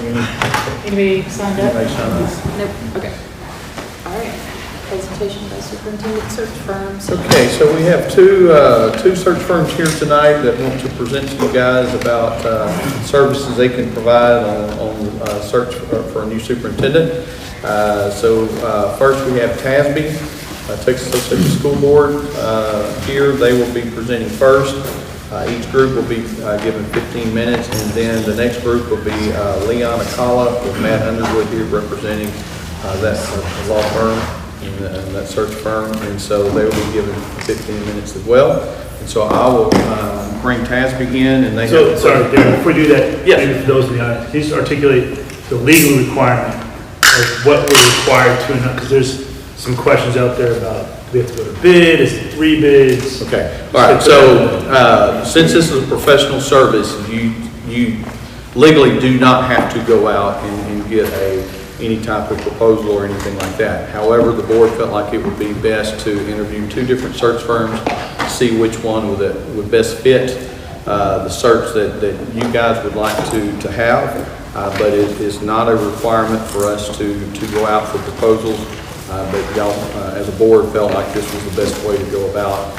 Anybody signed up? Anybody signed up? Nope, okay. All right, presentation by superintendent search firms. Okay, so we have two search firms here tonight that want to present to you guys about services they can provide on search for a new superintendent. First we have TASB, Texas Association of School Board. Here they will be presenting first. Each group will be given 15 minutes, and then the next group will be Leon Akala with Matt Underwood here representing that law firm and that search firm, and so they will be given 15 minutes as well. And so I will bring TASB in, and they sorry, Darren, before we do that, yes. Maybe for those in the audience, can you just articulate the legal requirement of what we're required to, because there's some questions out there about, do we have to go to bid, is it 3 bids? Okay, all right, so since this is a professional service, you legally do not have to go out and get any type of proposal or anything like that. However, the board felt like it would be best to interview 2 different search firms to see which one would best fit the search that you guys would like to have, but it is not a requirement for us to go out for proposals. But y'all, as a board, felt like this was the best way to go about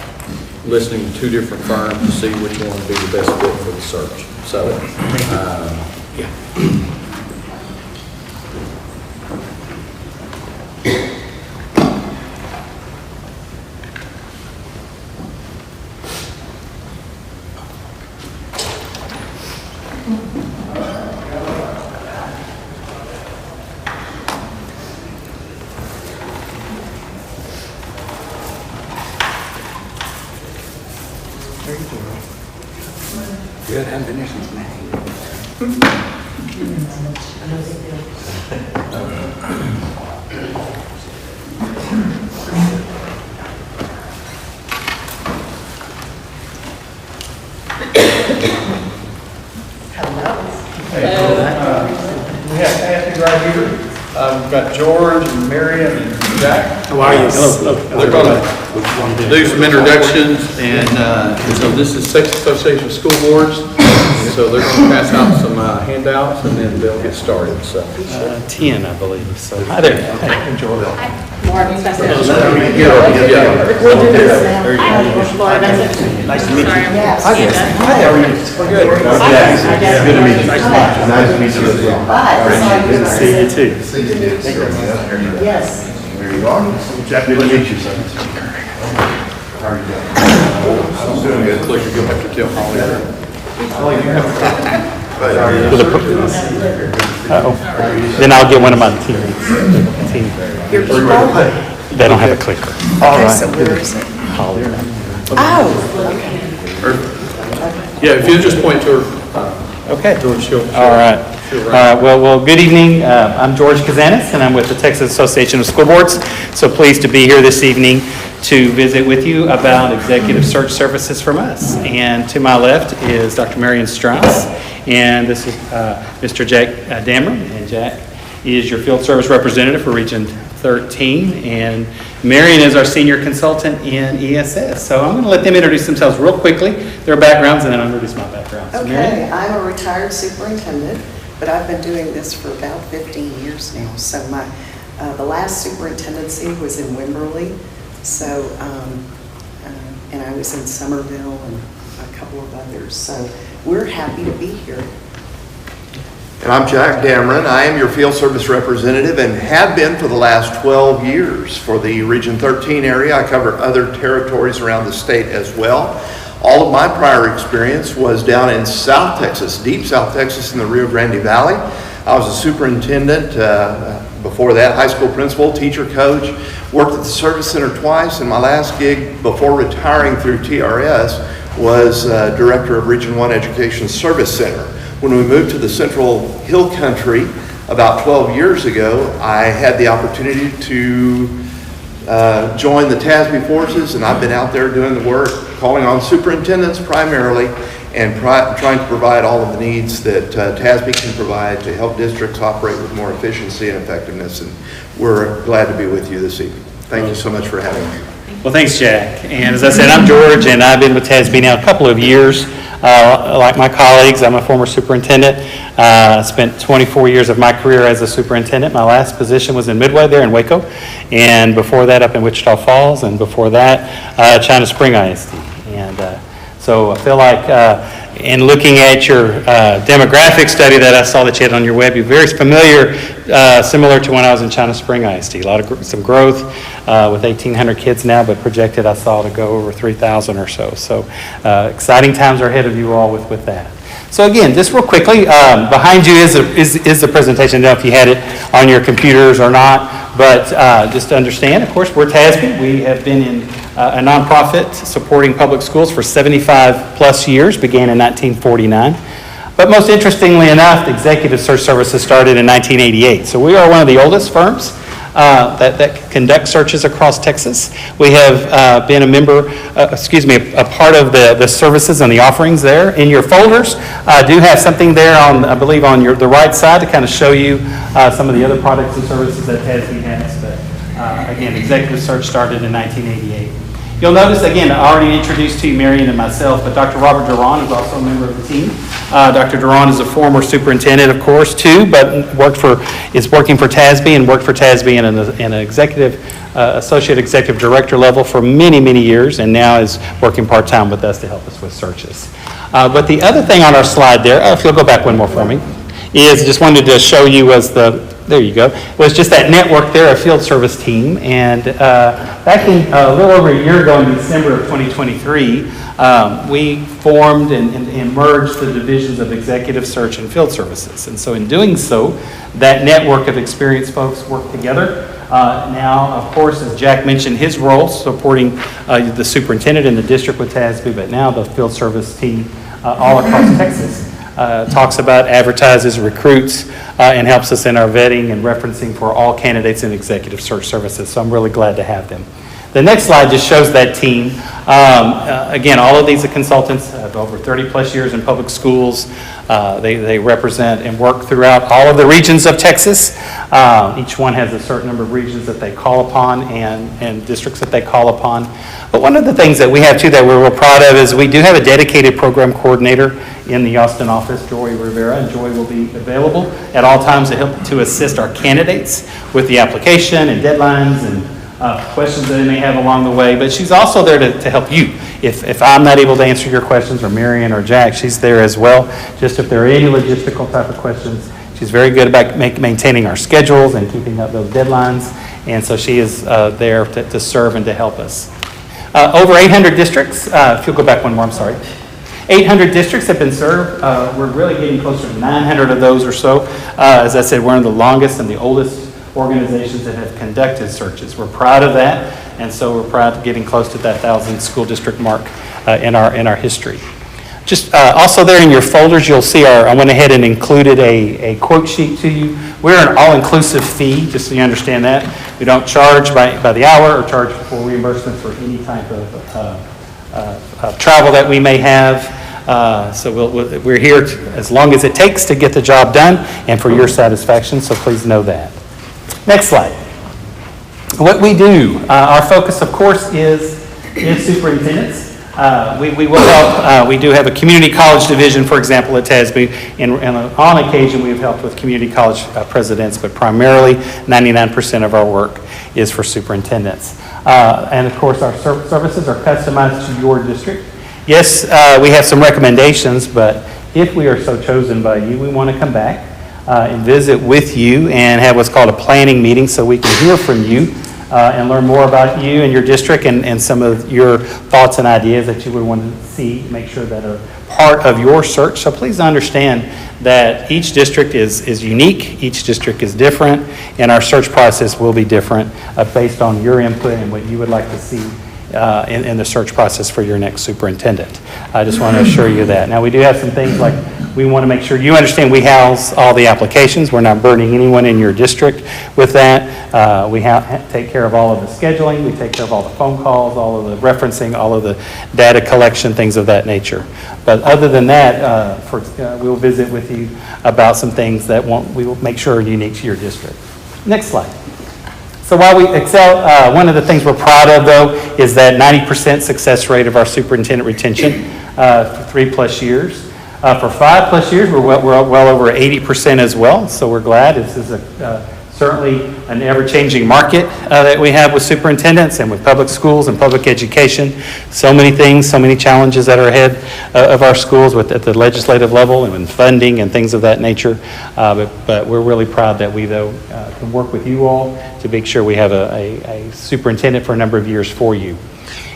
listening to 2 different firms to see which one would be the best fit for the search. So, yeah. Good, haven't been here since May. We have Anthony right here. We've got George and Marion and Jack. How are you? Hello. They're going to do some introductions, and so this is Texas Association of School Boards. So they're going to pass out some handouts, and then they'll get started. So 10, I believe. So hi there. Hey, enjoy that. Laura, that's it. Laura, that's it. Nice to meet you. Hi there. Hi How are you? We're good. Good to meet you. Nice to meet you as well. Good to see you too. See you too. Yes. There you are. Jack, good to meet you, sir. How are you doing? I'm doing good. Click, go back to Tim Holly. Then I'll get one of my team. Your people? They don't have a clicker. All right. So where is it? Holly. Oh, okay. Yeah, if you just point to her. Okay. She'll All right. All right. Well, good evening. I'm George Kazanis, and I'm with the Texas Association of School Boards. So pleased to be here this evening to visit with you about executive search services from us. And to my left is Dr. Marion Strauss, and this is Mr. Jack Dameron. And Jack is your field service representative for Region 13, and Marion is our senior consultant in ESS. So I'm going to let them introduce themselves real quickly, their backgrounds, and then I'll introduce my background. So Okay, Marion? I'm a retired superintendent, but I've been doing this for about 15 years now. So the last superintendency was in Wimberley, so, and I was in Somerville and a couple of others. So we're happy to be here. And I'm Jack Dameron. I am your field service representative and have been for the last 12 years for the Region 13 area. I cover other territories around the state as well. All of my prior experience was down in South Texas, deep South Texas in the Rio Grande Valley. I was a superintendent, before that high school principal, teacher, coach, worked at the service center twice, and my last gig before retiring through TRS was director of Region 1 Education Service Center. When we moved to the Central Hill Country about 12 years ago, I had the opportunity to join the TASB forces, and I've been out there doing the work, calling on superintendents primarily, and trying to provide all of the needs that TASB can provide to help districts operate with more efficiency and effectiveness. And we're glad to be with you this evening. Thank you so much for having me. Well, thanks, Jack. And as I said, I'm George, and I've been with TASB now a couple of years. Like my colleagues, I'm a former superintendent. Spent 24 years of my career as a superintendent. My last position was in Midway there in Waco, and before that up in Wichita Falls, and before that, China Spring ISD. And so I feel like in looking at your demographic study that I saw that you had on your web, you're very familiar, similar to when I was in China Spring ISD. A lot of some growth with 1,800 kids now, but projected I saw to go over 3,000 or so. So exciting times are ahead of you all with that. So again, just real quickly, behind you is the presentation. I don't know if you had it on your computers or not, but just to understand, of course, we're TASB. We have been in a nonprofit supporting public schools for 75 plus years, began in 1949. But most interestingly enough, the Executive Search Services started in 1988. So we are one of the oldest firms that conduct searches across Texas. We have been a member, a part of the services and the offerings there. In your folders, do have something there on, I believe, on the right side to kind of show you some of the other products and services that TASB has. But again, Executive Search started in 1988. You'll notice, again, I already introduced to you Marion and myself, but Dr. Robert Duran is also a member of the team. Dr. Duran is a former superintendent, of course, too, but is working for TASB and worked for TASB in an executive, associate executive director level for many, many years, and now is working part-time with us to help us with searches. But the other thing on our slide there, if you'll go back one more for me, is just wanted to show you there you go, was just that network there, a field service team. And back in a little over a year ago in December of 2023, we formed and merged the divisions of executive search and field services. And so in doing so, that network of experienced folks work together. Now, of course, as Jack mentioned, his role supporting the superintendent in the district with TASB, but now the field service team all across Texas. Talks about, advertises, recruits, and helps us in our vetting and referencing for all candidates in executive search services. So I'm really glad to have them. The next slide just shows that team. Again, all of these are consultants, have over 30 plus years in public schools. They represent and work throughout all of the regions of Texas. Each one has a certain number of regions that they call upon and districts that they call upon. But one of the things that we have too that we're real proud of is we do have a dedicated program coordinator in the Austin office, Joy Rivera, and Joy will be available at all times to help to assist our candidates with the application and deadlines and questions that they may have along the way. But she's also there to help you. If I'm not able to answer your questions, or Marion or Jack, she's there as well. Just if there are any logistical type of questions, she's very good about maintaining our schedules and keeping up those deadlines. And so she is there to serve and to help us. Over 800 districts, if you'll go back one more, I'm sorry. 800 districts have been served. We're really getting closer to 900 of those or so. As I said, we're one of the longest and the oldest organizations that have conducted searches. We're proud of that, and so we're proud of getting close to that 1,000 school district mark in our history. Just also there in your folders, you'll see I went ahead and included a quote sheet to you. We're an all-inclusive fee, just so you understand that. We don't charge by the hour or charge for reimbursement for any type of travel that we may have. So we're here as long as it takes to get the job done and for your satisfaction, so please know that. Next slide. What we do, our focus, of course, is superintendents. We will help, we do have a community college division, for example, at TASB, and on occasion we've helped with community college presidents, but primarily 99% of our work is for superintendents. And of course our services are customized to your district. Yes, we have some recommendations, but if we are so chosen by you, we want to come back and visit with you and have what's called a planning meeting so we can hear from you and learn more about you and your district and some of your thoughts and ideas that you would want to see, make sure that are part of your search. So please understand that each district is unique, each district is different, and our search process will be different based on your input and what you would like to see in the search process for your next superintendent. I just want to assure you that. Now we do have some things like we want to make sure you understand we house all the applications. We're not burdening anyone in your district with that. We take care of all of the scheduling. We take care of all the phone calls, all of the referencing, all of the data collection, things of that nature. But other than that, we'll visit with you about some things that we will make sure are unique to your district. Next slide. So while we excel, one of the things we're proud of, though, is that 90% success rate of our superintendent retention for 3+ years. For 5+ years, we're well over 80% as well, so we're glad. This is certainly an ever-changing market that we have with superintendents and with public schools and public education. So many things, so many challenges that are ahead of our schools at the legislative level and in funding and things of that nature. But we're really proud that we, though, can work with you all to make sure we have a superintendent for a number of years for you.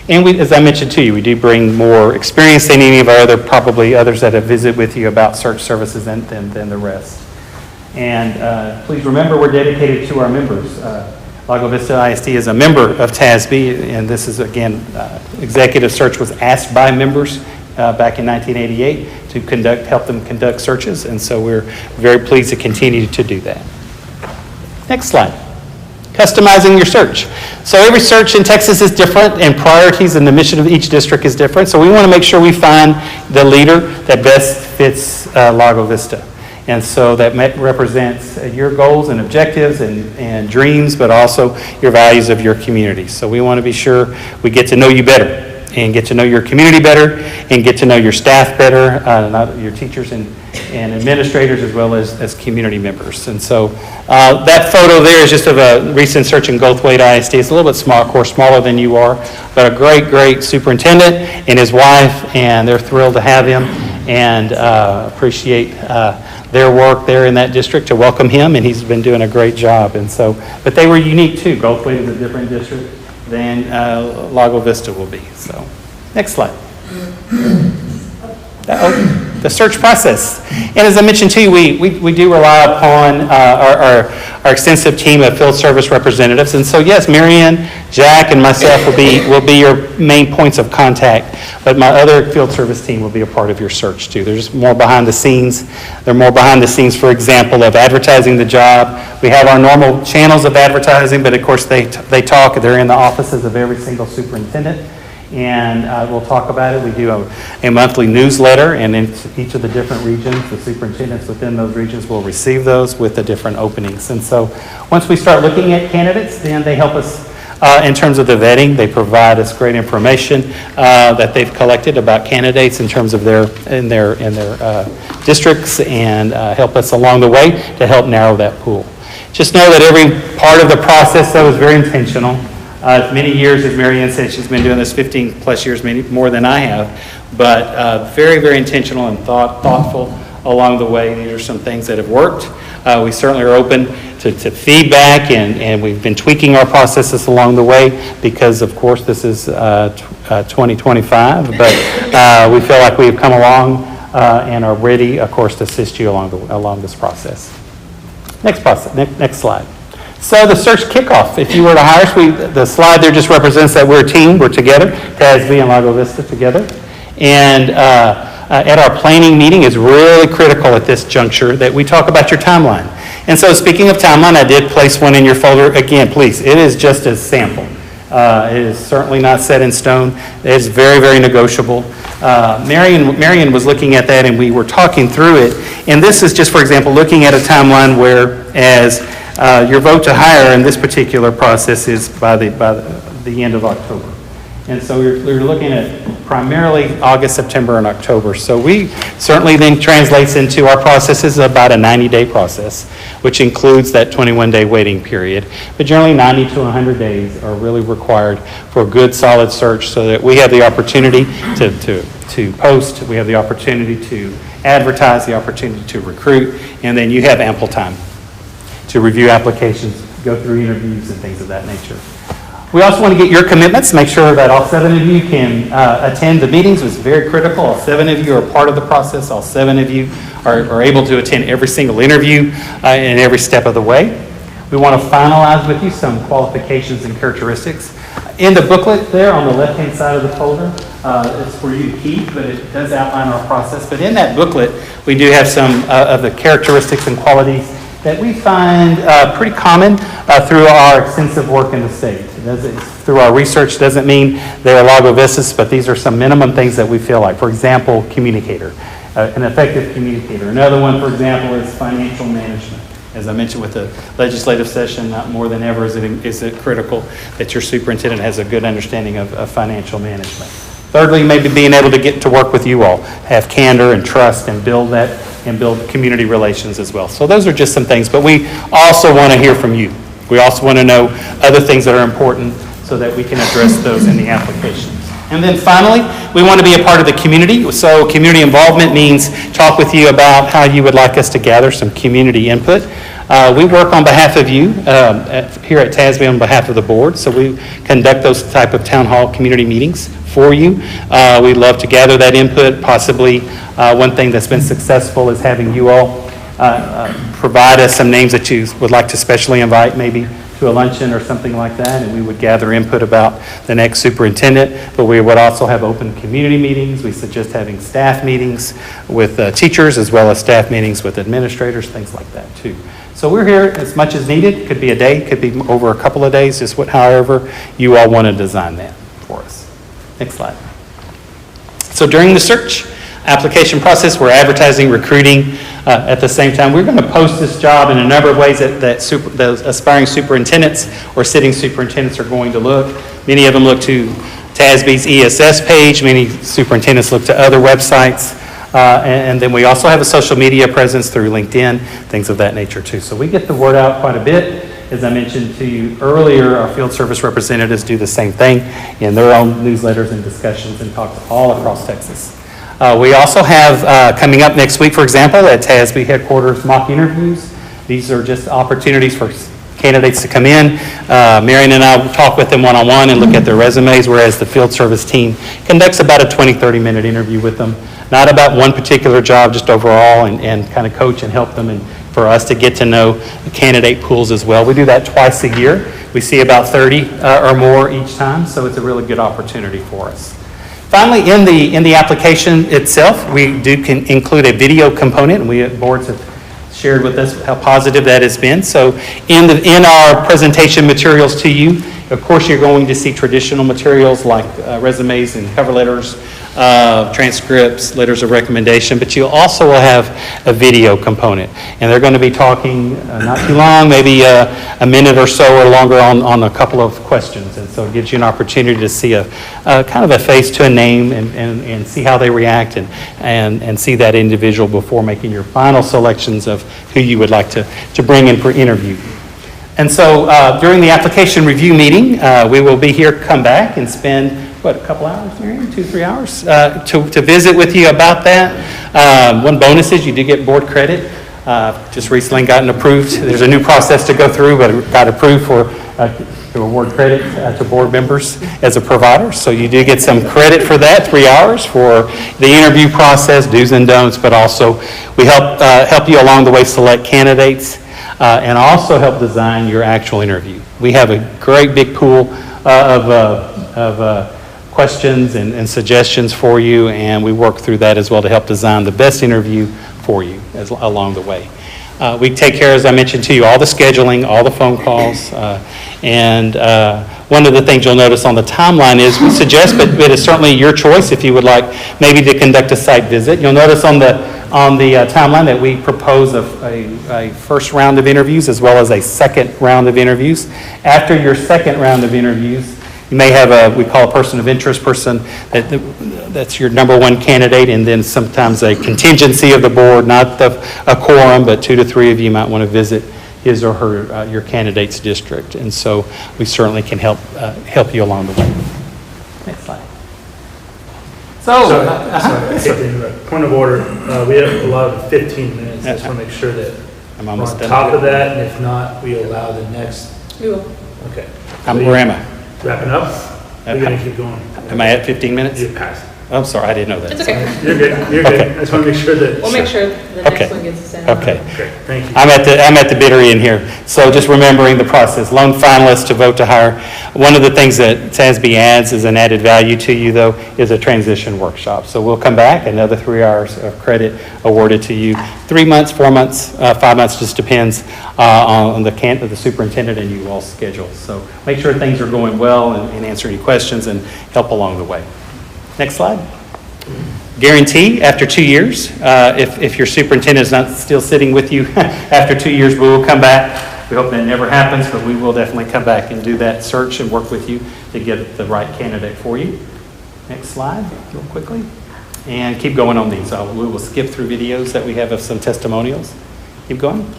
And we, as I mentioned to you, we do bring more experience than any of our probably others that have visited with you about search services than the rest. And please remember, we're dedicated to our members. Lago Vista ISD is a member of TASB, and this is, again, executive search was asked by members back in 1988 to help them conduct searches, and so we're very pleased to continue to do that. Next slide. Customizing your search. So every search in Texas is different, and priorities and the mission of each district is different, so we want to make sure we find the leader that best fits Lago Vista. And so that represents your goals and objectives and dreams, but also your values of your community. So we want to be sure we get to know you better and get to know your community better and get to know your staff better, your teachers and administrators as well as community members. And so that photo there is just of a recent search in Goldthwaite ISD. It's a little bit small, of course, smaller than you are, but a great, great superintendent and his wife, and they're thrilled to have him and appreciate their work there in that district to welcome him, and he's been doing a great job. And so, but they were unique too. Goldthwaite is a different district than Lago Vista will be. So, next slide. The search process. And as I mentioned to you, we do rely upon our extensive team of field service representatives. And so yes, Marianne, Jack, and myself will be your main points of contact. But my other field service team will be a part of your search too. There's more behind the scenes. They're more behind the scenes, for example, of advertising the job. We have our normal channels of advertising, but of course they talk. They're in the offices of every single superintendent. And we'll talk about it. We do a monthly newsletter, and in each of the different regions, the superintendents within those regions will receive those with the different openings. And so once we start looking at candidates, then they help us in terms of the vetting. They provide us great information that they've collected about candidates in terms of their districts, and help us along the way to help narrow that pool. Just know that every part of the process, though, is very intentional. Many years, as Marianne said, she's been doing this 15+ years, many more than I have, but very, very intentional and thoughtful along the way. These are some things that have worked. We certainly are open to feedback, and we've been tweaking our processes along the way because, of course, this is 2025, but we feel like we've come along and are ready, of course, to assist you along this process. Next slide. So the search kickoff, if you were to hire us, the slide there just represents that we're a team, we're together, TASB and Lago Vista together. And at our planning meeting, it's really critical at this juncture that we talk about your timeline. And so speaking of timeline, I did place one in your folder. Again, please, it is just a sample. It is certainly not set in stone. It is very, very negotiable. Marion was looking at that, and we were talking through it. And this is just, for example, looking at a timeline where your vote to hire in this particular process is by the end of October. And so we're looking at primarily August, September, and October. So we certainly then translates into our processes about a 90-day process, which includes that 21-day waiting period. But generally 90 to 100 days are really required for a good, solid search so that we have the opportunity to post, we have the opportunity to advertise, the opportunity to recruit, and then you have ample time to review applications, go through interviews and things of that nature. We also want to get your commitments, make sure that all 7 of you can attend the meetings. It's very critical. All 7 of you are part of the process. All 7 of you are able to attend every single interview in every step of the way. We want to finalize with you some qualifications and characteristics. In the booklet there on the left-hand side of the folder, it's for you to keep, but it does outline our process. But in that booklet, we do have some of the characteristics and qualities that we find pretty common through our extensive work in the state. Through our research doesn't mean they're Lago Vistas, but these are some minimum things that we feel like. For example, communicator, an effective communicator. Another one, for example, is financial management. As I mentioned with the legislative session, not more than ever is it critical that your superintendent has a good understanding of financial management. Thirdly, maybe being able to get to work with you all, have candor and trust and build community relations as well. So those are just some things, but we also want to hear from you. We also want to know other things that are important so that we can address those in the applications. And then finally, we want to be a part of the community. So community involvement means talk with you about how you would like us to gather some community input. We work on behalf of you here at TASB on behalf of the board. So we conduct those type of town hall community meetings for you. We love to gather that input. Possibly one thing that's been successful is having you all provide us some names that you would like to specially invite maybe to a luncheon or something like that, and we would gather input about the next superintendent. But we would also have open community meetings. We suggest having staff meetings with teachers as well as staff meetings with administrators, things like that too. So we're here as much as needed. Could be a day, could be over a couple of days, just however you all want to design that for us. Next slide. So during the search application process, we're advertising, recruiting. At the same time, we're going to post this job in a number of ways that those aspiring superintendents or sitting superintendents are going to look. Many of them look to TASB's ESS page. Many superintendents look to other websites. And then we also have a social media presence through LinkedIn, things of that nature too. So we get the word out quite a bit. As I mentioned to you earlier, our field service representatives do the same thing in their own newsletters and discussions and talk all across Texas. We also have coming up next week, for example, at TASB headquarters, mock interviews. These are just opportunities for candidates to come in. Marion and I will talk with them one-on-one and look at their resumes, whereas the field service team conducts about a 20-30 minute interview with them. Not about one particular job, just overall, and kind of coach and help them, and for us to get to know the candidate pools as well. We do that twice a year. We see about 30 or more each time, so it's a really good opportunity for us. Finally, in the application itself, we do include a video component, and we boards have shared with us how positive that has been. So in our presentation materials to you, of course, you're going to see traditional materials like resumes and cover letters, transcripts, letters of recommendation, but you also will have a video component. And they're going to be talking not too long, maybe a minute or so or longer on a couple of questions. And so it gives you an opportunity to see a kind of a face to a name and see how they react and see that individual before making your final selections of who you would like to bring in for interview. And so during the application review meeting, we will be here, come back and spend, a couple hours, Marion? 2-3 hours to visit with you about that. One bonus is you do get board credit. Just recently gotten approved. There's a new process to go through, but it got approved to award credit to board members as a provider. So you do get some credit for that, 3 hours for the interview process, do's and don'ts, but also we help you along the way select candidates and also help design your actual interview. We have a great big pool of questions and suggestions for you, and we work through that as well to help design the best interview for you along the way. We take care, as I mentioned to you, all the scheduling, all the phone calls, and one of the things you'll notice on the timeline is we suggest, but it is certainly your choice if you would like maybe to conduct a site visit. You'll notice on the timeline that we propose a first round of interviews as well as a second round of interviews. After your second round of interviews, you may have we call a person of interest person that's your number one candidate, and then sometimes a contingency of the board, not a quorum, but 2 to 3 of you might want to visit his or her your candidate's district, and so we certainly can help you along the way. Next slide. Sorry, point of order. We have allowed 15 minutes. I just want to make sure that I'm almost on done. top of that, and if not, we allow the next. We will. Okay. Where am I? Wrapping up? We're going to keep going. Am I at 15 minutes? You're past. I'm sorry, I didn't know that. It's okay. You're good. You're good. I just want to make sure that. We'll make sure the next one gets us in. Okay. Great. Thank you. I'm at the bittery in here. So just remembering the process. Lone finalists to vote to hire. One of the things that TASB adds as an added value to you, though, is a transition workshop. So we'll come back, another 3 hours of credit awarded to you. 3 months, 4 months, 5 months, just depends on the superintendent and you all's schedule. So make sure things are going well and answer any questions and help along the way. Next slide. guarantee after 2 years. If your superintendent is not still sitting with you after 2 years, we will come back. We hope that never happens, but we will definitely come back and do that search and work with you to get the right candidate for you. Next slide, real quickly. And keep going on these. We will skip through videos that we have of some testimonials. Keep going.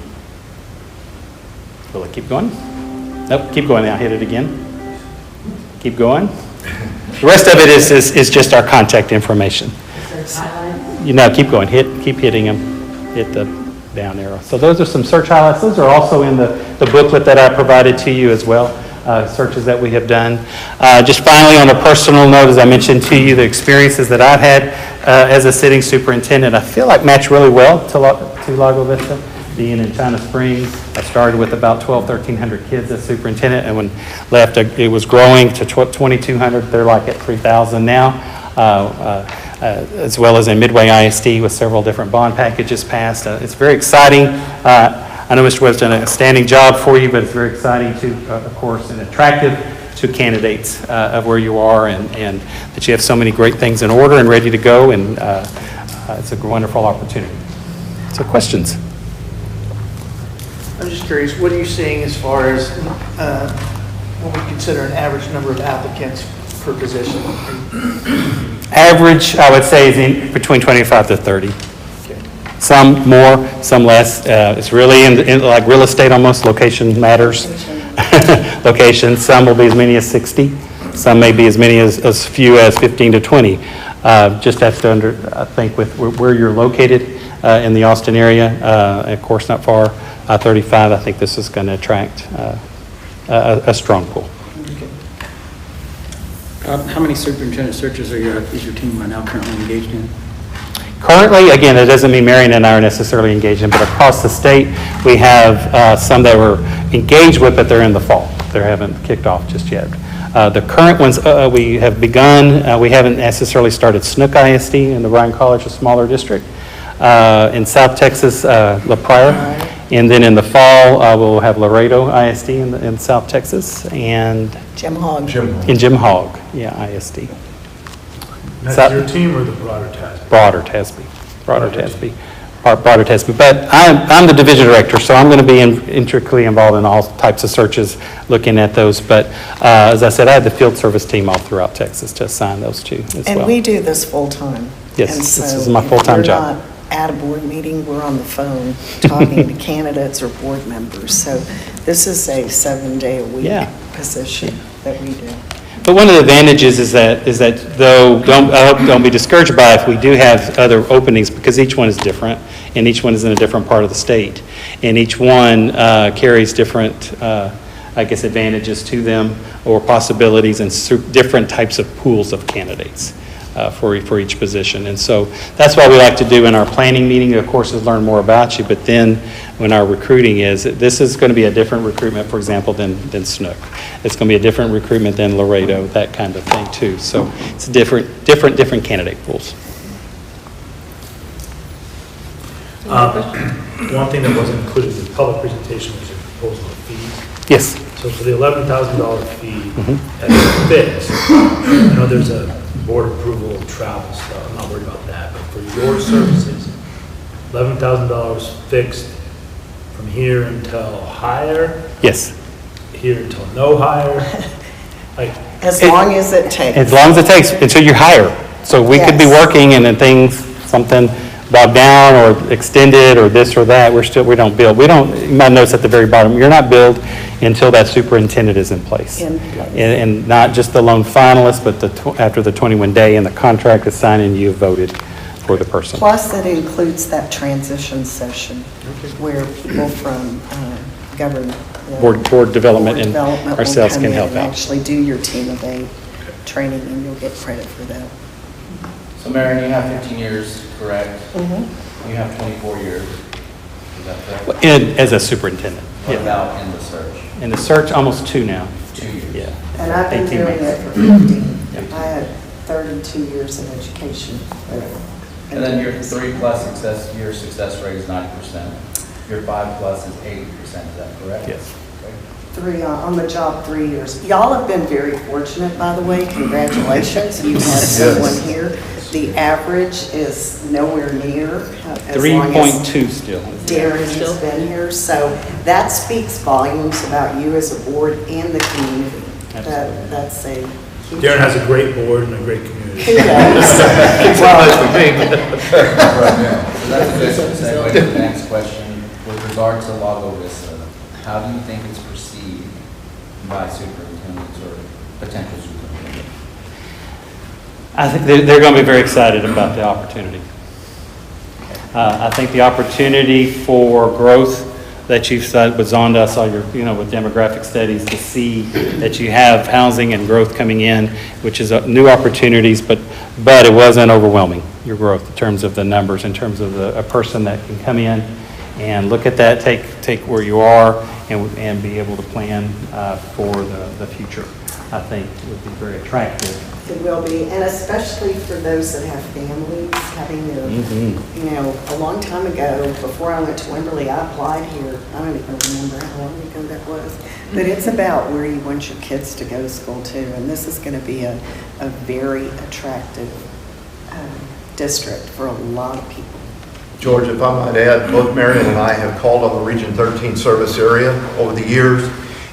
Will it keep going? Nope, keep going now. Hit it again. Keep going. The rest of it is just our contact information. You know, keep going. Keep hitting them. Hit the down arrow. So those are some search highlights. Those are also in the booklet that I provided to you as well. Searches that we have done. Just finally, on a personal note, as I mentioned to you, the experiences that I've had as a sitting superintendent, I feel like match really well to Lago Vista. Being in China Springs, I started with about 1,300 kids as superintendent, and when left, it was growing to 2,200. They're like at 3,000 now, as well as in Midway ISD with several different bond packages passed. It's very exciting. I know Mr. Webb's done a standing job for you, but it's very exciting to, of course, and attractive to candidates of where you are, and that you have so many great things in order and ready to go, and it's a wonderful opportunity. So questions? I'm just curious, what are you seeing as far as when we consider an average number of applicants per position? Average, I would say, is between 25 to 30. Okay. Some more, some less. It's really in like real estate almost, location matters. Location, some will be as many as 60. Some may be as many as few as 15 to 20. Just have to I think with where you're located in the Austin area, of course not far, I-35, I think this is going to attract a strong pool. How many superintendent searches is your team right now currently engaged in? Currently, again, it doesn't mean Marion and I are necessarily engaged in, but across the state, we have some that we're engaged with, but they're in the fall. They haven't kicked off just yet. The current ones we have begun. We haven't necessarily started Snook ISD in the Bryan College, a smaller district. In South Texas, La Pryor. And then in the fall, we'll have Laredo ISD in South Texas, and Jim Hogg. Jim Hogg, yeah, ISD. That's your team or the broader task? Broader TASB. But I'm the division director, so I'm going to be intricately involved in all types of searches, looking at those. But as I said, I had the field service team all throughout Texas to assign those to as well. And we do this full-time. Yes, And this so is my full-time job. We're not at a board meeting, we're on the phone talking to candidates or board members. So this is a 7-day-a-week Yeah. position that we do. But one of the advantages is that though, don't be discouraged by if we do have other openings, because each one is different, and each one is in a different part of the state, and each one carries different, I guess, advantages to them, or possibilities, and different types of pools of candidates for each position. And so that's what we like to do in our planning meeting, of course, is learn more about you, but then when our recruiting this is going to be a different recruitment, for example, than Snook. It's going to be a different recruitment than Laredo, that kind of thing too. So it's different candidate pools. One thing that wasn't included in the public presentation was your proposal of fees. Yes. So for the $11,000 fee as fixed, I know there's a board approval of travel stuff, I'm not worried about that, but for your services, $11,000 fixed from here until hire, Yes. here until no hire, like, As long as it takes. As long as it takes until you hire. So we could be Yes. working and then something bogged down or extended or this or that, we don't build. You might notice at the very bottom, you're not billed until that superintendent is in place. In place. And not just the loan finalist, but after the 21 day and the contract is signed and you have voted for the person. Plus, it includes that transition session where people from government. Board development and will ourselves come can in help and out. actually do your team of 8 training, and you'll get credit for that. So Marion, you have 15 years, correct? Mm-hmm. You have 24 years, is that correct? As a superintendent. What Yeah. about in the search? In the search, almost 2 now. 2 years? Yeah. And I've been 18 doing months. it for 15. Yeah. I had 32 years in education. And then your 3+ success rate is 90%. Your 5+ is 80%, is that correct? Yes. Okay. On the job 3 years. Y'all have been very fortunate, by the way. Congratulations. You have someone here The average is nowhere near as long as 3.2 still. Darren has been here. So that speaks volumes about you as a board and the community. That's a huge... Darren has a great board and a great community. He does. So that's a good segue to the next question. With regard to Lago Vista, how do you think it's perceived by superintendents or potential superintendents? I think they're going to be very excited about the opportunity. I think the opportunity for growth that you've said was on to us all your, with demographic studies to see that you have housing and growth coming in, which is new opportunities, but it wasn't overwhelming, your growth in terms of the numbers, in terms of a person that can come in and look at that, take where you are and be able to plan for the future. I think would be very attractive. It will be, and especially for those that have families, having their, a long time ago, before I went to Wimberley, I applied here. I don't even remember how long ago that was. But it's about where you want your kids to go to school too, and this is going to be a very attractive district for a lot of people. George, if I might add, both Marion and I have called on the Region 13 service area over the years,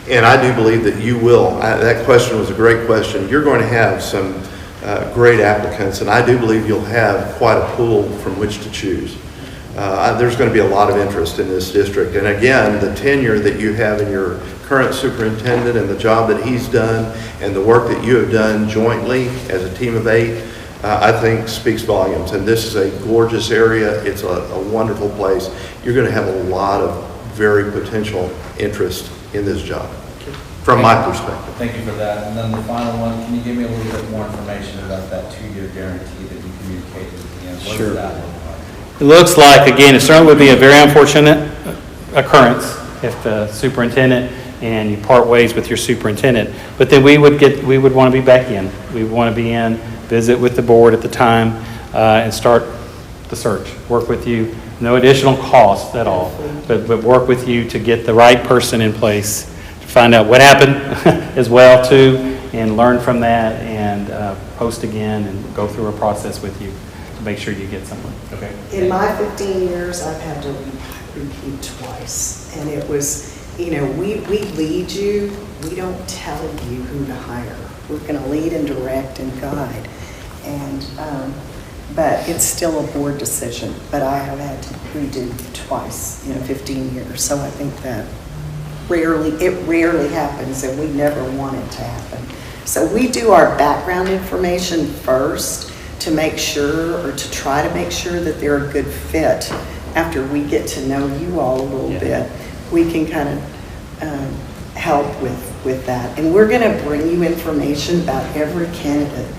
and I do believe that you will. That question was a great question. You're going to have some great applicants, and I do believe you'll have quite a pool from which to choose. There's going to be a lot of interest in this district. And again, the tenure that you have in your current superintendent and the job that he's done and the work that you have done jointly as a team of 8, I think speaks volumes. And this is a gorgeous area. It's a wonderful place. You're going to have a lot of very potential interest in this job, from my perspective. Thank you for that. And then the final one, can you give me a little bit more information about that 2-year guarantee that you communicated at the end? What does that look like? It looks like, again, it certainly would be a very unfortunate occurrence if the superintendent and you part ways with your superintendent, but then we would want to be back in. We would want to be in, visit with the board at the time, and start the search, work with you. No additional cost at all, but work with you to get the right person in place, to find out what happened as well too, and learn from that, and post again and go through a process with you to make sure you get someone. Okay. In my 15 years, I've had to repeat twice, and it was, we lead you, we don't tell you who to hire. We're going to lead and direct and guide, and but it's still a board decision. But I have had to redo twice in 15 years, so I think that it rarely happens, and we never want it to happen. So we do our background information first to make sure, or to try to make sure that they're a good fit. After we get to know you all a little bit, we can kind of help with that. And we're going to bring you information about every candidate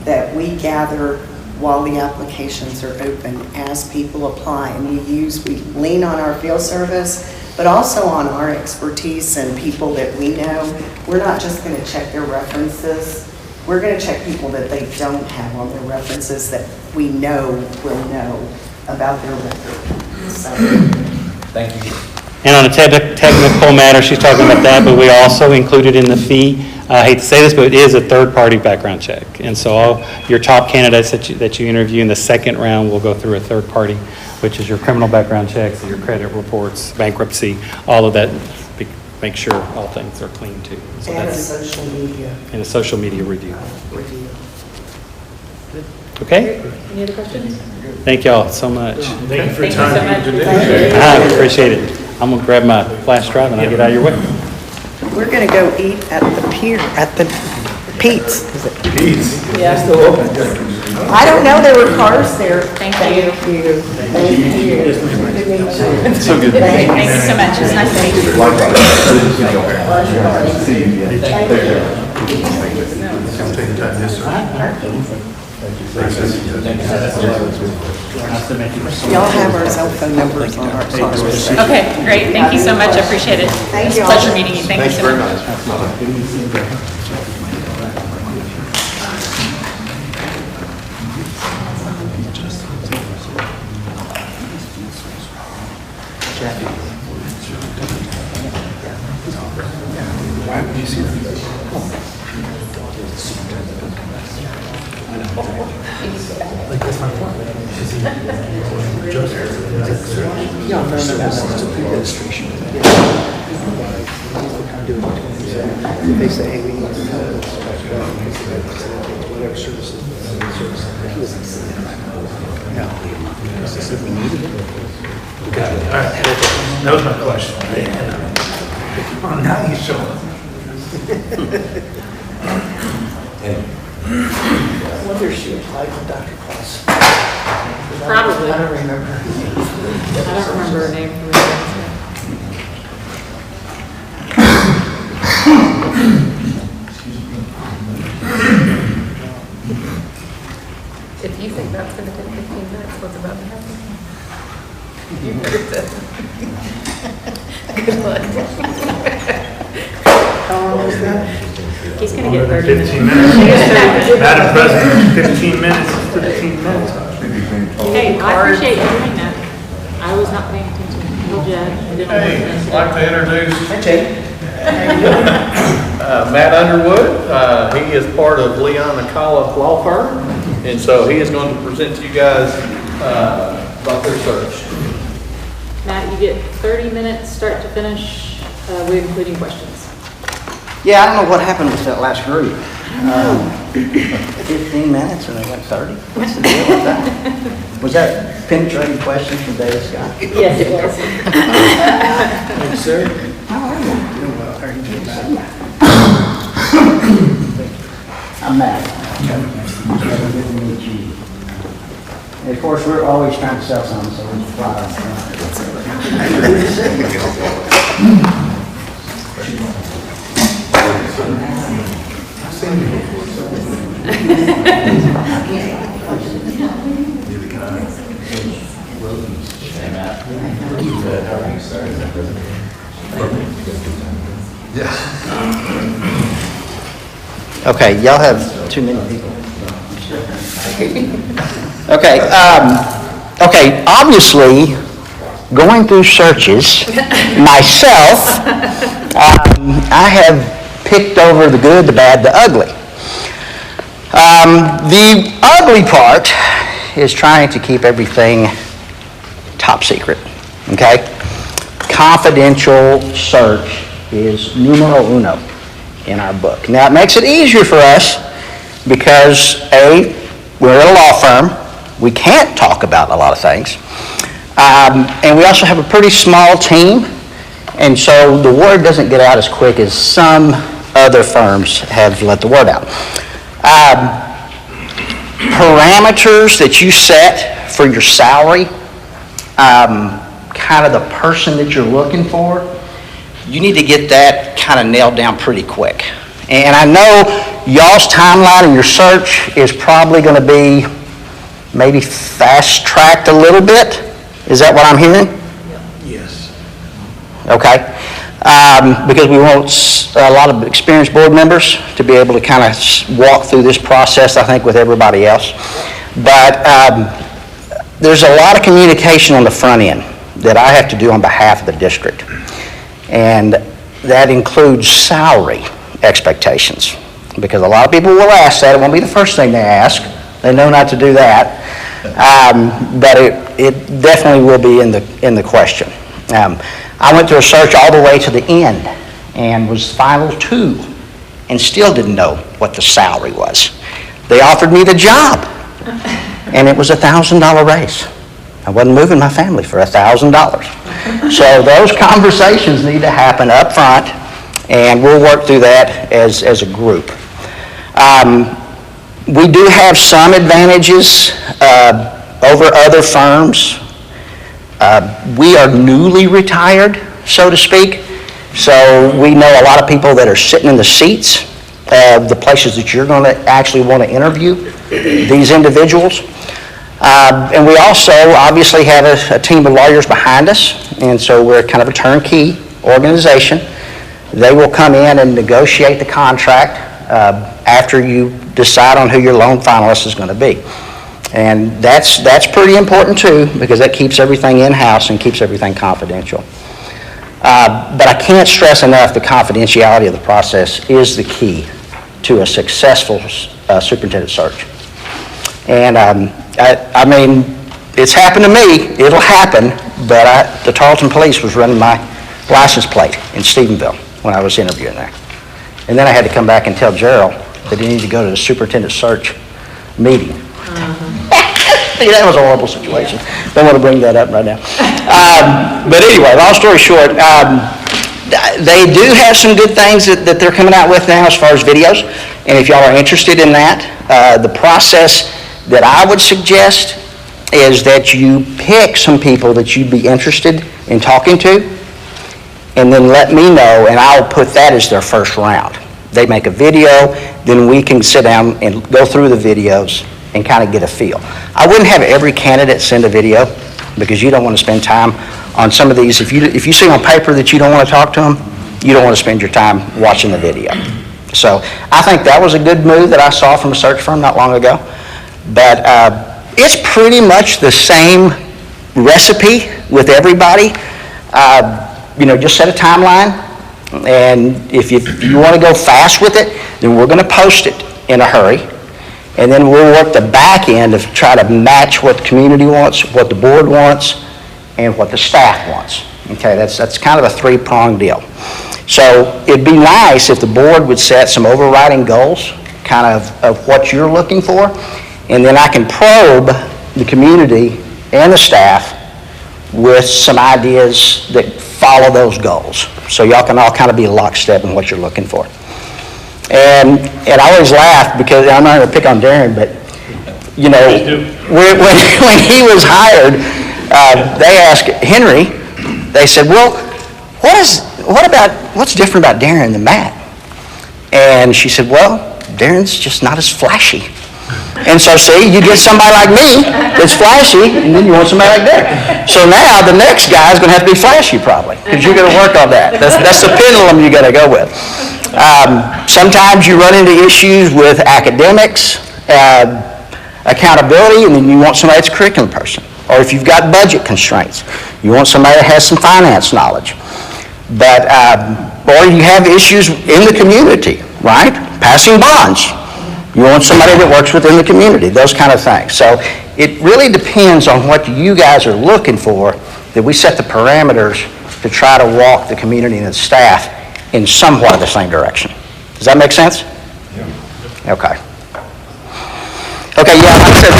that we gather while the applications are open as people apply. And we lean on our field service, but also on our expertise and people that we know. We're not just going to check their references. We're going to check people that they don't have on their references that we know will know about their record. So. Thank you. And on a technical matter, she's talking about that, but we also included in the fee, I hate to say this, but it is a third-party background check. And so all your top candidates that you interview in the second round will go through a third party, which is your criminal background checks, your credit reports, bankruptcy, all of that, make sure all things are clean too. So and a social media. And a social media review. Okay? Any other questions? Thank y'all so much. Thank you for your Thank you time. so much. I appreciate it. I'm going to grab my flash drive and I'll get out of your way. We're going to go eat at the pier, at the Pete's. Is it? Yeah. I don't know, there were cars there. Thank you. Thank you. So good. Thank you so much. It's nice to meet you. Y'all have our cell phone numbers on our cars. Okay, great. Thank you so much. I appreciate it. Thank It's you a all. pleasure meeting you. Thank you so very much. Yeah, no, it's administration. If they say, hey, we need to know whatever services, he doesn't see it. No. If we needed it. Got it. All right. That was my question. Oh, now you show up. I wonder if she applied for Dr. Claus. Probably. I don't remember. I don't remember her name from the If you think that's going to take 15 minutes, what's about to happen? You better tell. Good luck. How long was that? He's going to get 30 minutes. 15 minutes. Madam President, 15 minutes is 15 minutes. Hey, I appreciate you doing that. I was not paying attention. Well, Jed, I didn't know. Hey, I'd like to introduce Hey, Jay. Matt Underwood. He is part of Leon and Colliff Law Firm, and so he is going to present to you guys about their search. Matt, you get 30 minutes, start to finish, with including questions. Yeah, I don't know what happened with that last group. 15 minutes and they went 30? What's the deal with that? Was that penetrating questions from David Scott? Yes, it was. Yes, sir. How are you? Doing well. How are you doing, Matt? I'm Matt. Good to meet you. And of course, we're always trying to sell something, so we're fly on Okay, y'all have too many people. Okay, okay, obviously, going through searches, myself, I have picked over the good, the bad, the ugly. The ugly part is trying to keep everything top secret, okay? Confidential search is numero uno in our book. Now, it makes it easier for us because, A, we're a law firm. We can't talk about a lot of things. And we also have a pretty small team, and so the word doesn't get out as quick as some other firms have let the word out. Parameters that you set for your salary, kind of the person that you're looking for, you need to get that kind of nailed down pretty quick. And I know y'all's timeline and your search is probably going to be maybe fast-tracked a little bit. Is that what I'm hearing? Yes. Okay. Because we want a lot of experienced board members to be able to kind of walk through this process, I think, with everybody else. But there's a lot of communication on the front end that I have to do on behalf of the district. And that includes salary expectations. Because a lot of people will ask that. It won't be the first thing they ask. They know not to do that. But it definitely will be in the question. I went through a search all the way to the end and was final 2 and still didn't know what the salary was. They offered me the job and it was a $1,000 raise. I wasn't moving my family for $1,000. So those conversations need to happen up front, and we'll work through that as a group. We do have some advantages over other firms. We are newly retired, so to speak, so we know a lot of people that are sitting in the seats of the places that you're going to actually want to interview these individuals. And we also obviously have a team of lawyers behind us, and so we're kind of a turnkey organization. They will come in and negotiate the contract after you decide on who your loan finalist is going to be. And that's pretty important too, because that keeps everything in-house and keeps everything confidential. But I can't stress enough the confidentiality of the process is the key to a successful superintendent search. And I mean, it's happened to me, it'll happen, but the Tarleton Police was running my license plate in Stephenville when I was interviewing there. And then I had to come back and tell Gerald that he needed to go to the superintendent search meeting. See, that was a horrible situation. Don't want to bring that up right now. But anyway, long story short, they do have some good things that they're coming out with now as far as videos. And if y'all are interested in that, the process that I would suggest is that you pick some people that you'd be interested in talking to, and then let me know, and I'll put that as their first round. They make a video, then we can sit down and go through the videos and kind of get a feel. I wouldn't have every candidate send a video, because you don't want to spend time on some of these. If you see on paper that you don't want to talk to them, you don't want to spend your time watching the video. So I think that was a good move that I saw from a search firm not long ago. But it's pretty much the same recipe with everybody. Just set a timeline, and if you want to go fast with it, then we're going to post it in a hurry. And then we'll work the back end of try to match what the community wants, what the board wants, and what the staff wants. Okay, that's kind of a three-pronged deal. So it'd be nice if the board would set some overriding goals, kind of what you're looking for, and then I can probe the community and the staff with some ideas that follow those goals. So y'all can all kind of be lockstep in what you're looking for. And I always laugh because I'm not going to pick on Darren, but when he was hired, they asked Henry. They said, "Well, what's different about Darren than Matt?" And she said, "Well, Darren's just not as flashy." And so, see, you get somebody like me that's flashy, and then you want somebody like Darren. So now the next guy is going to have to be flashy, probably, because you're going to work on that. That's the pendulum you got to go with. Sometimes you run into issues with academics, accountability, and then you want somebody that's a curriculum person. Or if you've got budget constraints, you want somebody that has some finance knowledge. But, or you have issues in the community, right? Passing bonds. You want somebody that works within the community, those kind of things. So it really depends on what you guys are looking for, that we set the parameters to try to walk the community and the staff in somewhat the same direction. Does that make sense? Yeah. Okay. Okay, yeah, like I said,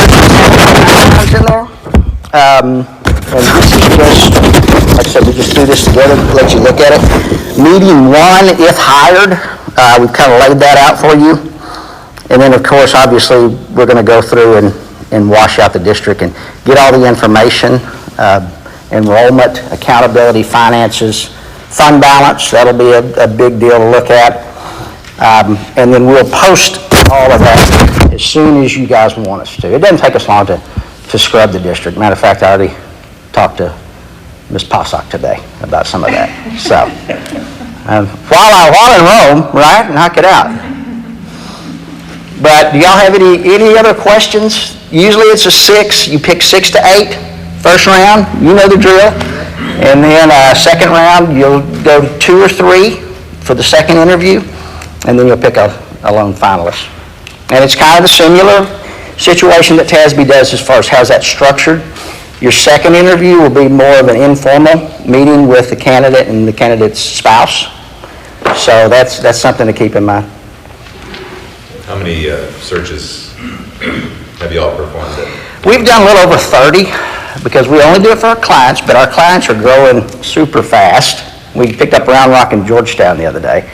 there's in there. And this is just, like I said, we just do this together, let you look at it. Meeting one, if hired, we've kind of laid that out for you. And then, of course, obviously, we're going to go through and wash out the district and get all the information, enrollment, accountability, finances, fund balance. That'll be a big deal to look at. And then we'll post all of that as soon as you guys want us to. It doesn't take us long to scrub the district. Matter of fact, I already talked to Ms. Possock today about some of that. So, while in Rome, right, knock it out. But do y'all have any other questions? Usually it's a 6. You pick 6 to 8. First round, you know the drill. And then second round, you'll go 2 or 3 for the second interview, and then you'll pick a lone finalist. And it's kind of a similar situation that TASB does as far as how's that structured. Your second interview will be more of an informal meeting with the candidate and the candidate's spouse. So that's something to keep in mind. How many searches have you all performed? We've done a little over 30 because we only do it for our clients, but our clients are growing super fast. We picked up Round Rock in Georgetown the other day,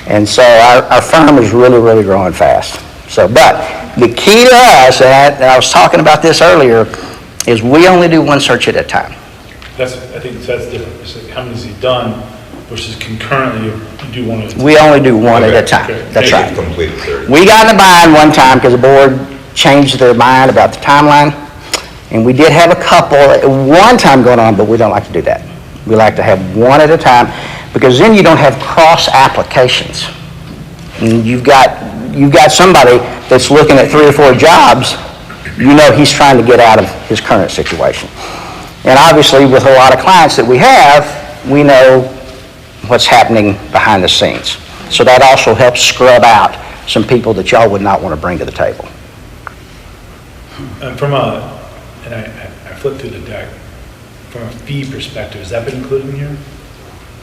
and so our firm is really, really growing fast. So, but the key to us, and I was talking about this earlier, is we only do one search at a time. I think that's different. It's like how many has he done versus concurrently you do one at a time. We only do one at a time. Okay. That's right. Completed 30. We got in a bind one time because the board changed their mind about the timeline, and we did have a couple at one time going on, but we don't like to do that. We like to have one at a time because then you don't have cross applications. And you've got somebody that's looking at 3 or 4 jobs, you know he's trying to get out of his current situation. And obviously with a lot of clients that we have, we know what's happening behind the scenes. So that also helps scrub out some people that y'all would not want to bring to the table. And I foot through the deck, from a fee perspective, has that been included in here?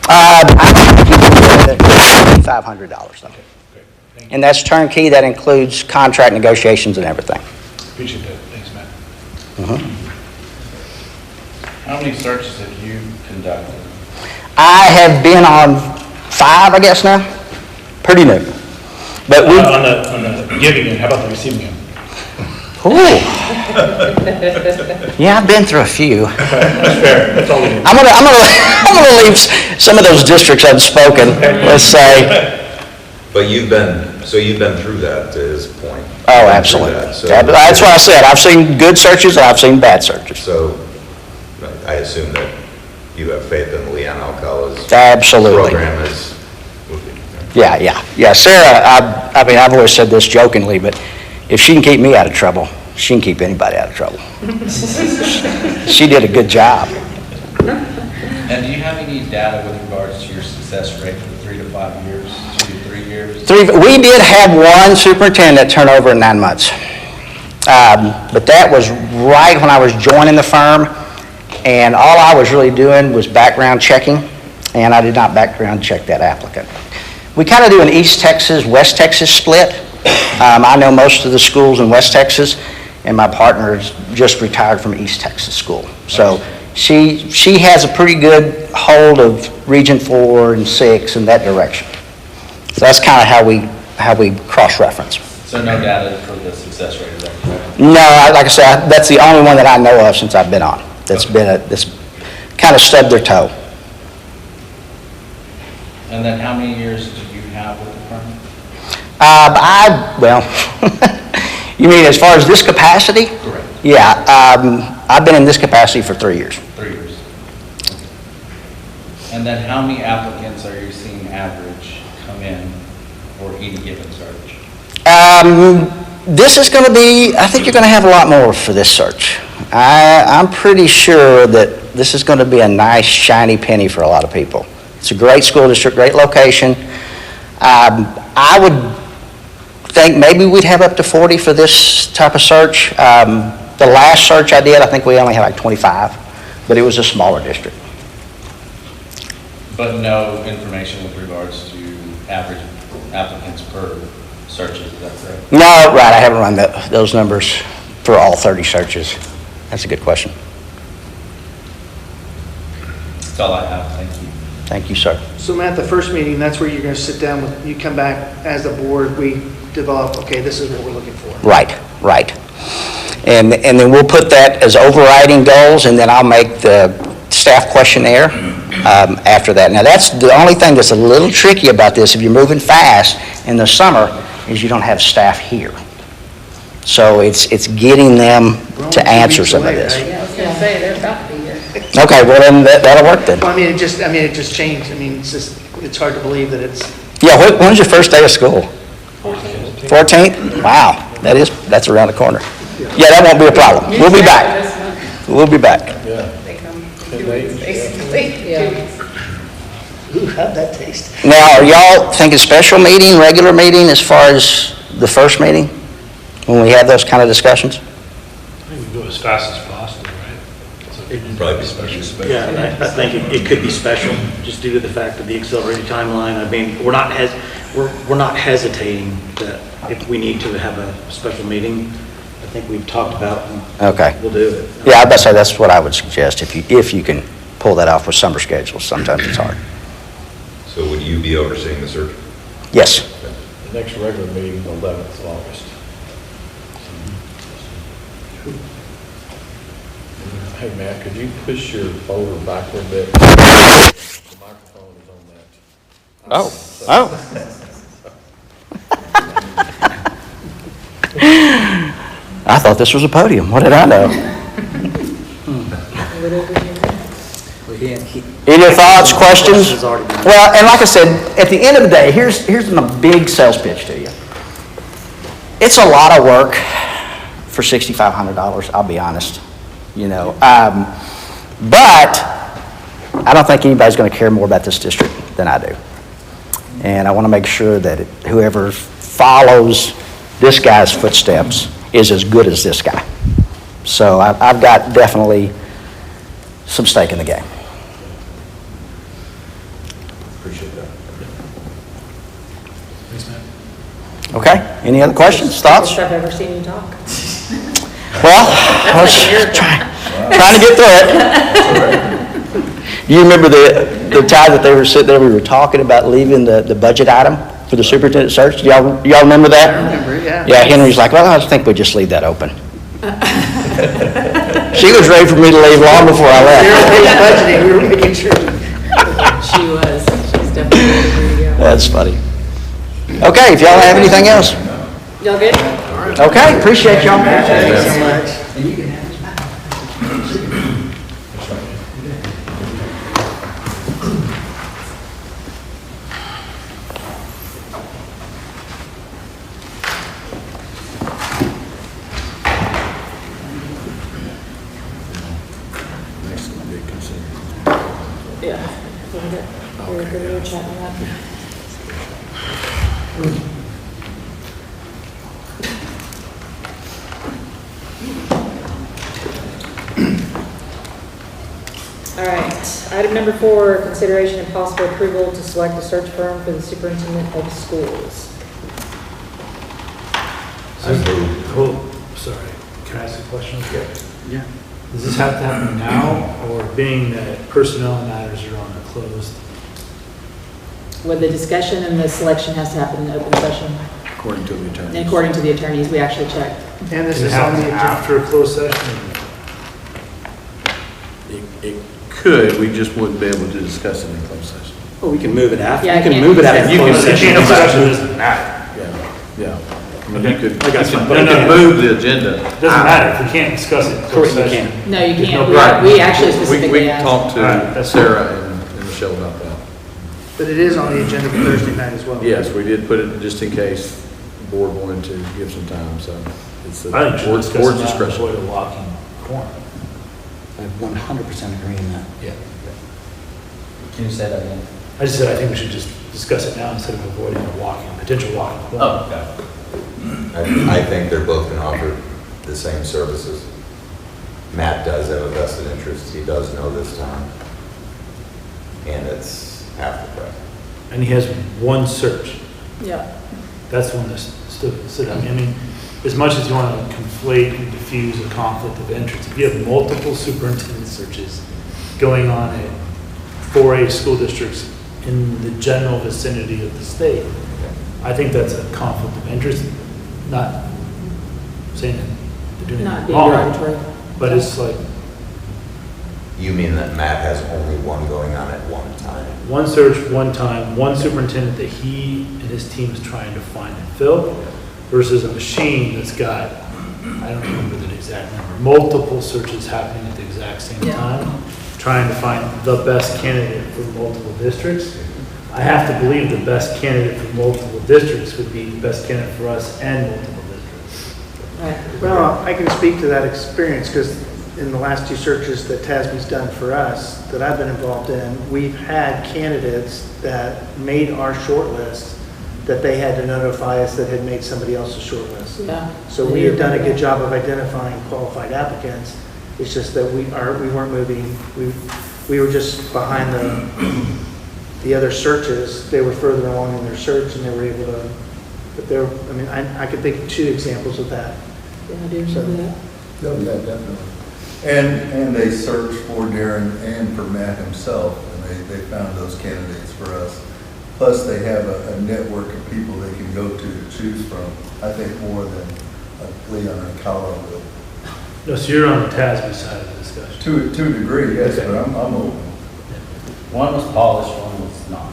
$500 though. And that's turnkey, that includes contract negotiations and everything. Appreciate that, thanks, Matt. How many searches have you conducted? I have been on 5, I guess now, pretty new. But we, On the giving end, how about the receiving end? ooh. Yeah, I've been through a few. That's fair, that's all we need. I'm gonna leave some of those districts unspoken, let's say. But you've been through that, to his point. Oh, You've been through absolutely. that, so- That's what I said. I've seen good searches and I've seen bad searches. So I assume that you have faith in Leanne Alcala's Absolutely. program is. Yeah. Sarah, I mean, I've always said this jokingly, but if she can keep me out of trouble, she can keep anybody out of trouble. She did a good job. And do you have any data with regards to your success rate for 3 to 5 years, 2 to 3 years? We did have one superintendent turnover in 9 months. But that was right when I was joining the firm, and all I was really doing was background checking, and I did not background check that applicant. We kind of do an East Texas, West Texas split. I know most of the schools in West Texas, and my partner is just retired from East Texas school. So she has a pretty good hold of Region 4 and 6 in that direction. So that's kind of how we cross-reference. So no data for the success rate, is that correct? No, like I said, that's the only one that I know of since I've been on. That's kind of stubbed their toe. And then how many years do you have with the firm? You mean as far as this capacity? Correct. Yeah, I've been in this capacity for 3 years. 3 years. And then how many applicants are you seeing average come in for any given search? This is going to be, I think you're going to have a lot more for this search. I'm pretty sure that this is going to be a nice shiny penny for a lot of people. It's a great school district, great location. I would think maybe we'd have up to 40 for this type of search. The last search I did, I think we only had like 25, but it was a smaller district. But no information with regards to average applicants per searches, is that correct? No, right, I haven't run those numbers for all 30 searches. That's a good question. That's all I have, thank you. Thank you, sir. So Matt, the first meeting, that's where you're going to sit down with, you come back as the board, we develop, okay, this is what we're looking for. Right. And then we'll put that as overriding goals, and then I'll make the staff questionnaire after that. Now, that's the only thing that's a little tricky about this, if you're moving fast in the summer, is you don't have staff here. So it's getting them to answer some of this. Yeah, I was gonna say, they're about to be here. Okay, well then, that'll work then. Well, I mean, it just changed. I mean, it's hard to believe that it's, Yeah, when's your first day of school? 14th? Wow, that's around the corner. Yeah, that won't be a problem. We'll be back. We'll be back. They come 2 weeks, basically. Yeah. ooh, how'd that taste? Now, are y'all thinking special meeting, regular meeting as far as the first meeting? When we have those kind of discussions? I think we go as fast as possible, right? So It'd probably be special. Yeah, and I think it could be special, just due to the fact of the accelerated timeline. I mean, we're not hesitating that if we need to have a special meeting, I think we've talked about, Okay. we'll do it. Yeah, I'd say that's what I would suggest, if you can pull that off with summer schedules. Sometimes it's hard. So would you be overseeing the search? Yes. The next regular meeting, 11th of August. Hey, Matt, could you push your folder back a little bit? The microphone is on that. Oh. I thought this was a podium. What did I know? Any thoughts, questions? Well, and like I said, at the end of the day, here's my big sales pitch to you. It's a lot of work for $6,500, I'll be honest, but I don't think anybody's going to care more about this district than I do. And I want to make sure that whoever follows this guy's footsteps is as good as this guy. So I've got definitely some stake in the game. Appreciate that. Thanks, Matt. Okay, any other questions, thoughts? First I've ever seen you talk. Well, I was trying to get through it. Do you remember the time that they were sitting there, we were talking about leaving the budget item for the superintendent search? Do y'all remember that? I remember, yeah. Yeah, Henry's like, well, I think we just leave that open. She was ready for me to leave long before I left. We were making sure. She was. She's definitely ready to go. That's funny. Okay, if y'all have anything else. Y'all good? Okay, appreciate y'all. Thanks so much. Yeah. We were chatting about that. All right, item number 4, consideration and possible approval to select a search firm for the superintendent of schools. Sorry, can I ask a question? Yeah. Does this have to happen now, or being that personnel matters are on a closed? Well, the discussion and the selection has to happen in open session. According to the attorney. And according to the attorneys, we actually checked. And this Does it is on happen the agenda. after a closed session? It could, we just wouldn't be able to discuss it in closed session. Well, we can move it after. Yeah, You I can can't move it out of discuss it. closed session. Discussion doesn't matter. Yeah. I mean, you could, Okay, that's fine. you could move the agenda. Doesn't matter if we can't discuss it in closed Correct, you session. can. No, you There's can't. no problem. We actually specifically We asked. talked All right, to that's Sarah and Michelle about that. But it is on the agenda for Thursday night as well. Yes, we did put it just in case the board wanted to give some time, so it's the I think we should board's discuss it now and discretion. avoid a walking corner. I 100% agree on that. Yeah. Can you say that again? I just said I think we should just discuss it now instead of avoiding a potential walking corner. Oh, okay. I think they're both going to offer the same services. Matt does have a vested interest. He does know this time. And it's half the price. And he has one search. Yeah. That's the one that's stood out. I mean, as much as you want to conflate and diffuse a conflict of interest, if you have multiple superintendent searches going on at 4A school districts in the general vicinity of the state, I think that's a conflict of interest. Not saying that they're doing Not it being wrong, derogatory. but it's like You mean that Matt has only one going on at one time? one search, one time, one superintendent that he and his team is trying to find and fill, versus a machine that's got, I don't remember the exact number, multiple searches happening at the exact same Yeah. time, trying to find the best candidate for multiple districts. I have to believe the best candidate for multiple districts would be the best candidate for us and multiple districts. Right. Well, I can speak to that experience because in the last 2 searches that TASB's done for us, that I've been involved in, we've had candidates that made our short list that they had to notify us that had made somebody else's short list. Yeah. So we have done a good job of identifying qualified applicants. It's just that we weren't moving, we were just behind the other searches. They were further along in their search and they were able to, but there, I mean, I could think of 2 examples of that. Yeah, I do remember that. Oh, yeah, definitely. And they searched for Darren and for Matt himself, and they found those candidates for us. Plus, they have a network of people they can go to choose from, I think more than Leon and Colorado will. No, so you're on the TASB side of the discussion. To a degree, yes, Okay. but I'm open. One was polished, one was not.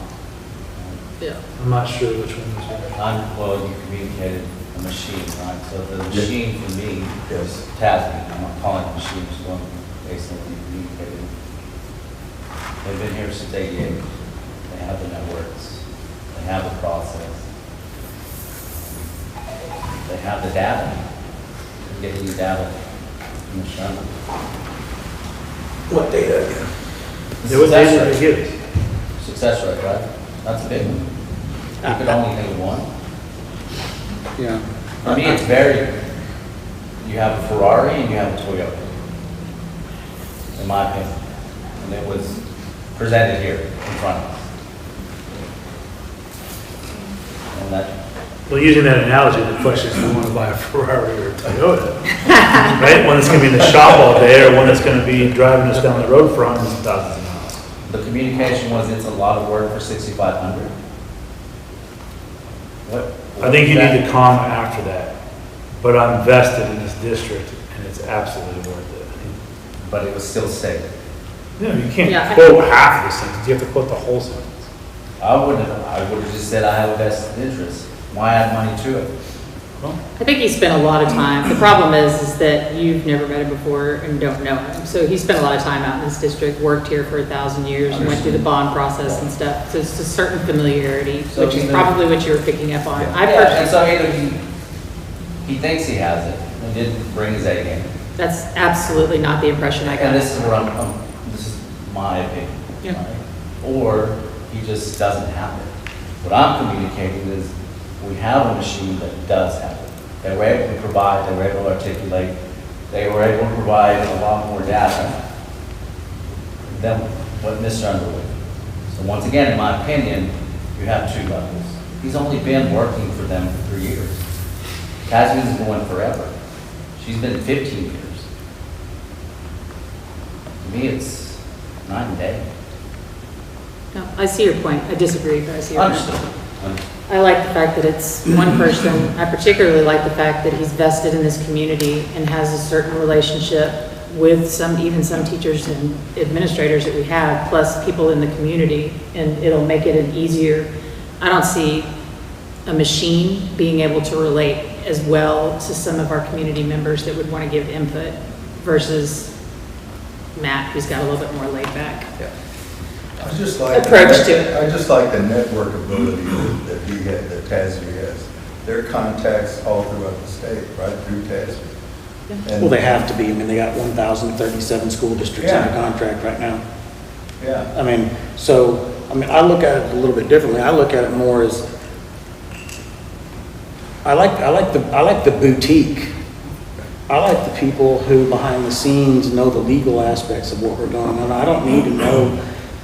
Yeah. I'm not sure which one was which. Well, you communicated a machine, right? So the machine for me Yes. is TASB. I'm not calling it machine, just going based on what you communicated. They've been here since '88. They have the networks. They have the process. They have the data. They're getting you data from the show. What data again? Yeah, what data did they give us? Success rate, right? That's a big one. You could only think of one. Yeah. I mean, it's very, You have a Ferrari and you have a Toyota, in my opinion. And it was presented here in front of us. And that, Well, using that analogy, the question is, do you want to buy a Ferrari or a Toyota? Right? One that's going to be in the shop all day, or one that's going to be driving us down the road for hundreds of thousands of miles. the communication was it's a lot of work for 6,500. What? I think you need to comment after that, but I'm vested in this district, and it's absolutely worth it. But it was still safe. No, you can't Yeah, quote half of the sentence, you have to quote the whole sentence. I would have just said I have a vested interest. Why add money to it? I think he spent a lot of time. The problem is that you've never met him before and don't know him. So he spent a lot of time out in this district, worked here for 1,000 years, and went through the bond process and stuff. So it's a certain familiarity, So which is either- probably what you were picking up on. I Yeah, and personally, so either he thinks he has it and didn't bring his A game. that's absolutely not the impression I And got. this is where this is my opinion. Yeah. right? Or he just doesn't have it. What I'm communicating is we have a machine that does have it. They were able to provide, they were able to articulate, they were able to provide a lot more data than what Mr. Underwood. So once again, in my opinion, you have two levels. He's only been working for them for 3 years. Casby's been going forever. She's been 15 years. To me, it's night and day. No, I see your point. I disagree, but I see your point. Understood. I like the fact that it's one person. I particularly like the fact that he's vested in this community and has a certain relationship with even some teachers and administrators that we have, plus people in the community, and it'll make it an easier. I don't see a machine being able to relate as well to some of our community members that would want to give input versus Matt, who's got a little bit more laid back. I just like. Approach to it. I just like the network ability that he had, that TASB has. There are contacts all throughout the state, right, through TASB. Well, they have to be. I mean, they got 1,037 school districts under Yeah. contract right now. Yeah. I mean, I look at it a little bit differently. I look at it more as, I like the boutique. I like the people who behind the scenes know the legal aspects of what we're doing. And I don't need to know.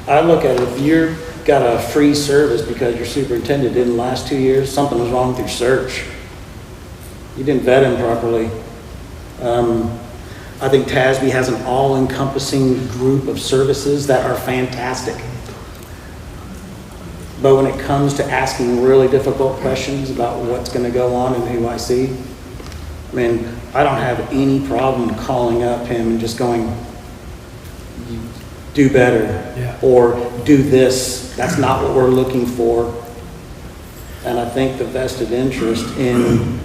I look at it, if you've got a free service because your superintendent didn't last 2 years, something was wrong with your search. You didn't vet him properly. I think TASB has an all-encompassing group of services that are fantastic. But when it comes to asking really difficult questions about what's going to go on and who I see, I mean, I don't have any problem calling up him and just going, do better, or do this. That's not what we're looking for. And I think the vested interest in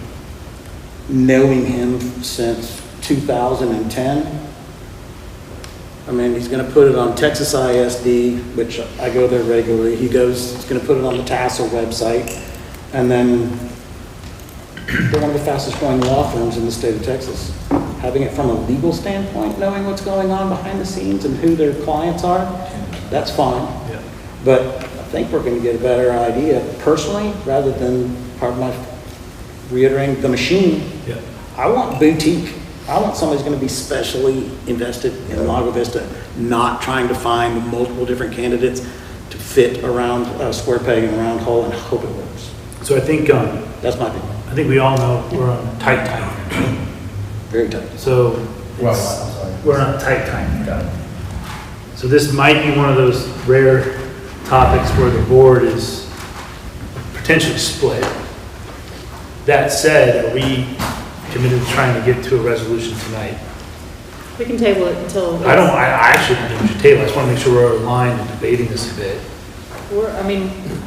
knowing him since 2010, I mean, he's going to put it on Texas ISD, which I go there regularly. He's going to put it on the Tassel website, and then they're one of the fastest growing law firms in the state of Texas. Having it from a legal standpoint, knowing what's going on behind the scenes and who their clients are, that's fine. Yeah. But I think we're going to get a better idea personally, rather than, pardon my reiterating, the machine. Yeah. I want boutique. I want somebody who's going to be specially invested in Lago Vista, not trying to find multiple different candidates to fit around a square peg and a round hole and hope it works. So I think, that's my opinion. I think we all know we're on tight time. Very tight. So Well, I'm sorry. we're on tight time. Got it. So this might be one of those rare topics where the board is potentially split. That said, are we committed to trying to get to a resolution tonight? We can table it until. I actually don't think we should table. I just want to make sure we're aligned in debating this a bit.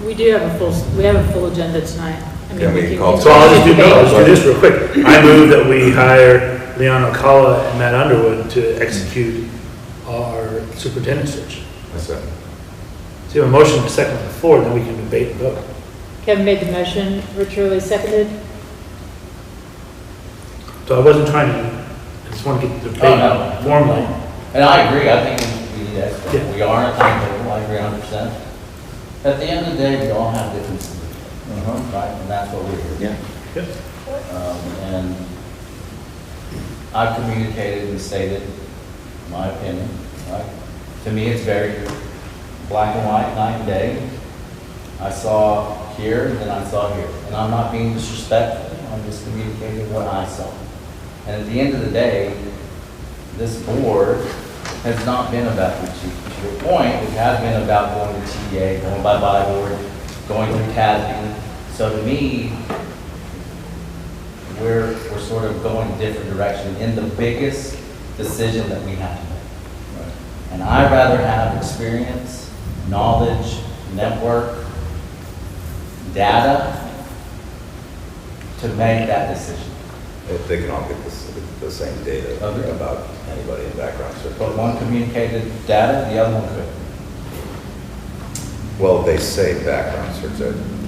We do have a full agenda tonight. I mean, Can we can- call- So I'll just do this real quick. I move that we hire Leon Alcala and Matt Underwood to execute our superintendent search. That's it. So you have a motion and a second on the floor, then we can debate and vote. Kevin made the motion, Rich Early seconded. So I wasn't trying to, I just want to get the debate Oh, no. formally. And I agree, I think we need that. Yeah. We are at timetable, I agree 100%. At the end of the day, we all have differences, right? And that's what we're here. Yeah. Good. And I've communicated and stated my opinion, right? To me, it's very black and white, night and day. I saw here, and then I saw here. And I'm not being disrespectful, I'm just communicating what I saw. And at the end of the day, this board has not been about, to your point, it has been about going to TA, going by board, going through TASB. So to me, we're sort of going a different direction in the biggest decision that we have to make. And I'd rather have experience, knowledge, network, data to make that decision. If they can all get the same data Okay. about anybody in background search. But one communicated data, the other one couldn't. Well, they say background search,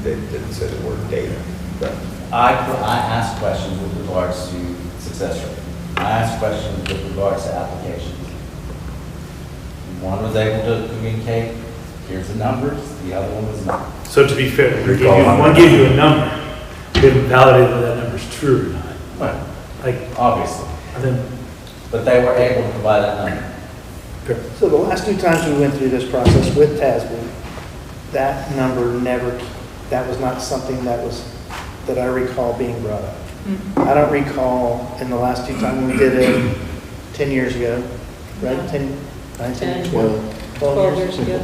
they didn't say the word data. But I asked questions with regards to success rate. I asked questions with regards to applications. One was able to communicate, here's the numbers, the other one was not. So to be fair, Recall on one that. gave you a number, we haven't validated whether that number's true or not. Well, Like, obviously, and then, but they were able to provide that number. So the last 2 times we went through this process with TASB, that number never, that was not something that I recall being brought up. I don't recall in the last 2 times we did it 10 years ago, right? 10, 19, 12 years ago.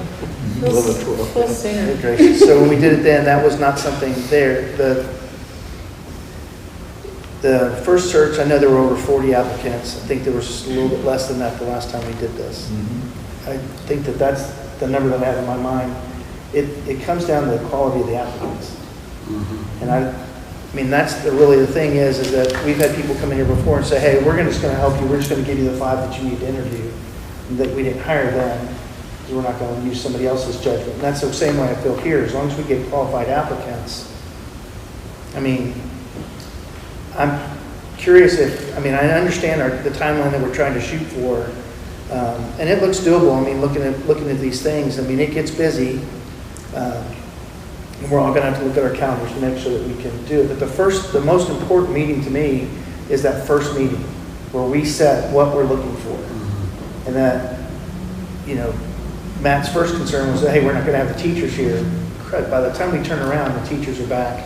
Feels sooner. Good gracious. So when we did it then, that was not something there. The first search, I know there were over 40 applicants. I think there was a little bit less than that the last time we did this. I think that's the number that I have in my mind. It comes down to the quality of the applicants. And I mean, that's really the thing is that we've had people come in here before and say, hey, we're just going to help you. We're just going to give you the 5 that you need to interview. And that we didn't hire them because we're not going to use somebody else's judgment. And that's the same way I feel here. As long as we get qualified applicants, I mean, I'm curious if, I mean, I understand the timeline that we're trying to shoot for, and it looks doable. I mean, looking at these things, I mean, it gets busy. And we're all going to have to look at our calendars to make sure that we can do it. But the most important meeting to me is that first meeting where we set what we're looking for. And that, you know, Matt's first concern was that, hey, we're not going to have the teachers here. Crud, by the time we turn around, the teachers are back.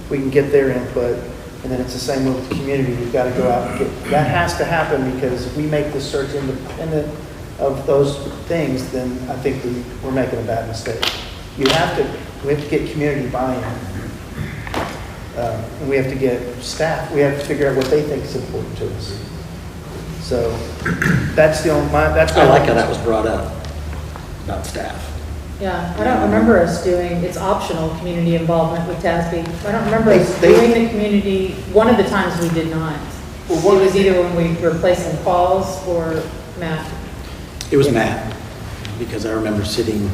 We can get their input. And then it's the same with the community. We've got to go out and get, that has to happen because if we make this search independent of those things, then I think we're making a bad mistake. We have to get community buy-in. And we have to get staff. We have to figure out what they think is important to us. So that's the only, that's I like how that was brought up, about staff. Yeah, I don't remember us doing, it's optional, community involvement with TASB. I don't remember us They- doing the community, one of the times we did not. It was either when we were placing calls or Matt. It was Matt, because I remember sitting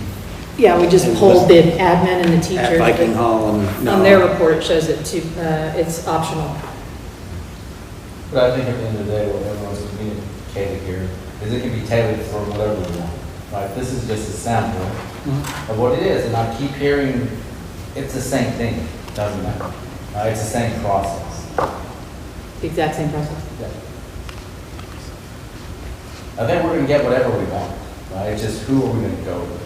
Yeah, we just And pulled the admin and the teachers. at Viking Hall and. On their report, it shows it too, it's optional. But I think at the end of the day, what everyone's communicated here is it can be tailored for whatever we want. Right? This is just a sample of what it is, and I keep hearing it's the same thing. It doesn't matter. It's the same process. The exact same process. Yeah. I think we're going to get whatever we want. Right? It's just who are we going to go with?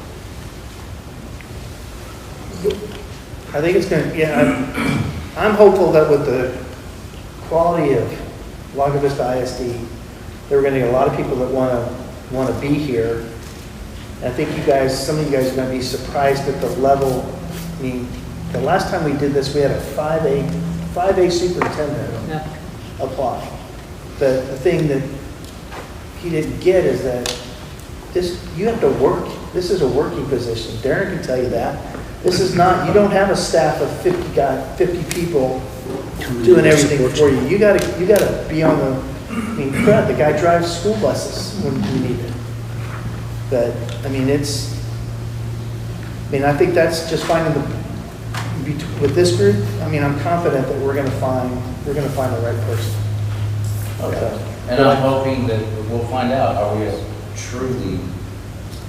I think it's going to, yeah, I'm hopeful that with the quality of Lago Vista ISD, that we're going to get a lot of people that want to be here. And I think you guys, some of you guys are going to be surprised at the level. I mean, the last time we did this, we had a 5A superintendent No. apply. The thing that he didn't get is that you have to work. This is a working position. Darren can tell you that. This is not, you don't have a staff of 50 people doing everything for you. You gotta be on the, I mean, crap, the guy drives school buses when we need it. But, I mean, I think that's just finding with this group, I mean, I'm confident that we're gonna find the right person. Okay. And I'm hoping that we'll find out, are we truly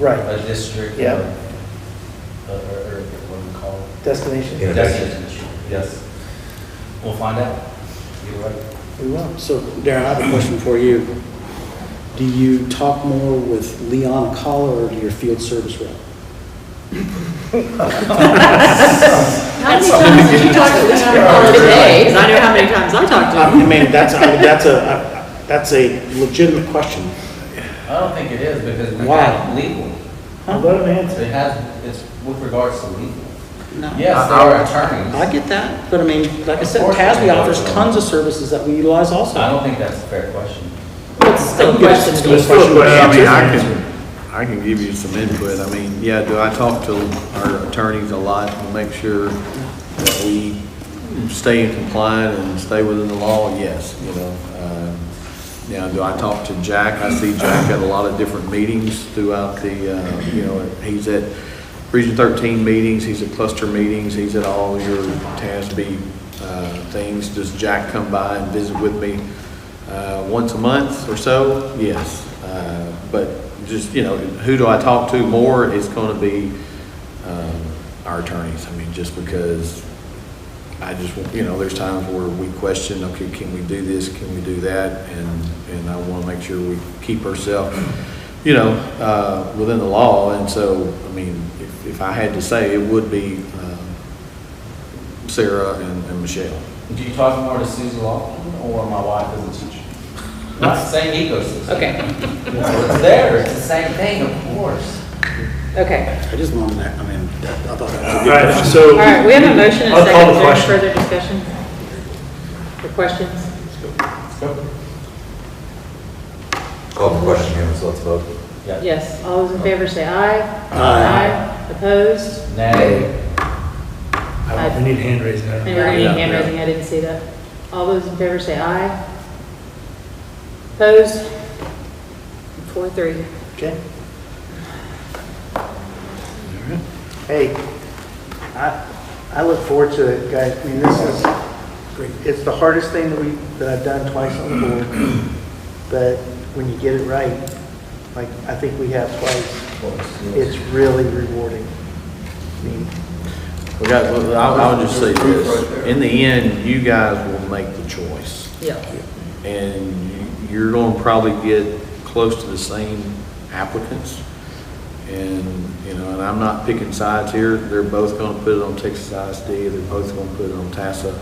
Right, a district? Yeah. Or what do we call it? destination. Yeah. Destination. Yes. We'll find out. Either way. We will. So Darren, I have a question for you. Do you talk more with Leon Akala or do your field service rep? How many times did you talk to Leon today? Because I know how many times I talked to I him. mean, that's a legitimate question. I don't think it is because we Why? have legal. Let him answer. It's with regards to legal. No. Yes, there are attorneys. I get that, but I mean, like I said, Of course TASB they offers do. tons of services that we utilize also. I don't think that's a fair question. It's still a question. It's still a question. I mean, I can give you some input. I mean, yeah, do I talk to our attorneys a lot to make sure that we stay in compliance and stay within the law? Yes, you know. Now, do I talk to Jack? I see Jack at a lot of different meetings throughout the, you know, he's at Region 13 meetings, he's at cluster meetings, he's at all your TASB things. Does Jack come by and visit with me once a month or so? Yes. But just, you know, who do I talk to more is going to be our attorneys. I mean, just because I just, you know, there's times where we question, okay, can we do this? Can we do that? And I want to make sure we keep ourselves, you know, within the law. And so, I mean, if I had to say, it would be Sarah and Michelle. Do you talk more to Susie Lawson or my wife as a teacher? It's the same ecosystem. Okay, It's there, it's the same thing, of course. okay. I just wanted that, I mean, I thought that was a All good right, question. so. All right, we have a motion and a I'll second. call Is the there any question. further discussion or questions? Call the question here, so let's vote. Yeah. Yes, all those in favor say aye. Aye. Opposed? Nay. We need hand raising. And we're going to need hand raising, I didn't see that. All those in favor say aye. Opposed? 4-3. Okay. Hey, I look forward to it, guys. I mean, this is, it's the hardest thing that I've done twice on the board. But when you get it right, like I think we have twice, it's really rewarding. I mean, I'll just say this. In the end, you guys will make the choice. Yeah. And you're going to probably get close to the same applicants. And, you know, and I'm not picking sides here. They're both going to put it on Texas ISD. They're both going to put it on TASA.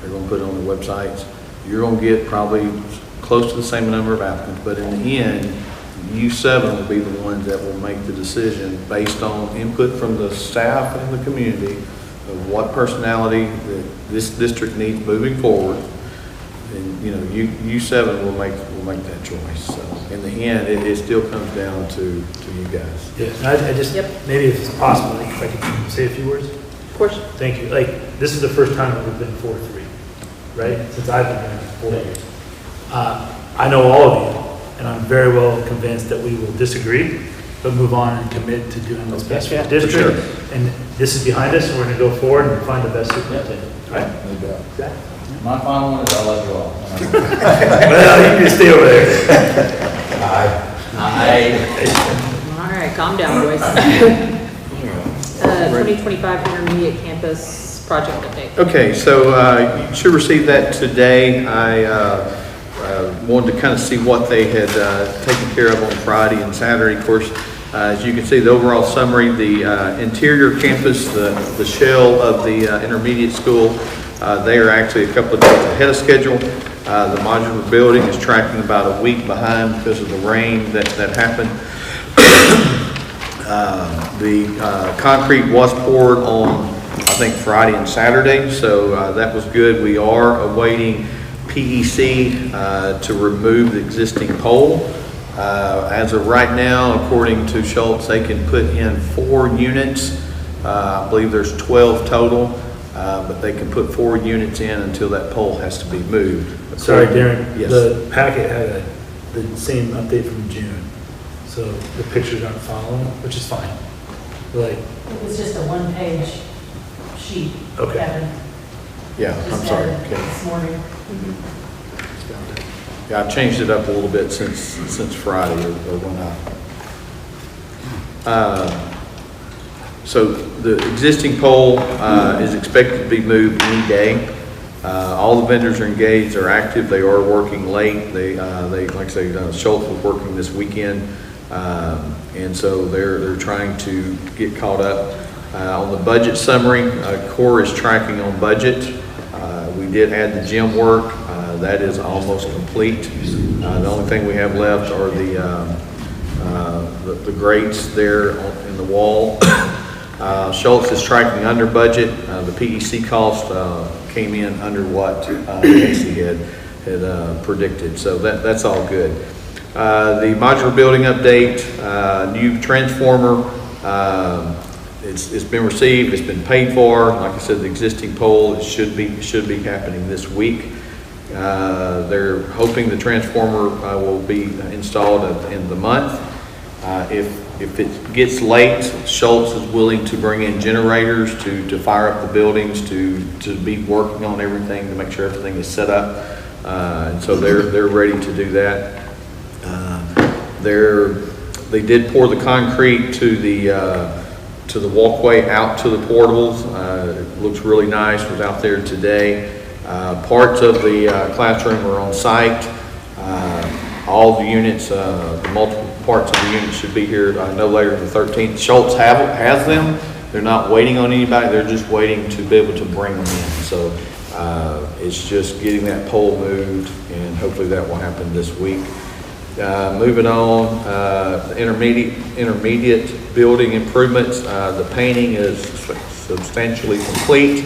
They're going to put it on their websites. You're going to get probably close to the same number of applicants. But in the end, you 7 will be the ones that will make the decision based on input from the staff and the community of what personality that this district needs moving forward. And, you know, you 7 will make that choice. So in the end, it still comes down to you guys. Yeah, and I just, Yep. maybe if it's possible, like, if I could say a few words. Of course. Thank you. Like, this is the first time that we've been 4-3, right? Since I've been doing it 4 years. I know all of you, and I'm very well convinced that we will disagree, but move on and commit to doing what's best for the district. And this is behind us, and we're going to go forward and find the best superintendent, right? No doubt. Exactly. My final one is I love you all. Well, you can stay over there. All right, calm down, boys. 2025 Intermediate Campus Project Update. Okay, so you should receive that today. I wanted to kind of see what they had taken care of on Friday and Saturday. Of course, as you can see, the overall summary, the interior campus, the shell of the intermediate school, they are actually a couple of days ahead of schedule. The modular building is tracking about a week behind because of the rain that happened. The concrete was poured on, I think, Friday and Saturday, so that was good. We are awaiting PEC to remove the existing pole. As of right now, according to Schultz, they can put in 4 units. I believe there's 12 total, but they can put 4 units in until that pole has to be moved. Sorry, Darren. Yes. The packet had the same update from June, so the pictures aren't following, which is fine. Like, It was just a one-page sheet. Okay. Kevin Yeah, I'm just sorry. added Okay. this morning. Yeah, I've changed it up a little bit since Friday or when so the existing pole is expected to be moved any day. All the vendors are engaged, they're active, they are working late. They like I say, Schultz was working this weekend, and so they're trying to get caught up. On the budget summary, Core is tracking on budget. We did add the gym work, that is almost complete. The only thing we have left are the grates there in the wall. Schultz is tracking under budget. The PEC cost came in under what Casey had predicted, so that's all good. The modular building update, new transformer, it's been received, it's been paid for. Like I said, the existing pole should be happening this week. They're hoping the transformer will be installed at the end of the month. If it gets late, Schultz is willing to bring in generators to fire up the buildings, to be working on everything, to make sure everything is set up. And so they're ready to do that. They did pour the concrete to the walkway out to the portables. It looks really nice. Was out there today. Parts of the classroom are on site. All the units, the multiple parts of the units should be here no later than the 13th. Schultz has them. They're not waiting on anybody. They're just waiting to be able to bring them in. So it's just getting that pole moved, and hopefully that will happen this week. Moving on, the intermediate building improvements. The painting is substantially complete.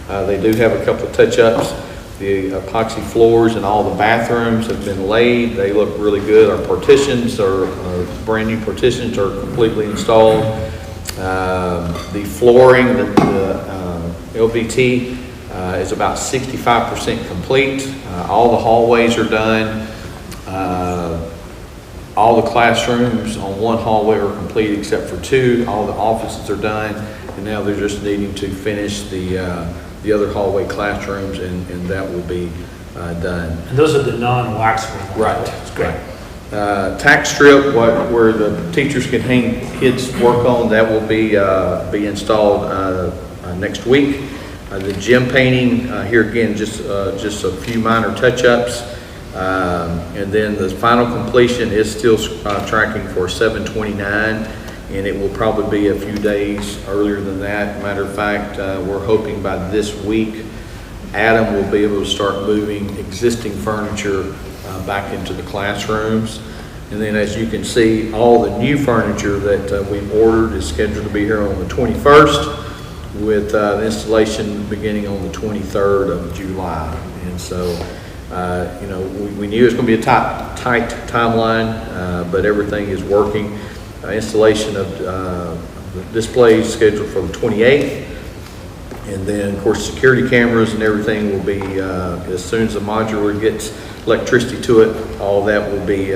They do have a couple of touch-ups. The epoxy floors in all the bathrooms have been laid. They look really good. Our partitions are brand new partitions are completely installed. The flooring, the LVT is about 65% complete. All the hallways are done. All the classrooms on one hallway are complete except for two. All the offices are done, and now they're just needing to finish the other hallway classrooms, and that will be done. And those are the non-wax ones. Right. That's great. Tack strip, where the teachers can hang kids' work on, that will be installed next week. The gym painting, here again, just a few minor touch-ups. And then the final completion is still tracking for 7/29, and it will probably be a few days earlier than that. Matter of fact, we're hoping by this week, Adam will be able to start moving existing furniture back into the classrooms. And then, as you can see, all the new furniture that we've ordered is scheduled to be here on the 21st, with the installation beginning on the 23rd of July. And so, we knew it was going to be a tight timeline, but everything is working. Installation of the displays scheduled for the 28th. And then, of course, security cameras and everything will be, as soon as the modular gets electricity to it, all that will be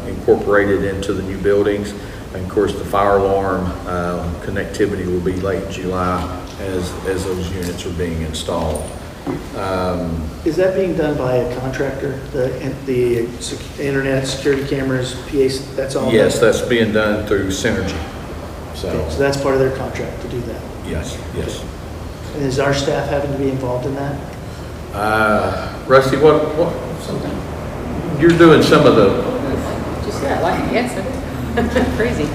incorporated into the new buildings. And of course, the fire alarm connectivity will be late July as those units are being installed. Is that being done by a contractor, the internet, security cameras, PAs, that's all? Yes, that's being done through Synergy. So that's part of their contract to do that? Yes. And is our staff having to be involved in that? Rusty, what you're doing some of the... Just that, like an answer. Crazy.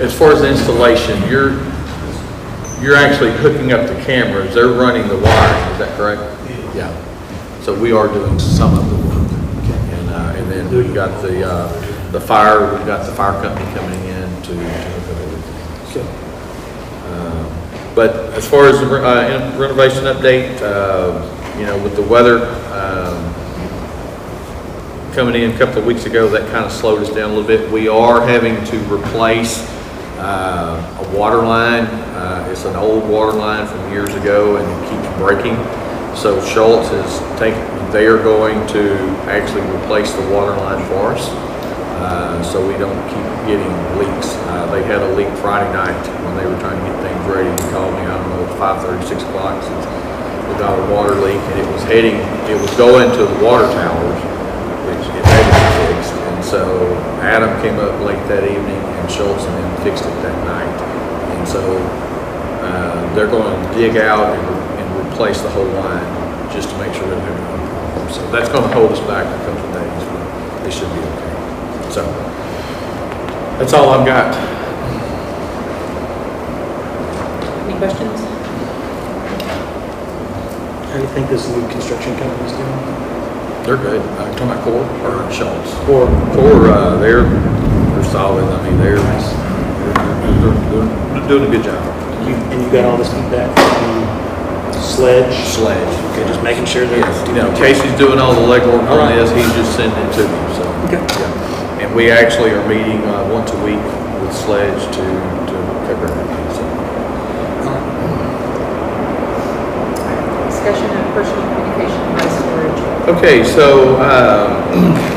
As far as the installation, you're actually hooking up the cameras. They're running the wiring. Is that correct? Yeah. So we are doing some of the work, and then we've got the fire. We've got the fire company coming in to hook up everything. But as far as the renovation update, with the weather coming in a couple of weeks ago, that kind of slowed us down a little bit. We are having to replace a water line. It's an old water line from years ago, and it keeps breaking. So Schultz they are going to actually replace the water line for us, so we don't keep getting leaks. They had a leak Friday night when they were trying to get things ready. They called me, I don't know, at 5:30, 6 o'clock, since we got a water leak, and it was going to the water towers, which it had to be fixed. And so Adam came up late that evening, and Schultz and them fixed it that night. And so they're going to dig out and replace the whole line. just to make sure that they're not a problem. So that's going to hold us back a couple of days, but they should be okay. So that's all I've got. Any questions? How do you think this new construction company's doing? They're good. Talking about Core or Schultz? Or They're solid. I mean, they're doing a good job. and you got all this feedback from Sledge? Okay, just making sure that. Yes. You know, Casey's doing all the legwork on this. He's just sending it to me. So. Okay. Yeah. And we actually are meeting once a week with Sledge to cover everything. So. Discussion of personal communication device storage. Okay, so,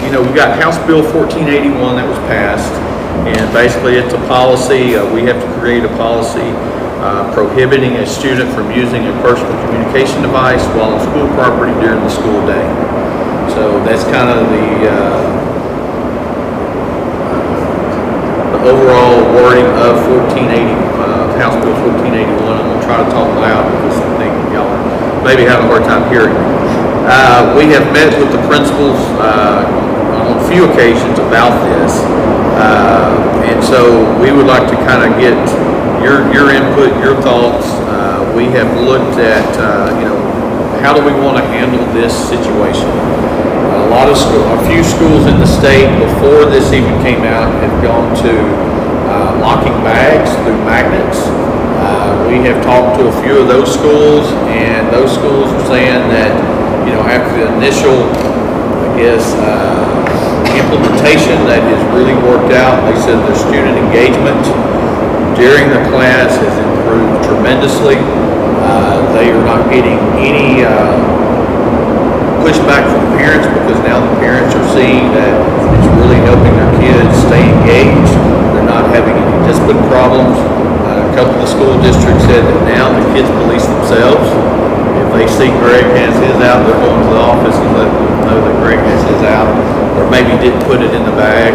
you know, we got House Bill 1481 that was passed, and basically it's a policy, we have to create a policy prohibiting a student from using a personal communication device while on school property during the school day. So that's kind of the overall wording of 1480, House Bill 1481. I'm going to try to talk loud because I think y'all are maybe having a hard time hearing me. We have met with the principals on a few occasions about this, and so we would like to kind of get your input, your thoughts. We have looked at, you know, how do we want to handle this situation? A few schools in the state before this even came out have gone to locking bags through magnets. We have talked to a few of those schools, and those schools are saying that, you know, after the initial, I guess, implementation that has really worked out, they said their student engagement during the class has improved tremendously. They are not getting any pushback from parents because now the parents are seeing that it's really helping their kids stay engaged. They're not having any discipline problems. A couple of the school districts said that now the kids police themselves. If they see Greg has his out, they're going to the office and let them know that Greg has his out, or maybe didn't put it in the bag.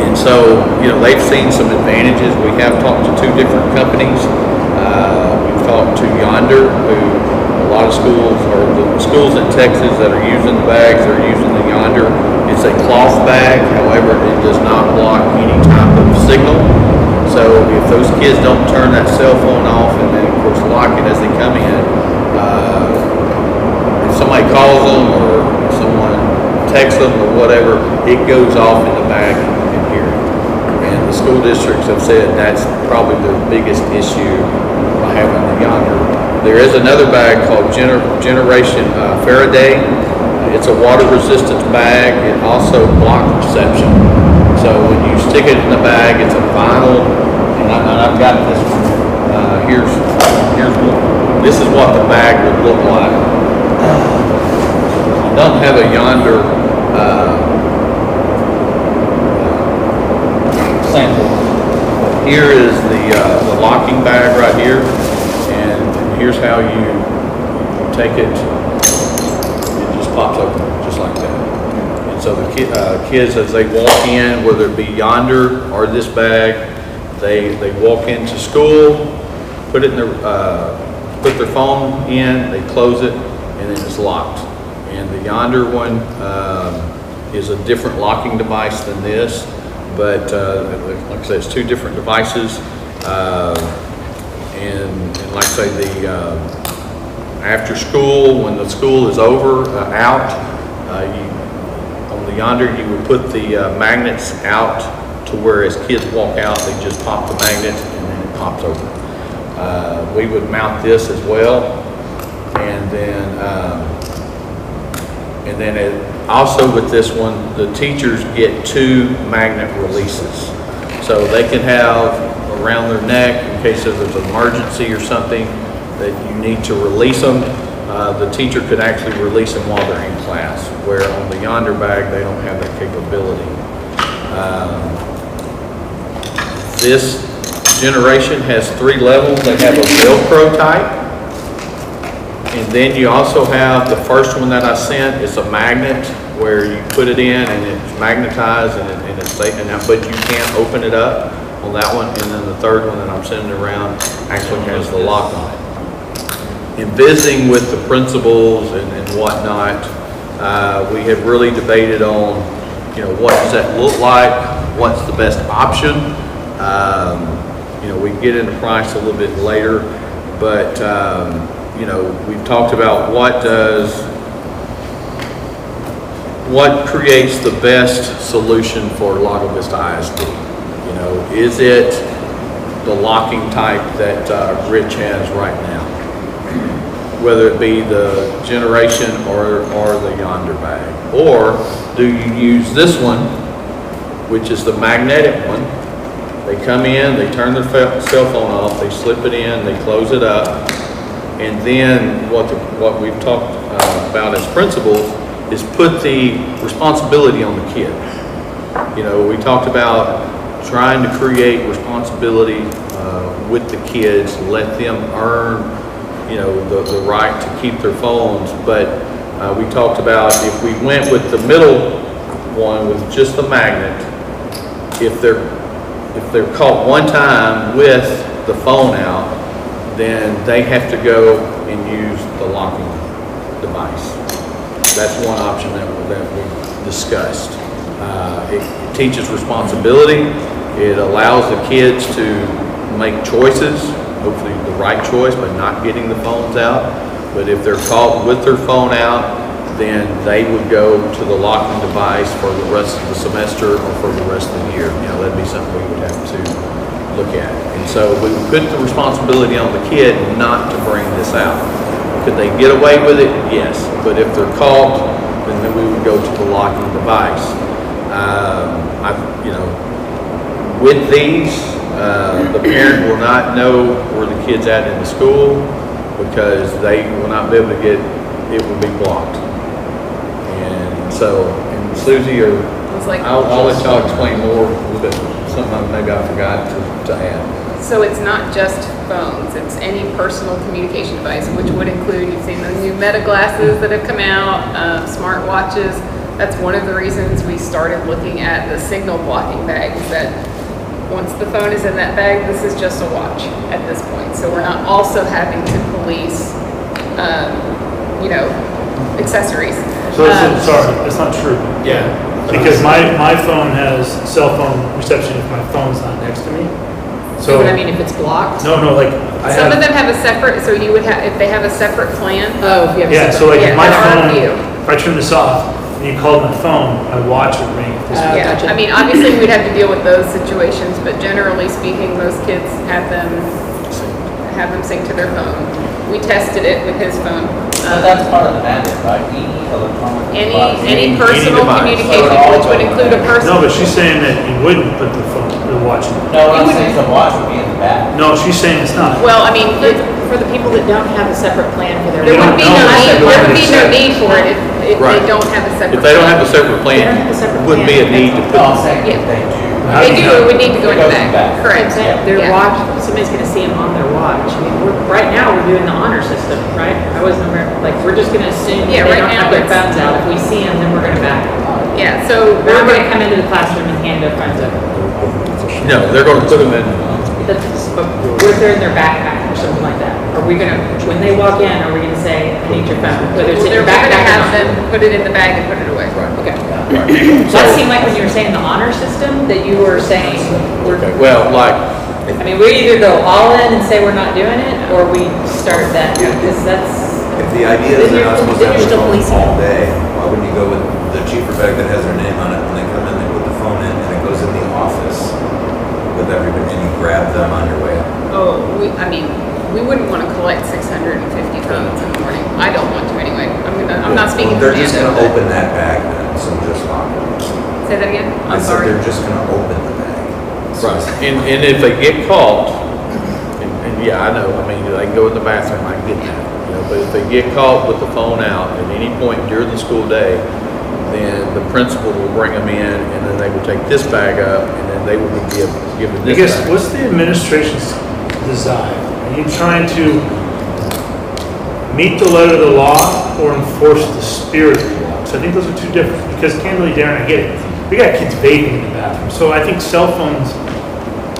And so, you know, they've seen some advantages. We have talked to 2 different companies. We've talked to Yonder, who a lot of schools, or the schools in Texas that are using the bags, they're using the Yonder. It's a cloth bag, however, it does not block any type of signal. So if those kids don't turn that cell phone off and then of course lock it as they come in, if somebody calls them or someone texts them or whatever, it goes off in the bag and you can hear it. And the school districts have said that's probably the biggest issue by having the Yonder. There is another bag called Generation Faraday. It's a water resistant bag. It also blocks reception. So when you stick it in the bag, it's a vinyl, and I've got this one. Here's one. This is what the bag would look like. I don't have a Yonder sample. Here is the locking bag right here, and here's how you take it. It just pops open, just like that. So the kids, as they walk in, whether it be Yonder or this bag, they walk into school, put it in put their phone in, they close it, and then it's locked. And the Yonder one is a different locking device than this, but like I said, it's 2 different devices. And like I say, after school, when the school is over, on the Yonder, you would put the magnets out to where as kids walk out, they just pop the magnet and then it pops open. We would mount this as well, and then also with this one, the teachers get 2 magnet releases, so they can have around their neck in case there's an emergency or something that you need to release them. The teacher could actually release them while they're in class, where on the Yonder bag, they don't have that capability. This generation has 3 levels. They have a Velcro type, and then you also have the first one that I sent. It's a magnet where you put it in and it's magnetized and it's safe, but you can't open it up on that one. And then the third one that I'm sending around actually has the lock on it. in visiting with the principals and whatnot, we have really debated on, what does that look like? What's the best option? We can get into price a little bit later, but, we've talked about what creates the best solution for Lago Vista ISD. Is it the locking type that Rich has right now? Whether it be the Generation or the Yonder bag? Or do you use this one, which is the magnetic one? They come in, they turn their cell phone off, they slip it in, they close it up, and then what we've talked about as principals is put the responsibility on the kid. We talked about trying to create responsibility with the kids, let them earn, the right to keep their phones. But we talked about if we went with the middle one with just the magnet, if they're caught one time with the phone out, then they have to go and use the locking device. That's one option that we discussed. It teaches responsibility. It allows the kids to make choices, hopefully the right choice by not getting the phones out. But if they're caught with their phone out, then they would go to the locking device for the rest of the semester or for the rest of the year. That'd be something we would have to look at. And so we would put the responsibility on the kid not to bring this out. Could they get away with it? Yes. But if they're caught, then we would go to the locking device. With these, the parent will not know where the kid's at in the school because they will not be able to it will be blocked. And so, Susie, or I'll let y'all explain more, but something maybe I forgot to add. So it's not just phones, it's any personal communication device, which would include, you've seen the new Meta glasses that have come out, smart watches. That's one of the reasons we started looking at the signal blocking bags, that once the phone is in that bag, this is just a watch at this point. So we're not also having to police, accessories. So sorry, that's not true. Yeah. Because my phone has cell phone reception if my phone's not next to me. So But I mean, if it's blocked? No, like Some of them have a separate, so you would have, if they have a separate plan. Oh, if you have a yeah. separate. So like if my phone, RFU. if I turn this off and you called my phone, my watch would ring. Yeah, Gotcha. I mean, obviously, we'd have to deal with those situations, but generally speaking, most kids have them sync to their phone. We tested it with his phone. So that's part of the mandate, right? Any electronic device. Any personal device. communication, which would include a person. No, but she's saying that you wouldn't put the watch in. No, what I'm saying is the watch would be in the bag. No, she's saying it's not. Well, I mean, For the people that don't have a separate plan for their. there would be no No, need, no, there would be no no. need for it if Right. they don't have a separate. If they don't have a plan. separate plan, They don't have a separate wouldn't be a plan. need to put. No, I'm saying if Yeah. they do. They do, it would need to go in the It goes in the bag, bag. correct. Their Yeah. watch, somebody's gonna see them on their watch. I mean, right now, we're doing the honor system, right? I wasn't aware, we're just gonna assume Yeah, they right don't now have their it's- phones out. If we see them, then we're gonna back them. Yeah, so They're not gonna come into the classroom and hand their phones over. No, they're gonna put them in. But what if they're in their backpack or something like that? Are we gonna, when they walk in, are we gonna say, I need your phone? Whether it's in they're your gonna backpack have or them not? put it in the bag and put it away. Okay. That seemed like when you were saying the honor system, that you were saying, Okay, well, I mean, we either go all in and say we're not doing it, or we start that, because that's. If the idea is they're not supposed to Then have you're their still phone policing. all day, why wouldn't you go with the cheaper bag that has their name on it? When they come in, they put the phone in, and it goes in the office with everybody, and you grab them on your way out. Oh, we wouldn't want to collect 650 phones in the morning. I don't want to anyway. I'm not speaking for They're just Amanda, gonna but- open that bag then, so just lock it. Say that again? I I'm said sorry. they're just gonna open the bag. right, and if they get caught, and yeah, I know, I mean, they can go in the bathroom, I get that, but if they get caught with the phone out at any point during the school day, then the principal will bring them in, and then they will take this bag up, and then they will be given I this guess, bag. what's the administration's design? Are you trying to meet the letter of the law or enforce the spirit of the law? So I think those are two different, because candidly, Darren, I get it. We got kids vaping in the bathroom, so I think cell phones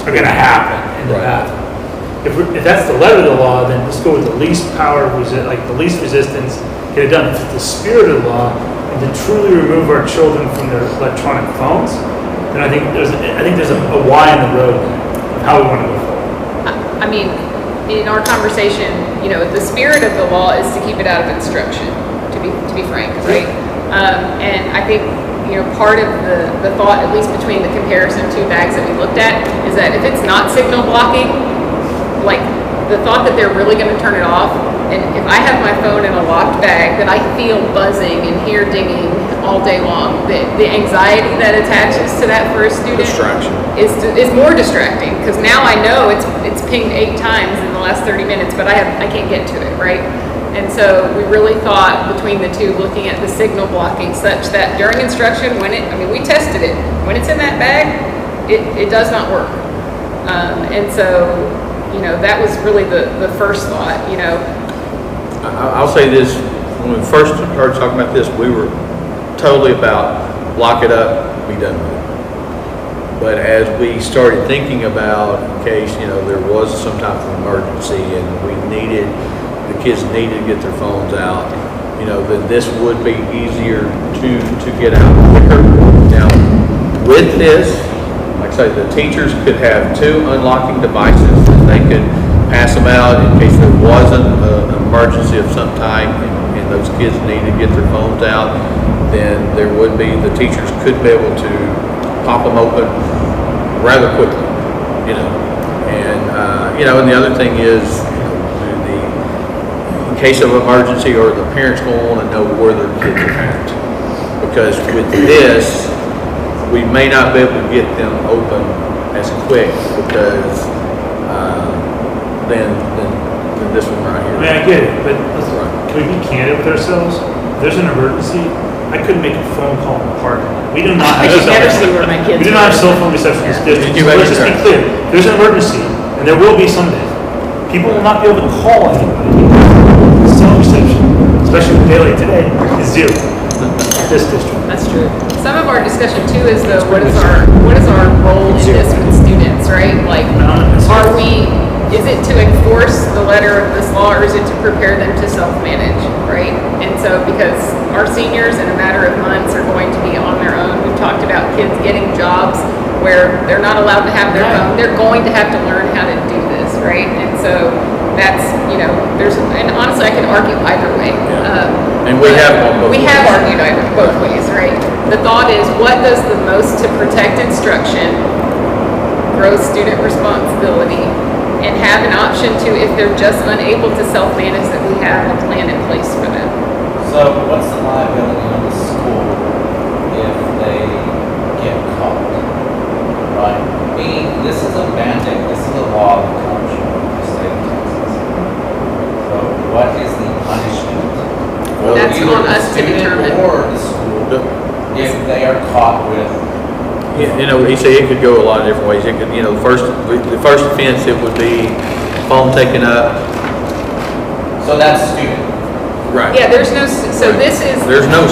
are gonna happen in the Right. bathroom. if that's the letter of the law, then let's go with the least power, like the least resistance, get it done. If it's the spirit of the law, and to truly remove our children from their electronic phones, then I think there's a why in the road of how we want to go forward. I mean, in our conversation, the spirit of the law is to keep it out of instruction, to be frank, right? And I think, part of the thought, at least between the comparison two bags that we looked at, is that if it's not signal blocking, like the thought that they're really going to turn it off, and if I have my phone in a locked bag that I feel buzzing and hear dinging all day long, the anxiety that attaches to that for a student is more distracting, because now I know it's pinged 8 times in the last 30 minutes, but I can't get to it, right? And so we really thought between the two, looking at the signal blocking such that during instruction, we tested it, when it's in that bag, it does not work. And so, that was really the first thought, I'll say this, when we first started talking about this, we were totally about lock it up, be done with it. But as we started thinking about, in case, there was some type of emergency and the kids needed to get their phones out, then this would be easier to get out quicker. Now, with this, like I say, the teachers could have 2 unlocking devices that they could pass them out in case there wasn't an emergency of some type and those kids needed to get their phones out, then the teachers could be able to pop them open rather quickly, And, and the other thing is, in case of emergency, or the parents going to want to know where their kids are at. Because with this, we may not be able to get them open as quick, because then this one right here. I mean, I get it, but can we be candid with ourselves? If there's an emergency, I couldn't make a phone call in the parking lot. We do not have we do not have cell phone reception in this district. So let's just be clear. There's an emergency, and there will be someday. People will not be able to call anybody. Cell reception, especially with daylight today, is 0 in this district. That's true. Some of our discussion too is though, what is our role in this with students, right? Like, is it to enforce the letter of this law, or is it to prepare them to self-manage, right? And so, because our seniors in a matter of months are going to be on their own, we've talked about kids getting jobs where they're not allowed to have their phone, they're going to have to learn how to do this, right? And so that's, and honestly, I can argue either way. And we have argued both ways, right? The thought is, what does the most to protect instruction, grow student responsibility, and have an option to, if they're just unable to self-manage, that we have a plan in place for them. So what's the liability on the school if they get caught? Right? Meaning, this is a mandate, this is a law that comes from the state of Texas. So what is the punishment? Well, that's on us to determine. Or the school, if they are caught with. He said it could go a lot of different ways. It could, the first offense, it would be phone taken up. So that's student. Right. Yeah, there's no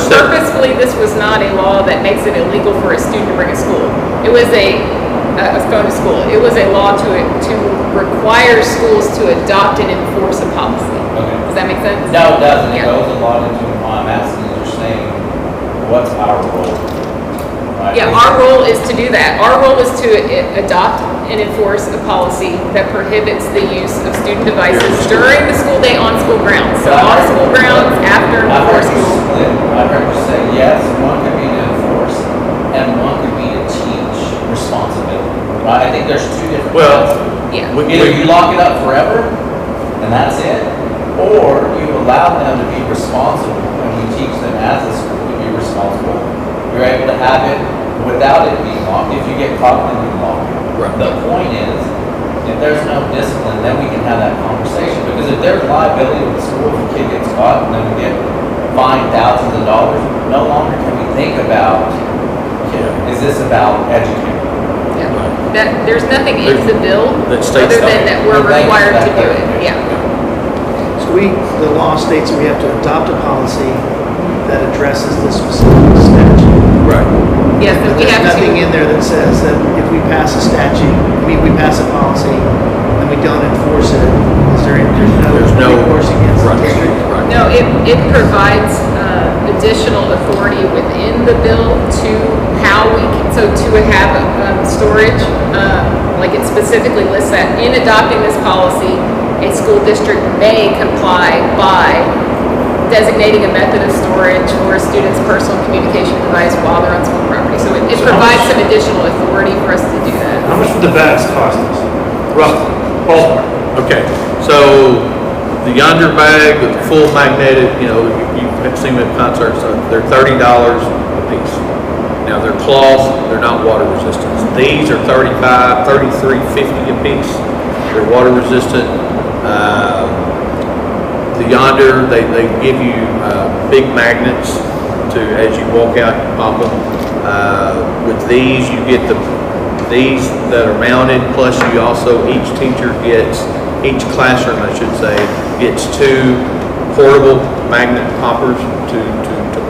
purposefully, this was not a law that makes it illegal for a student to bring a school. It was a phone to school. It was a law to require schools to adopt and enforce a policy. Okay. Does that make sense? No, it doesn't. It goes a lot into what I'm asking. You're saying, what's our role? Right? Yeah, our role is to do that. Our role is to adopt and enforce a policy that prohibits the use of student devices during the school day on school grounds. So on school grounds, after and before school. I heard you say, yes, one could be to enforce, and one could be to teach responsibility. Right? I think there's 2 different Well, yeah. Either you lock it up forever, and that's it, or you allow them to be responsible, and we teach them as a school to be responsible. You're able to have it without it being locked. If you get caught, then you lock it. Right. The point is, if there's no discipline, then we can have that conversation. Because if there's liability with the school, if a kid gets caught and then we get fined thousands of dollars, no longer can we think about, is this about educating? Yeah. There's nothing in the bill other than that we're required to do it. Yeah. So the law states we have to adopt a policy that addresses this specific statute. Right. Yes, and we have There's nothing to. in there that says that if we pass a statute, we pass a policy, and we don't enforce it provides additional authority within the bill to how we, to have storage, like it specifically lists that in adopting this policy, a school district may comply by designating a method of storage for a student's personal communication device while they're on school property. So it provides some additional authority for us to do that. How much would the bags cost us? Roughly, ballpark. Okay, so the Yonder bag with the full magnetic, you've seen them at concerts, they're $30 a piece. Now they're cloth, they're not water resistant. These are $33.50 a piece. They're water resistant. The Yonder, they give you big magnets to, as you walk out, you pop them. With these, you get these that are mounted, plus you also, each classroom, I should say, gets 2 portable magnet poppers to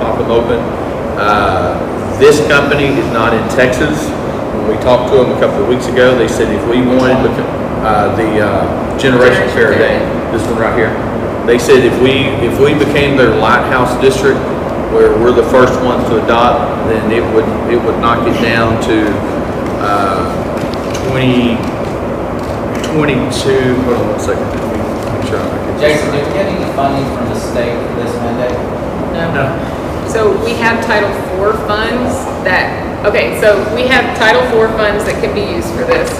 pop them open. This company is not in Texas. When we talked to them a couple of weeks ago, they said if we wanted the Generation Faraday, this one right here, they said if we became their lighthouse district, where we're the first ones to adopt, then it would knock it down to 22. Hold on 1 second. Let me make sure I get Jason, did we get any funding from the state for this mandate? No. So we have Title IV funds so we have Title IV funds that can be used for this.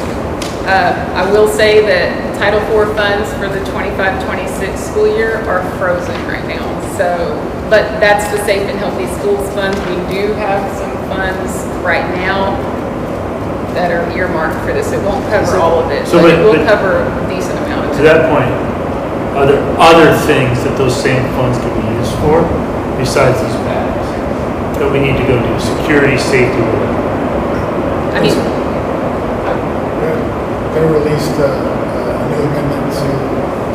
I will say that Title IV funds for the 25-26 school year are frozen right now. So, but that's the Safe and Healthy Schools Fund. We do have some funds right now that are earmarked for this. It won't cover all of it, but it will cover a decent amount of it. To that point, are there other things that those same funds can be used for besides these bags that we need to go do? Security, safety, whatever. I mean, they released a new amendment to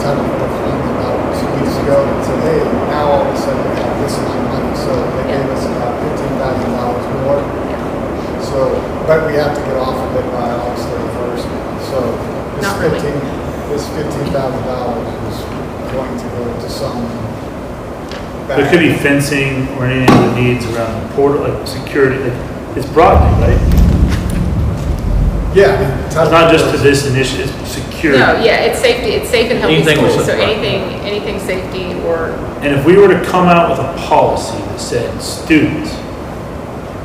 Title IV fund about 2 weeks ago and said, hey, now all of a sudden we have this amount of money. So they gave us about $15,000 more. So, but we have to get off of it by August 31st. So this $15,000 is going to go to some. There could be fencing or any other needs around the portal, like security. It's broadening, right? Yeah. It's not just to this initiative, it's security. no, yeah, it's safety. It's safe and healthy Anything schools. So with- anything safety or. And if we were to come out with a policy that said, students,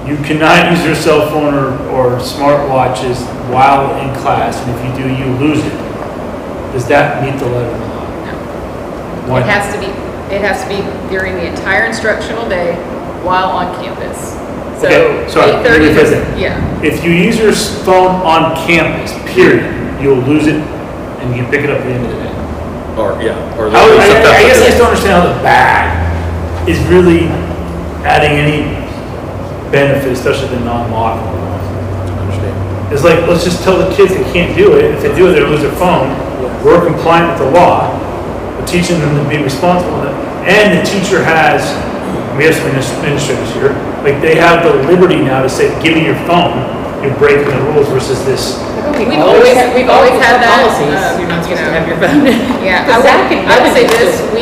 you cannot use your cell phone or smartwatches while in class, and if you do, you lose it. Does that meet the letter of the law? No. Why It not? has to be during the entire instructional day while on campus. So Okay, sorry, 8:30 let me phrase to- it. yeah. If you use your phone on campus, period, you'll lose it and you can pick it up at the end of the day. Or I guess I just don't understand how the bag is really adding any benefit, especially the non-lockable ones. It's like, let's just tell the kids they can't do it. If they do it, they'll lose their phone. We're compliant with the law. We're teaching them to be responsible. And the teacher has, we have some administrators here, like they have the liberty now to say, give me your phone, you're breaking the rules versus this. We've always had that. Policies, you're not supposed to have your phone. Yeah, But Zach and I would say Kevin this, just-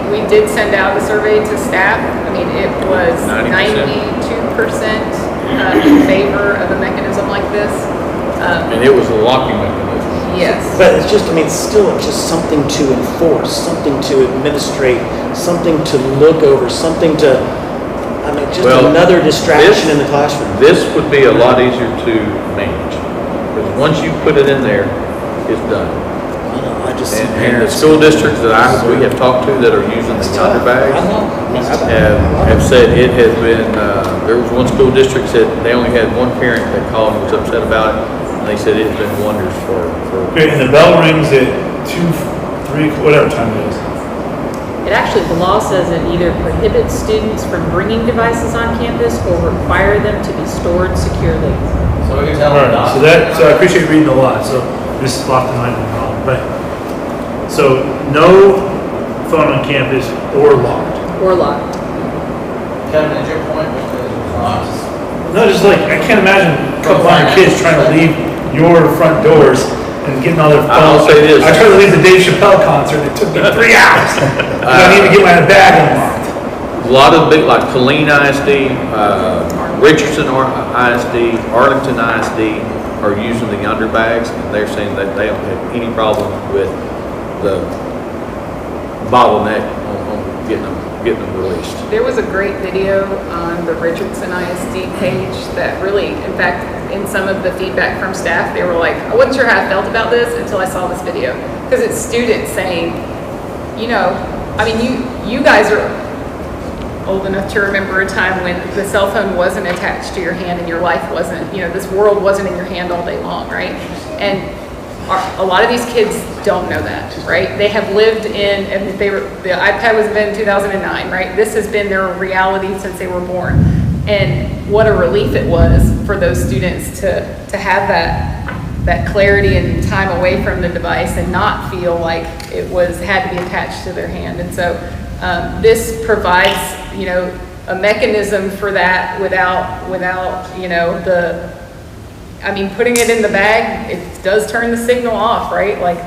we did send out a survey to staff. I mean, it was 90%. 92% in favor of a mechanism like this. And it was a locking mechanism. Yes. But it's just, I mean, it's still just something to enforce, something to administrate, something to look over, something to, I mean, just Well, another distraction in the classroom. This would be a lot easier to manage, because once you put it in there, it's done. I know, I just see And the parents. school districts that we have talked to that are using the Yonder bags have said it has been, there was one school district said they only had one parent that called and was upset about it, and they said it's been wonders for. Okay, and the bell rings at 2, 3, whatever time it is. It actually, the law says it either prohibits students from bringing devices on campus or require them to be stored securely. So we can tell All them right, not. so I appreciate you reading the law, so this is locked in my wrong, but, so no phone on campus or locked. Or locked. Kevin, is your point, because No, just like, I can't imagine a couple hundred kids trying to leave your front doors and getting all their I'll phones. say this. I tried to leave the Dave Chappelle concert, it took me 3 hours. I need to get my bag unlocked. A lot of the big, like Colleen ISD, Richardson ISD, Arlington ISD are using the underbags, and they're saying that they don't have any problem with the bottleneck on getting them released. There was a great video on the Richardson ISD page that really, in fact, in some of the feedback from staff, they were like, I wasn't sure how I felt about this until I saw this video. Because it's students saying, you know, I mean, you guys are old enough to remember a time when the cell phone wasn't attached to your hand and your life wasn't, you know, this world wasn't in your hand all day long, right? And a lot of these kids don't know that, right? They have lived in, and the iPad was invented in 2009, right? This has been their reality since they were born. And what a relief it was for those students to have that clarity and time away from the device and not feel like it had to be attached to their hand. And so this provides, you know, a mechanism for that without, you know, putting it in the bag, it does turn the signal off, right? Like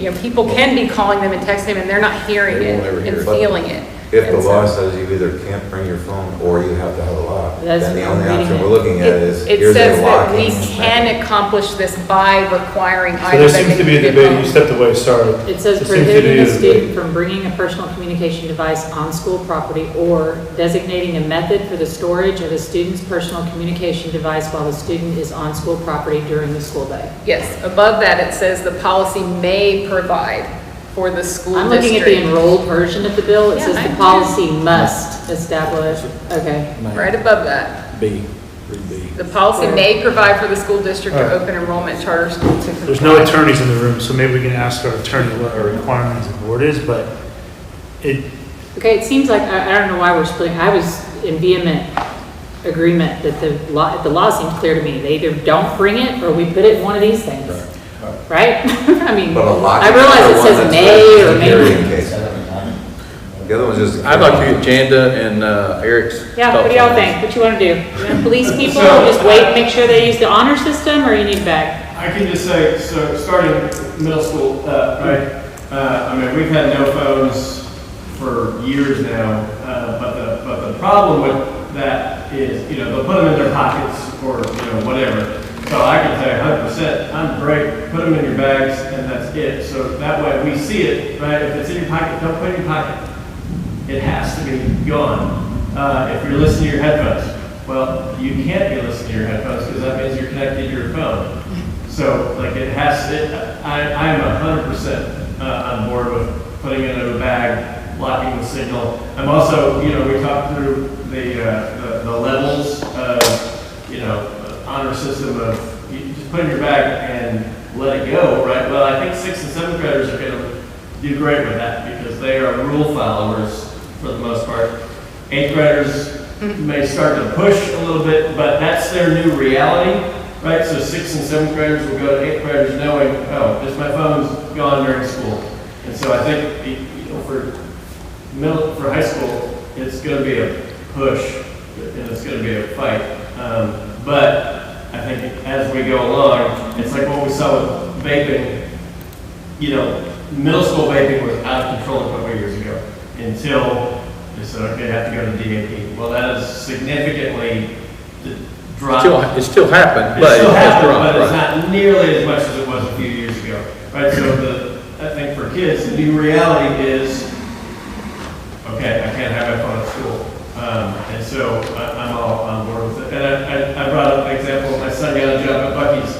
you know, people can be calling them and texting them and they're not hearing it and feeling it. If the law says you either can't bring your phone or you have to have a lock, then the only option we're looking at is here's a lock. It says that we can accomplish this by requiring So either. there seems to be a debate, you stepped away, sorry. It says prohibiting a student from bringing a personal communication device on school property or designating a method for the storage of a student's personal communication device while the student is on school property during the school day. Yes, above that it says the policy may provide for the school I'm district. looking at the enrolled version of the bill. It Yeah, says I the do. policy must establish, okay. Right above that. B, read B. The policy may provide for the school district or All right. open enrollment charter school to There's no attorneys in the room, so maybe we can ask our attorney what our requirements of the board is, but Okay, it seems like, I don't know why we're splitting. I was in vehement agreement that the law seems clear to me. They either don't bring it or we put it in one of these things. Right? I mean, But a lock I realize it says may or may. The other one's just. I'd like to get Janda and Eric's. Yeah, what do y'all think? What you want to do? You want to police people or just wait and make sure they use the honor system, or you need a bag? I can just say, so starting middle school, right? I mean, we've had no phones for years now, but the problem with that is, you know, they'll put them in their pockets or, you know, whatever. So I can tell you 100%, I'm great, put them in your bags and that's it. So that way we see it, right? If it's in your pocket, don't put it in your pocket. It has to be gone. If you're listening to your headphones, well, you can't be listening to your headphones because that means you're connected to your phone. So like it has to, I am 100% on board with putting it in a bag, locking the signal. I'm also, you know, we talked through the levels of, you know, honor system of you just put it in your bag and let it go, right? Well, I think 6th and 7th graders are going to do great with that because they are rule followers for the most part. 8th graders may start to push a little bit, but that's their new reality, right? So 6th and 7th graders will go to 8th graders knowing, oh, just my phone's gone during school. And so I think, you know, for high school, it's going to be a push and it's going to be a fight. But I think as we go along, it's like what we saw with vaping. You know, middle school vaping was out of control a couple of years ago until they said, okay, you have to go to DAP. Well, that has significantly dropped. It still happened, but it has dropped. But it's not nearly as much as it was a few years ago, right? So I think for kids, the new reality is, okay, I can't have my phone at school. And so I'm all on board with it. And I brought up an example. My son got a job at Buc-ee's,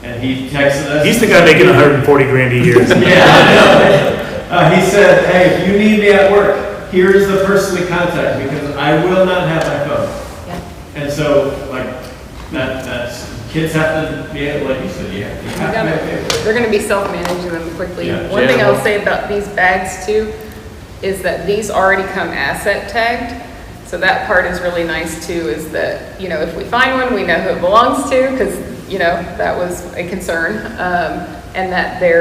and he texted us. he's the guy making 140 grand a year. Yeah, I know. He said, hey, if you need me at work, here is the person to contact because I will not have my phone. Yeah. And so, like, that's kids have to be able, like you said, you have to be able. They're going to be self-managing them quickly. Yeah, One thing I'll say about these bags too is that these already come asset tagged. So that part is really nice too, is that, you know, if we find one, we know who it belongs to because, you know, that was a concern. And that they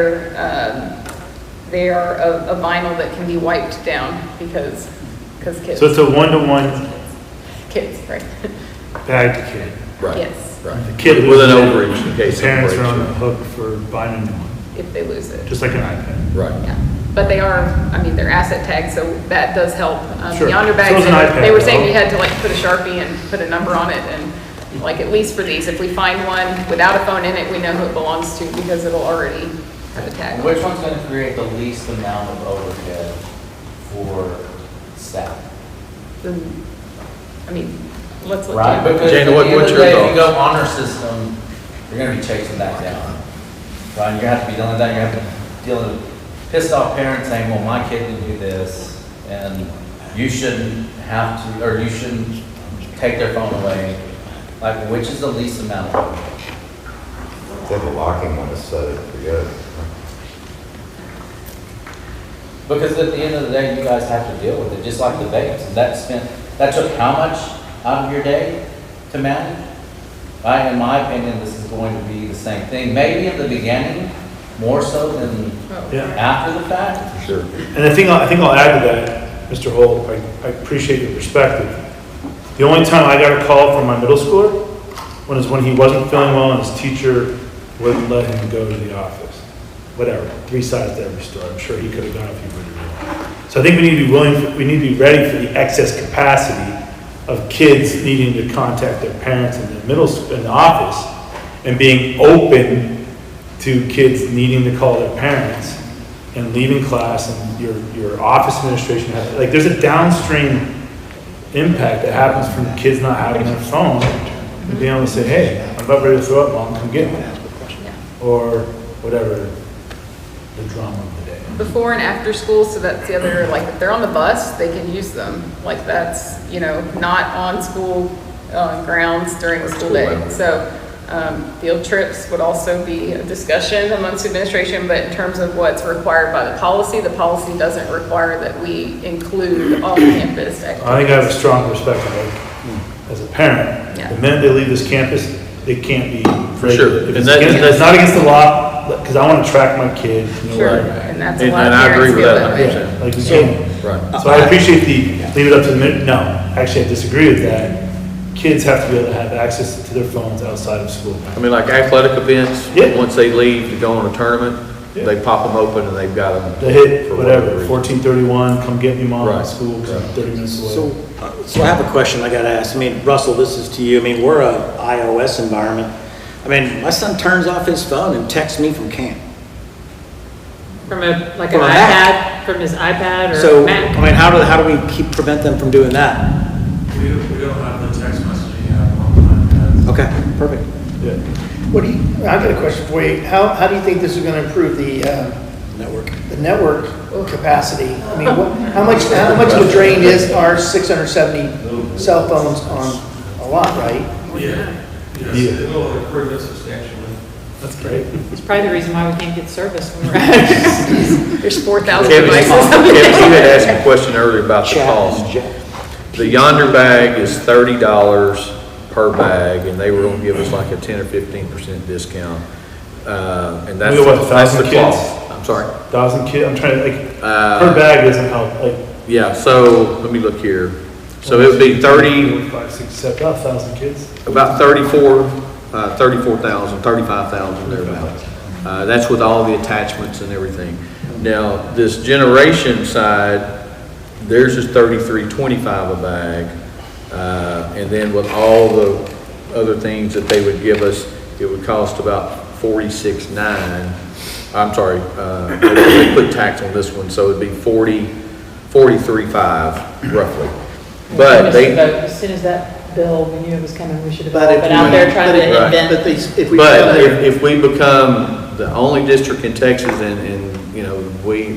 are a vinyl that can be wiped down because kids. So it's a one-to-one Kids, right. bag to kid. Right. Yes, Right. The kid With an loses it, overage in case the parents of are on the breaks. hook for buying a new one, if they lose it. just like an iPad. Right. Yeah, but they are, I mean, they're asset tags, so that does help. Sure. The yonder So bags, is an iPad, they were saying though. you had to like put a Sharpie and put a number on it, and like at least for these, if we find one without a phone in it, we know who it belongs to because it'll already have a tag. Which one's going to create the least amount of overhead for staff? Then, I mean, let's look. Right, at it. because Jana, at the end what's of your the day, if you thoughts? go honor system, you're going to be chasing that down. Right, you're going to have to be dealing with that, you're going to have to deal with pissed off parents saying, well, my kid didn't do this, and you shouldn't have to, or you shouldn't take their phone away. Like, which is the least amount of overhead? I think the locking one is set it pretty good. Because at the end of the day, you guys have to deal with it, just like the vapes. And that took how much out of your day to manage? In my opinion, this is going to be the same thing. Maybe in the beginning, more so than Yeah. after the fact. Sure. And I think I'll add to that, Mr. Holt, I appreciate your perspective. The only time I got a call from my middle schooler was when he wasn't feeling well and his teacher wouldn't let him go to the office. Whatever, 3 sides to every story. I'm sure he could have gone if he really wanted. So I think we need to be we need to be ready for the excess capacity of kids needing to contact their parents in the office, and being open to kids needing to call their parents and leaving class, and your office administration like there's a downstream impact that happens from kids not having their phone and being able to say, hey, I'm about ready to throw up, Mom, come get me. Or whatever the drama of the day. Before and after school, so that's the other, like, if they're on the bus, they can use them. Like, that's, not on school grounds during the school day. So, field trips would also be a discussion amongst administration, but in terms of what's required by the policy doesn't require that we include off-campus activities. I think I have a strong perspective as a parent. Yeah. The minute they leave this campus, they can't be For sure. If And it's, that- it's not against the law, because I want to track my kid. Sure, and that's a And lot of I agree parents with feel that that way. 100%. Like, you can't. Right. So I appreciate leave it up to the minute. No, actually I disagree with that. Kids have to be able to have access to their phones outside of school. I mean, like athletic events, Yeah. once they leave to go on a tournament, Yeah. they pop them open and they've got them. They hit for whatever, reason. 1431, come get me, Mom, Right. at school, 'cause I'm 30 minutes away. So I have a question I gotta ask. I mean, Russell, this is to you. I mean, we're a iOS environment. I mean, my son turns off his phone and texts me from camp. From an From a Mac. iPad, from his iPad or So, Mac? I mean, how do we prevent them from doing that? We don't have the text messaging app on the iPad. Okay, perfect. Yeah. I've got a question for you. How do you think this is going to improve the network capacity? I mean, how much of a drain is our 670 cell phones on a lot, right? Yes, it will improve it substantially. That's great. It's probably the reason why we can't get service when we're at. There's 4,000 Kevin, devices. Kevin, you had asked a question earlier about the cost. The yonder bag is $30 per bag, and they were gonna give us like a 10 or 15% discount. And that's, We got, what, that's 1,000 the kids? cost. I'm sorry. 1,000 kids, I'm trying to, per bag doesn't help, like. Yeah, so let me look here. So it would be 30, 5, 6, 7, about 1,000 kids. about 34,000, 35,000 thereabouts. That's with all the attachments and everything. Now, this generation side, theirs is $33.25 a bag. And then with all the other things that they would give us, it would cost about $46.9. I'm sorry, they put tax on this one, so it'd be $43.5 roughly. But they, As soon as that bill, we knew it was coming, we should have But all if been we- out there trying to Right. invent. but if we become the only district in Texas and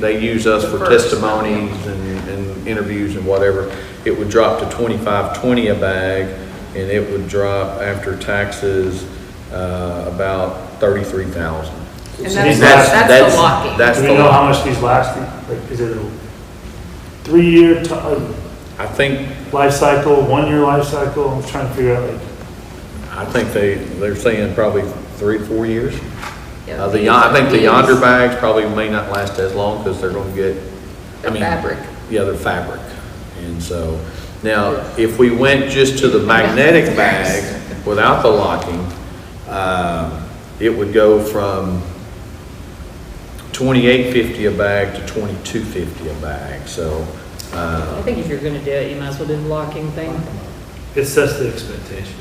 they use us for testimonies and interviews and whatever, it would drop to $25.20 a bag, and it would drop after taxes, about 33,000. And that's the locking. That's Do the we know how lock. much these last? Like, is it a 3-year I think, life cycle, 1-year life cycle? I'm trying to figure out, like. I think they're saying probably 3 to 4 years. Yeah, I think the yonder bags probably may not last as long because they're going to get, fabric. Yeah, they're fabric. And so, now, if we went just to the magnetic bag, without the locking, it would go from $28.50 a bag to $22.50 a bag, so. I think if you're gonna do it, you might as well do the locking thing. It sets the expectation.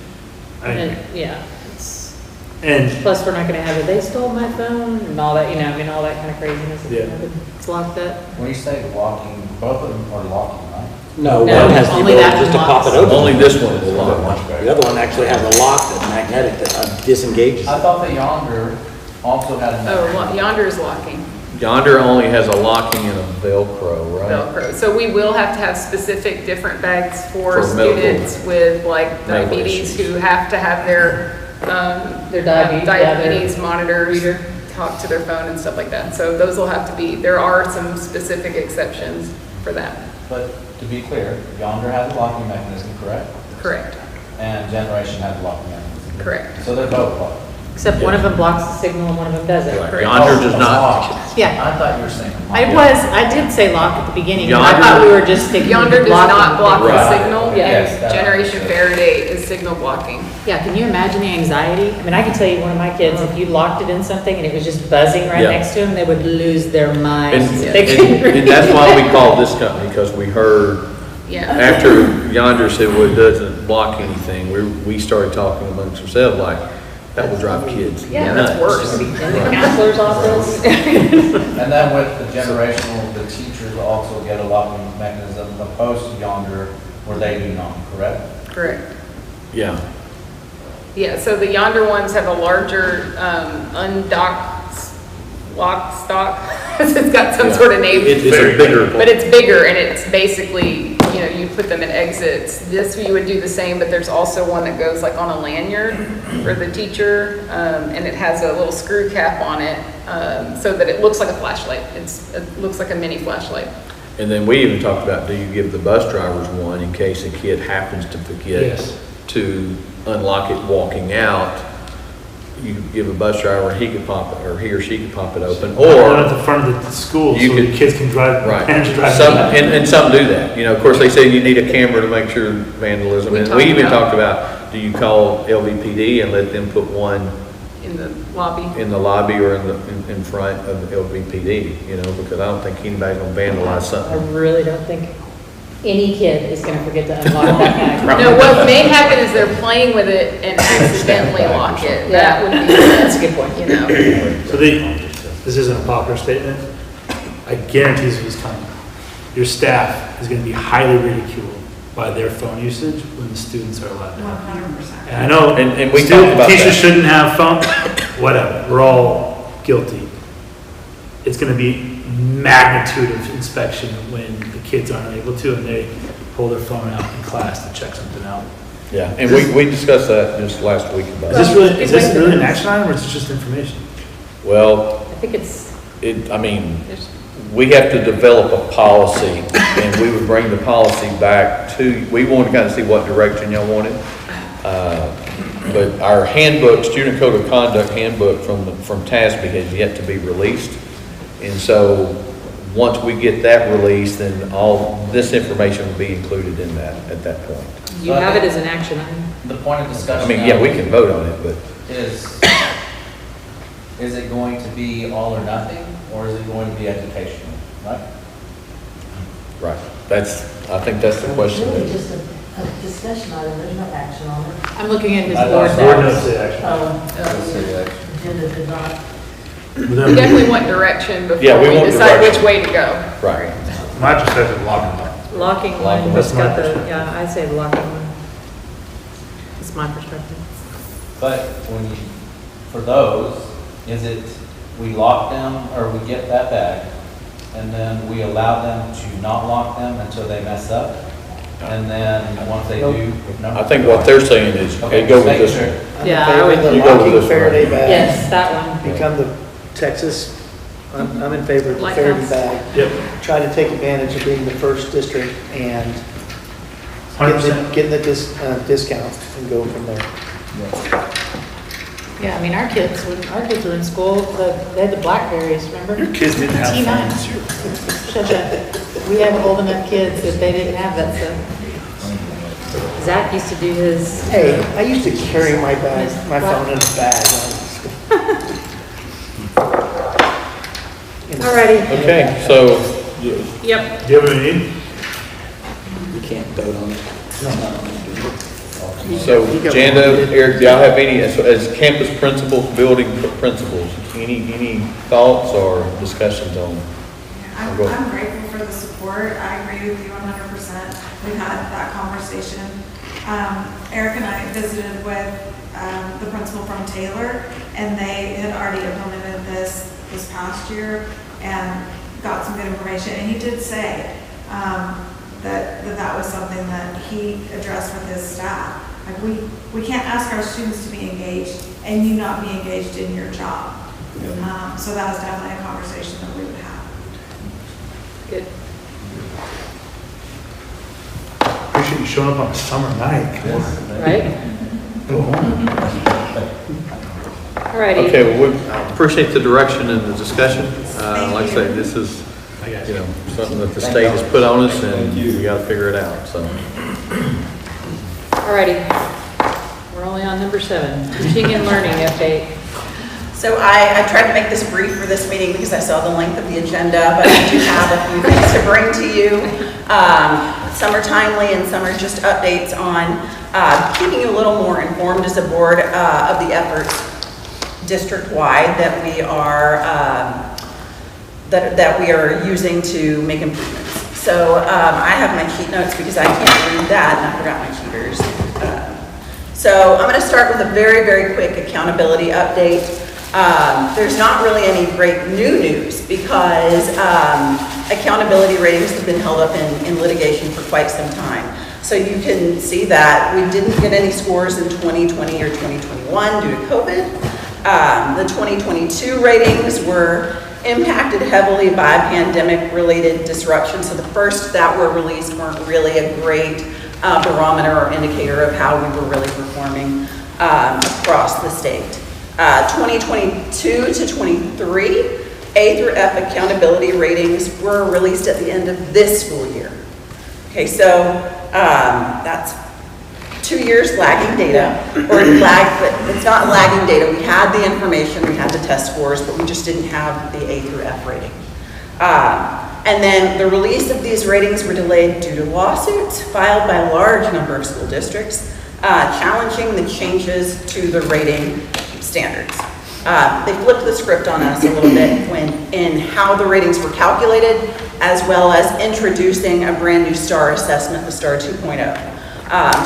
I agree. And, yeah, it's, And plus we're not gonna have it, they stole my phone and all that, I mean, all that kind of craziness. If Yeah. It's locked up. When you say locking, both of them are locking, right? No, No, one has the only ability that just to one pop it locks. open. Only this one will lock. The other one actually has a lock that's magnetic that disengages. I thought that Yonder also had a. Oh, well, Yonder is locking. Yonder only has a locking and a Velcro, right? Velcro. So we will have to have specific different bags for For medical. students with like Medical diabetes issues. who have to have their diabetes monitors, talk to their phone and stuff like that. So those will have to be, there are some specific exceptions for that. But to be clear, Yonder has a locking mechanism, correct? Correct, And Generation has a locking mechanism. correct. So they're both locked. Except one of them blocks the signal and one of them doesn't. Right. Correct. Yonder does not. Yeah. I thought you were saying. I did say lock at the beginning, but I Yonder- thought we were just sticking with Yonder does blocking. not block the Right. signal, Yes, and that I Generation understood. Faraday is signal blocking. Yeah, can you imagine the anxiety? I mean, I can tell you one of my kids, if you locked it in something and it was just buzzing right Yeah. next to them, they would lose their And, minds. Yeah. They couldn't and that's why we read. called this company, because we heard Yeah. after Yonder said, well, it doesn't block anything, we started talking amongst ourselves like, that will drive kids Yeah, nuts. that's worse. In the counselor's office. And then with the generational, the teachers also get a locking mechanism opposed to Yonder where they do not, correct? Correct. Yeah, Yeah, so the Yonder ones have a larger undocked lock stock. It's got some Yeah. sort of name. It's a bigger. But it's bigger and it's basically, you put them in exits. This you would do the same, but there's also one that goes like on a lanyard for the teacher. And it has a little screw cap on it, so that it looks like a flashlight. It looks like a mini flashlight. And then we even talked about, do you give the bus drivers one in case a kid happens to forget Yes. to unlock it walking out? You give a bus driver, he could pop it, or he or she could pop it open, Or or. at the front of the school, You so could- the kids can drive, Right. parents drive. Some, and some do that. Of course, they say you need a camera to make sure vandalism. We And talked we even about- talked about, do you call LVPD and let them put one In the lobby. in the lobby or in front of the LVPD, because I don't think anybody's gonna vandalize I something. really don't think any kid is gonna forget to unlock that bag. No, what may happen is they're playing with it and accidentally lock it. That would be, That's a good point. So this isn't a popular statement. I guarantee this is coming. Your staff is going to be highly ridiculed by their phone usage when the students are allowed to have it. And I know, And we talked about teachers that. shouldn't have phone, whatever, we're all guilty. It's going to be magnitude of inspection when the kids aren't able to and they pull their phone out in class to check something out. Yeah, and we discussed that just last week about Is it. this really an action item or is it just information? Well, I think it's, we have to develop a policy, and we would bring the policy back to, we want to kind of see what direction y'all wanted. But our handbook, Student Code of Conduct handbook from TASB has yet to be released. And so, once we get that released, then all this information will be included in that, at that point. you have it as an action item. The point of discussion. I mean, yeah, we can vote on it, but. Is it going to be all or nothing, or is it going to be educational, right? Right, I think that's the question. It's really just a discussion item, there's no action on it. I'm looking at his I board thought Board notes. notes say action. Let's see, Agenda did not. we definitely want direction Yeah, before we we want decide which direction. way to go. Right. My perspective, locking up. Locking Locking, one, that's it's my got the, perspective. yeah, I'd say the locking one. It's my perspective. But for those, is it, we lock them, or we get that bag, and then we allow them to not lock them until they mess up? And then once they do, no? I think what they're saying is, Okay, hey, go with just this making one. sure. I'm Yeah, in I favor would- of the You go with locking this one. Faraday bag. Yes, that one. Become the Texas, I'm in favor of the Lighthouse. Faraday bag. Yep. Try to take advantage of being the first district and 100%. getting the discount and go from there. Yeah, I mean, our kids were in school, they had the Blackberries, remember? Your kids didn't have T9. phones. Shut up. We have old enough kids that they didn't have that stuff. Zach used to do his. Hey, I used to carry my bag, my phone in a bag. Alrighty. Okay, so, Yep. Do you have what you need? You can't vote on it. so Janda, Eric, do y'all have any, as campus principals, building principals, any thoughts or discussions on? I'm Go ahead. I'm grateful for the support. I agree with you 100%. We had that conversation. Eric and I visited with the principal from Taylor, and they had already implemented this past year and got some good information. And he did say that was something that he addressed with his staff. Like we can't ask our students to be engaged and you not be engaged in your job. So that was definitely a conversation that we would have. Good. Appreciate you showing up on a summer night. Right? Go home. Alrighty. Okay, well, we appreciate the direction and the discussion. Like I say, this is, something that the state has put on us, and we got to figure it out, so. Alrighty. We're only on number 7, teaching and learning update. So I tried to make this brief for this meeting because I saw the length of the agenda, but I do have a few things to bring to you. Some are timely and some are just updates on keeping you a little more informed as a board of the efforts district-wide that we are that we are using to make improvements. So I have my sheet notes because I can't read that and I forgot my cheaters. So I'm going to start with a very, very quick accountability update. There's not really any great new news because accountability ratings have been held up in litigation for quite some time. So you can see that we didn't get any scores in 2020 or 2021 due to COVID. The 2022 ratings were impacted heavily by pandemic-related disruptions. So the first that were released weren't really a great barometer or indicator of how we were really performing across the state. 2022 to 23, A through F accountability ratings were released at the end of this school year. Okay, so that's 2 years lagging data, or it's not lagging data. We had the information, we had the test scores, but we just didn't have the A through F rating. And then the release of these ratings were delayed due to lawsuits filed by a large number of school districts, challenging the changes to the rating standards. They flipped the script on us a little bit in how the ratings were calculated, as well as introducing a brand new STAR assessment, the STAR 2.0.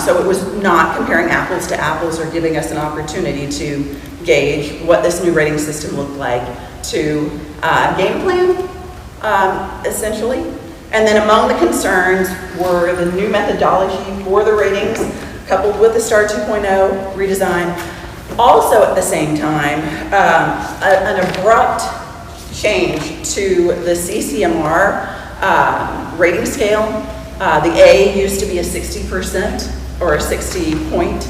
So it was not comparing apples to apples or giving us an opportunity to gauge what this new rating system looked like, to game plan, essentially. And then among the concerns were the new methodology for the ratings, coupled with the STAR 2.0 redesign. Also at the same time, an abrupt change to the CCMR rating scale. The A used to be a 60% or a 60-point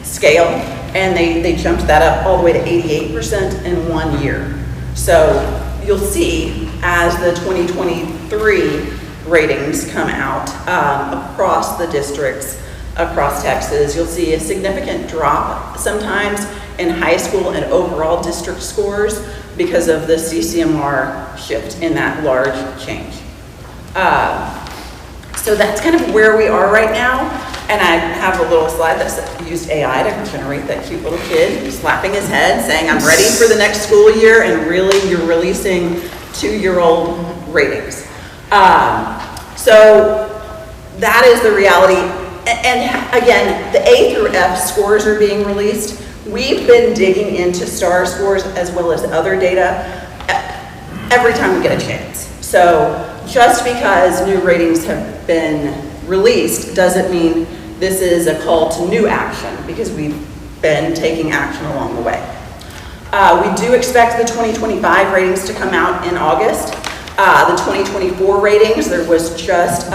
scale, and they jumped that up all the way to 88% in 1 year. So you'll see as the 2023 ratings come out across the districts, across Texas, you'll see a significant drop sometimes in high school and overall district scores because of the CCMR shift in that large change. So that's kind of where we are right now. And I have a little slide that used AI to generate that cute little kid slapping his head saying, I'm ready for the next school year, and really you're releasing 2-year-old ratings. So that is the reality. And again, the A through F scores are being released. We've been digging into STAR scores as well as other data every time we get a chance. So just because new ratings have been released doesn't mean this is a call to new action, because we've been taking action along the way. We do expect the 2025 ratings to come out in August. The 2024 ratings, there was just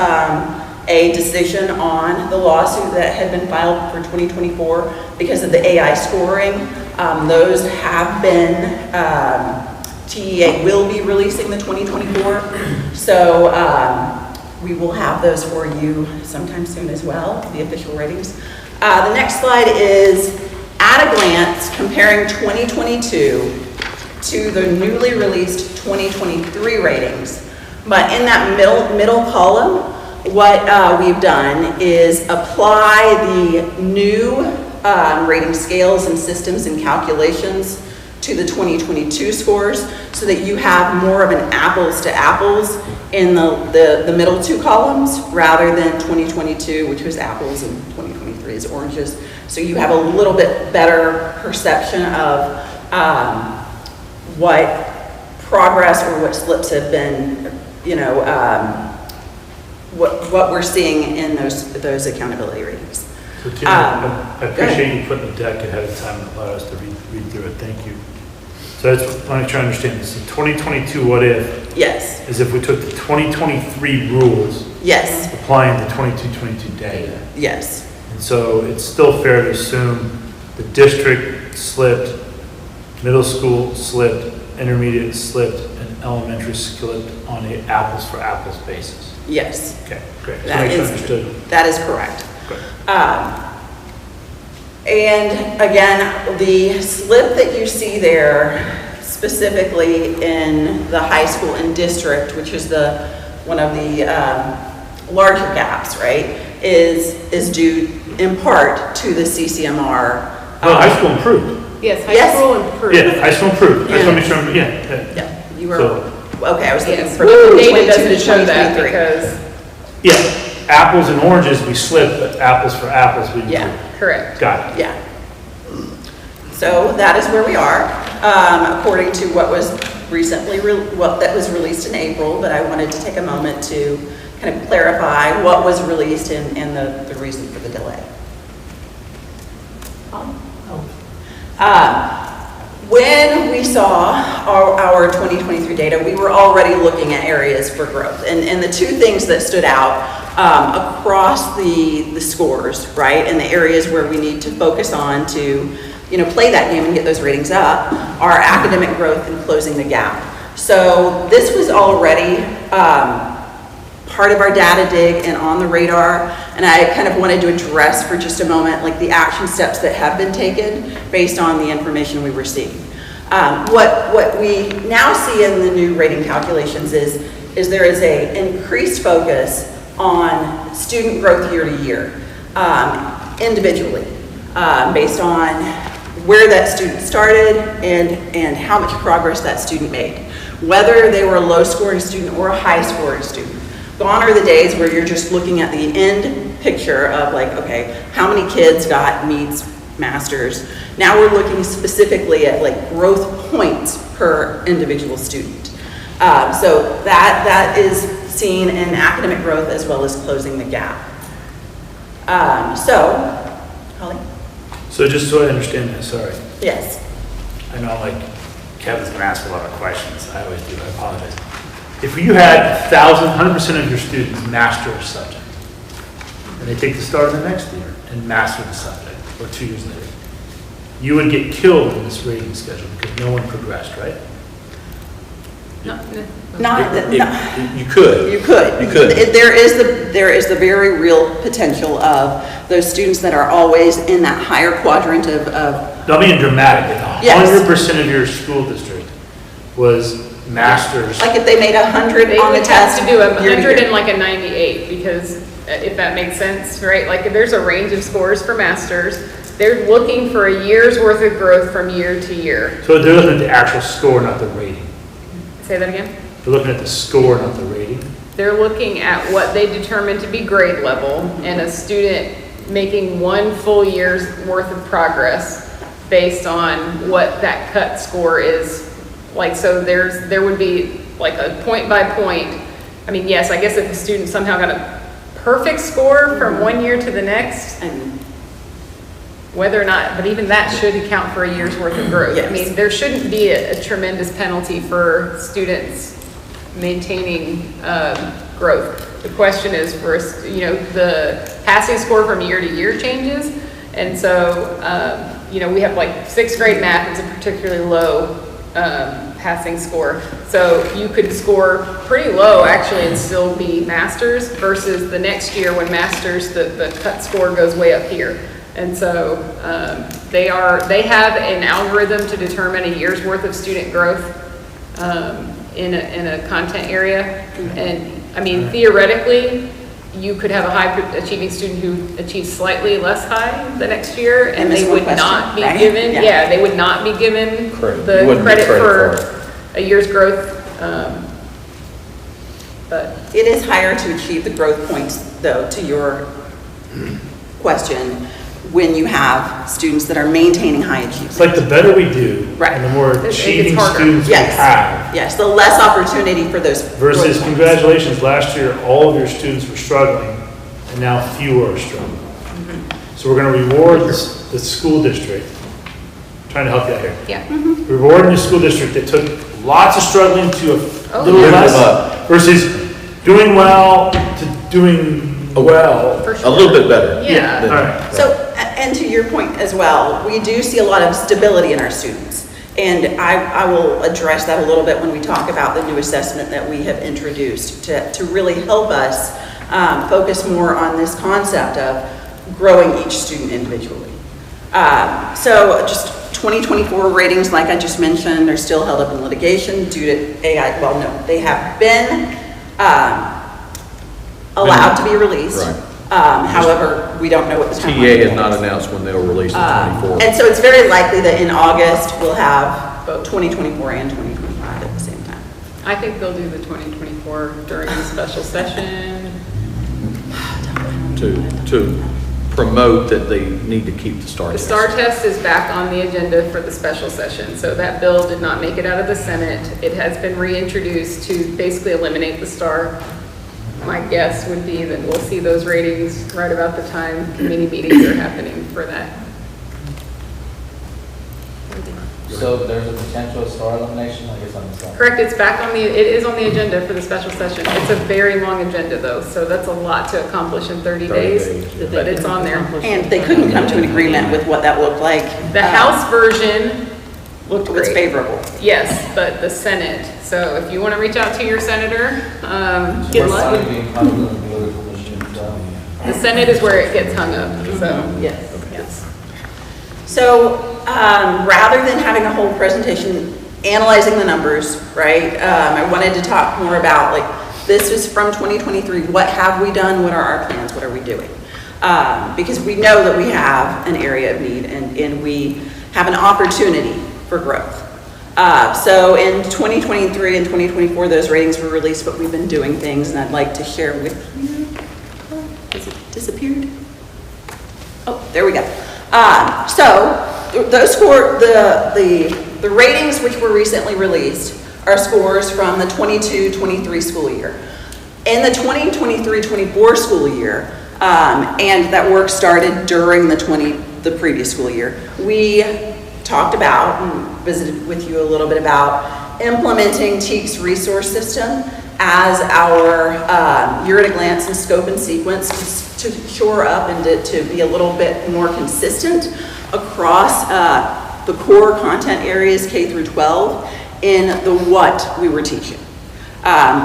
a decision on the lawsuit that had been filed for 2024 because of the AI scoring. Those have been, TEA will be releasing the 2024. So We will have those for you sometime soon as well, the official ratings. The next slide is at a glance comparing 2022 to the newly released 2023 ratings. But in that middle column, what we've done is apply the new rating scales and systems and calculations to the 2022 scores so that you have more of an apples to apples in the middle two columns rather than 2022, which was apples, and 2023 is oranges. So you have a little bit better perception of what progress or what slips have been, you know, what we're seeing in those accountability ratings. So Tina, I appreciate you putting the deck ahead of time and allowed us to read through it. Thank you. So that's what I'm trying to understand. This is 2022 what if? Yes. Is if we took the 2023 rules. Yes. Applying the 22-22 data. Yes. And so it's still fair to assume the district slipped, middle school slipped, intermediate slipped, and elementary slipped on an apples for apples basis. Yes. Okay, great. That is correct. And again, the slip that you see there, specifically in the high school and district, which is one of the larger gaps, right, is due in part to the CCMR. No, high school improved. Yes, high school improved. Yeah, high school improved. I just want to make sure, Yeah, you were, so, okay, I was looking Yes, for but the data 22 doesn't to show that 23. because, yeah, apples and oranges we slipped, but apples for apples we improved. Yeah. correct. Got it. Yeah. So that is where we are, according to what was recently, that was released in April, but I wanted to take a moment to kind of clarify what was released and the reason for the delay. When we saw our 2023 data, we were already looking at areas for growth. And the two things that stood out across the scores, right, and the areas where we need to focus on to, you know, play that game and get those ratings up, are academic growth and closing the gap. So this was already part of our data dig and on the radar, and I kind of wanted to address for just a moment like the action steps that have been taken based on the information we were seeing. What we now see in the new rating calculations is there is a increased focus on student growth year to year, individually, based on where that student started and how much progress that student made, whether they were a low scoring student or a high scoring student. Gone are the days where you're just looking at the end picture of like, okay, how many kids got meets, masters. Now we're looking specifically at like growth points per individual student. So that is seen in academic growth as well as closing the gap. Holly? So just so I understand that, sorry. Yes. I know like Kevin's gonna ask a lot of questions. I always do, I apologize. If you had 100% of your students master a subject, and they take the start of the next year and master the subject, or 2 years later, you would get killed in this rating schedule because no one progressed, right? You could. You could. There is the very real potential of those students that are always in that higher quadrant of Don't mean dramatic. Yes. 100% of your school district was masters. like if they made 100 They on the would have test. to do a year to 100 year. and like a 98, because if that makes sense, right? Like if there's a range of scores for masters, they're looking for a year's worth of growth from year to year. So they're looking at the actual score, not the rating. Say that again? They're looking at the score, not the rating. They're looking at what they determine to be grade level and a student making one full year's worth of progress based on what that cut score is. Like, so there would be like a point by point. I mean, yes, I guess if a student somehow got a perfect score from one year to the next, and whether or not, but even that should account for a year's worth of growth. Yes. I mean, there shouldn't be a tremendous penalty for students maintaining growth. The question is for, you know, the passing score from year to year changes. And so, you know, we have like 6th grade math is a particularly low passing score. So you could score pretty low actually and still be masters versus the next year when masters, the cut score goes way up here. And so they have an algorithm to determine a year's worth of student growth in a content area. And I mean, theoretically, you could have a high achieving student who achieves slightly less high the next year, and they would not be given, they would not be given the credit for a year's growth. But it is higher to achieve the growth points, though, to your question, when you have students that are maintaining high achievement. It's like the better we do, and the more achieving students we have. Yes, the less opportunity for those. Versus, congratulations, last year all of your students were struggling, and now fewer are struggling. So we're going to reward the school district. I'm trying to help you out here. Yeah. Rewarding the school district that took lots of struggling to a little less, versus doing well to doing well. A little bit better. Yeah. All right. So, and to your point as well, we do see a lot of stability in our students. And I will address that a little bit when we talk about the new assessment that we have introduced to really help us focus more on this concept of growing each student individually. So just 2024 ratings, like I just mentioned, are still held up in litigation due to AI. Well, no, they have been allowed to be released. Right. However, we don't know what the TA timeline has not announced when they'll release the 24. And so it's very likely that in August, we'll have both 2024 and 2025 at the same time. I think they'll do the 2024 during the special session. To promote that they need to keep the STAR test. The STAR test is back on the agenda for the special session. So that bill did not make it out of the Senate. It has been reintroduced to basically eliminate the STAR. My guess would be that we'll see those ratings right about the time committee meetings are happening for that. So there's a potential STAR elimination, I guess I'm sorry. Correct, it is on the agenda for the special session. It's a very long agenda though, so that's a lot to accomplish in 30 days, but it's on there. And they couldn't come to an agreement with what that looked like. The House version looked great. It's favorable. Yes, but the Senate. So if you want to reach out to your senator, good luck. The Senate is where it gets hung up, so yes. So rather than having a whole presentation analyzing the numbers, right, I wanted to talk more about, like, this is from 2023. What have we done? What are our plans? What are we doing? Because we know that we have an area of need and we have an opportunity for growth. So in 2023 and 2024, those ratings were released, but we've been doing things, and I'd like to share with you. Has it disappeared? Oh, there we go. So those the ratings which were recently released are scores from the 22-23 school year. In the 2023-24 school year, and that work started during the previous school year, we talked about and visited with you a little bit about implementing TEK's resource system as our year at a glance and scope and sequence to shore up and to be a little bit more consistent across the core content areas K through 12 in the what we were teaching.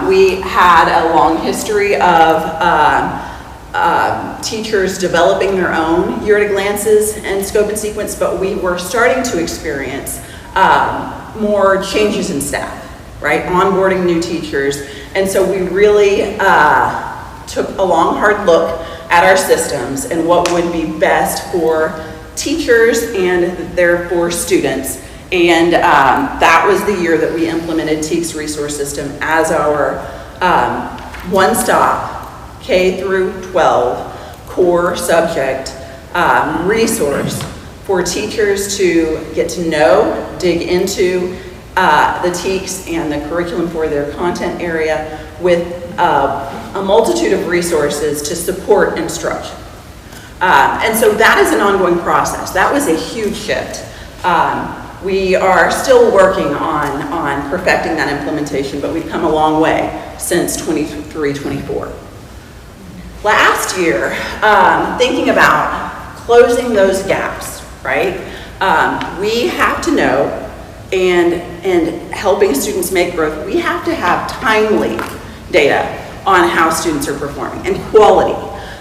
We had a long history of teachers developing their own year at a glances and scope and sequence, but we were starting to experience more changes in staff, right? Onboarding new teachers. And so we really took a long, hard look at our systems and what would be best for teachers and therefore students. And that was the year that we implemented TEK's resource system as our one-stop K through 12 core subject resource for teachers to get to know, dig into the TEKs and the curriculum for their content area with a multitude of resources to support instruction. And so that is an ongoing process. That was a huge shift. We are still working on perfecting that implementation, but we've come a long way since 23-24. Last year, thinking about closing those gaps, right? We have to know and helping students make growth, we have to have timely data on how students are performing and quality.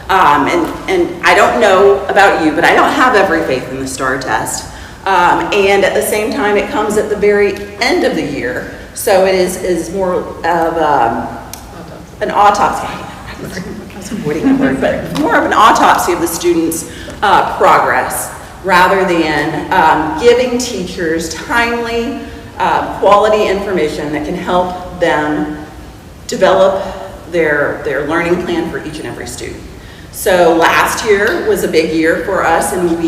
And I don't know about you, but I don't have every faith in the STAR test. And at the same time, it comes at the very end of the year. So it is more of an autopsy. I was avoiding that word, but more of an autopsy of the students' progress rather than giving teachers timely, quality information that can help them develop their learning plan for each and every student. So last year was a big year for us, and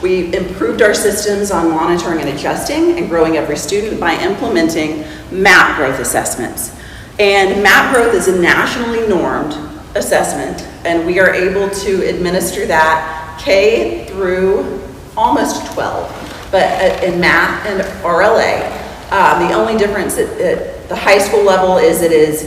we improved our systems on monitoring and adjusting and growing every student by implementing MAP growth assessments. And MAP growth is a nationally normed assessment, and we are able to administer that K through almost 12. But in math and RLA, the only difference at the high school level is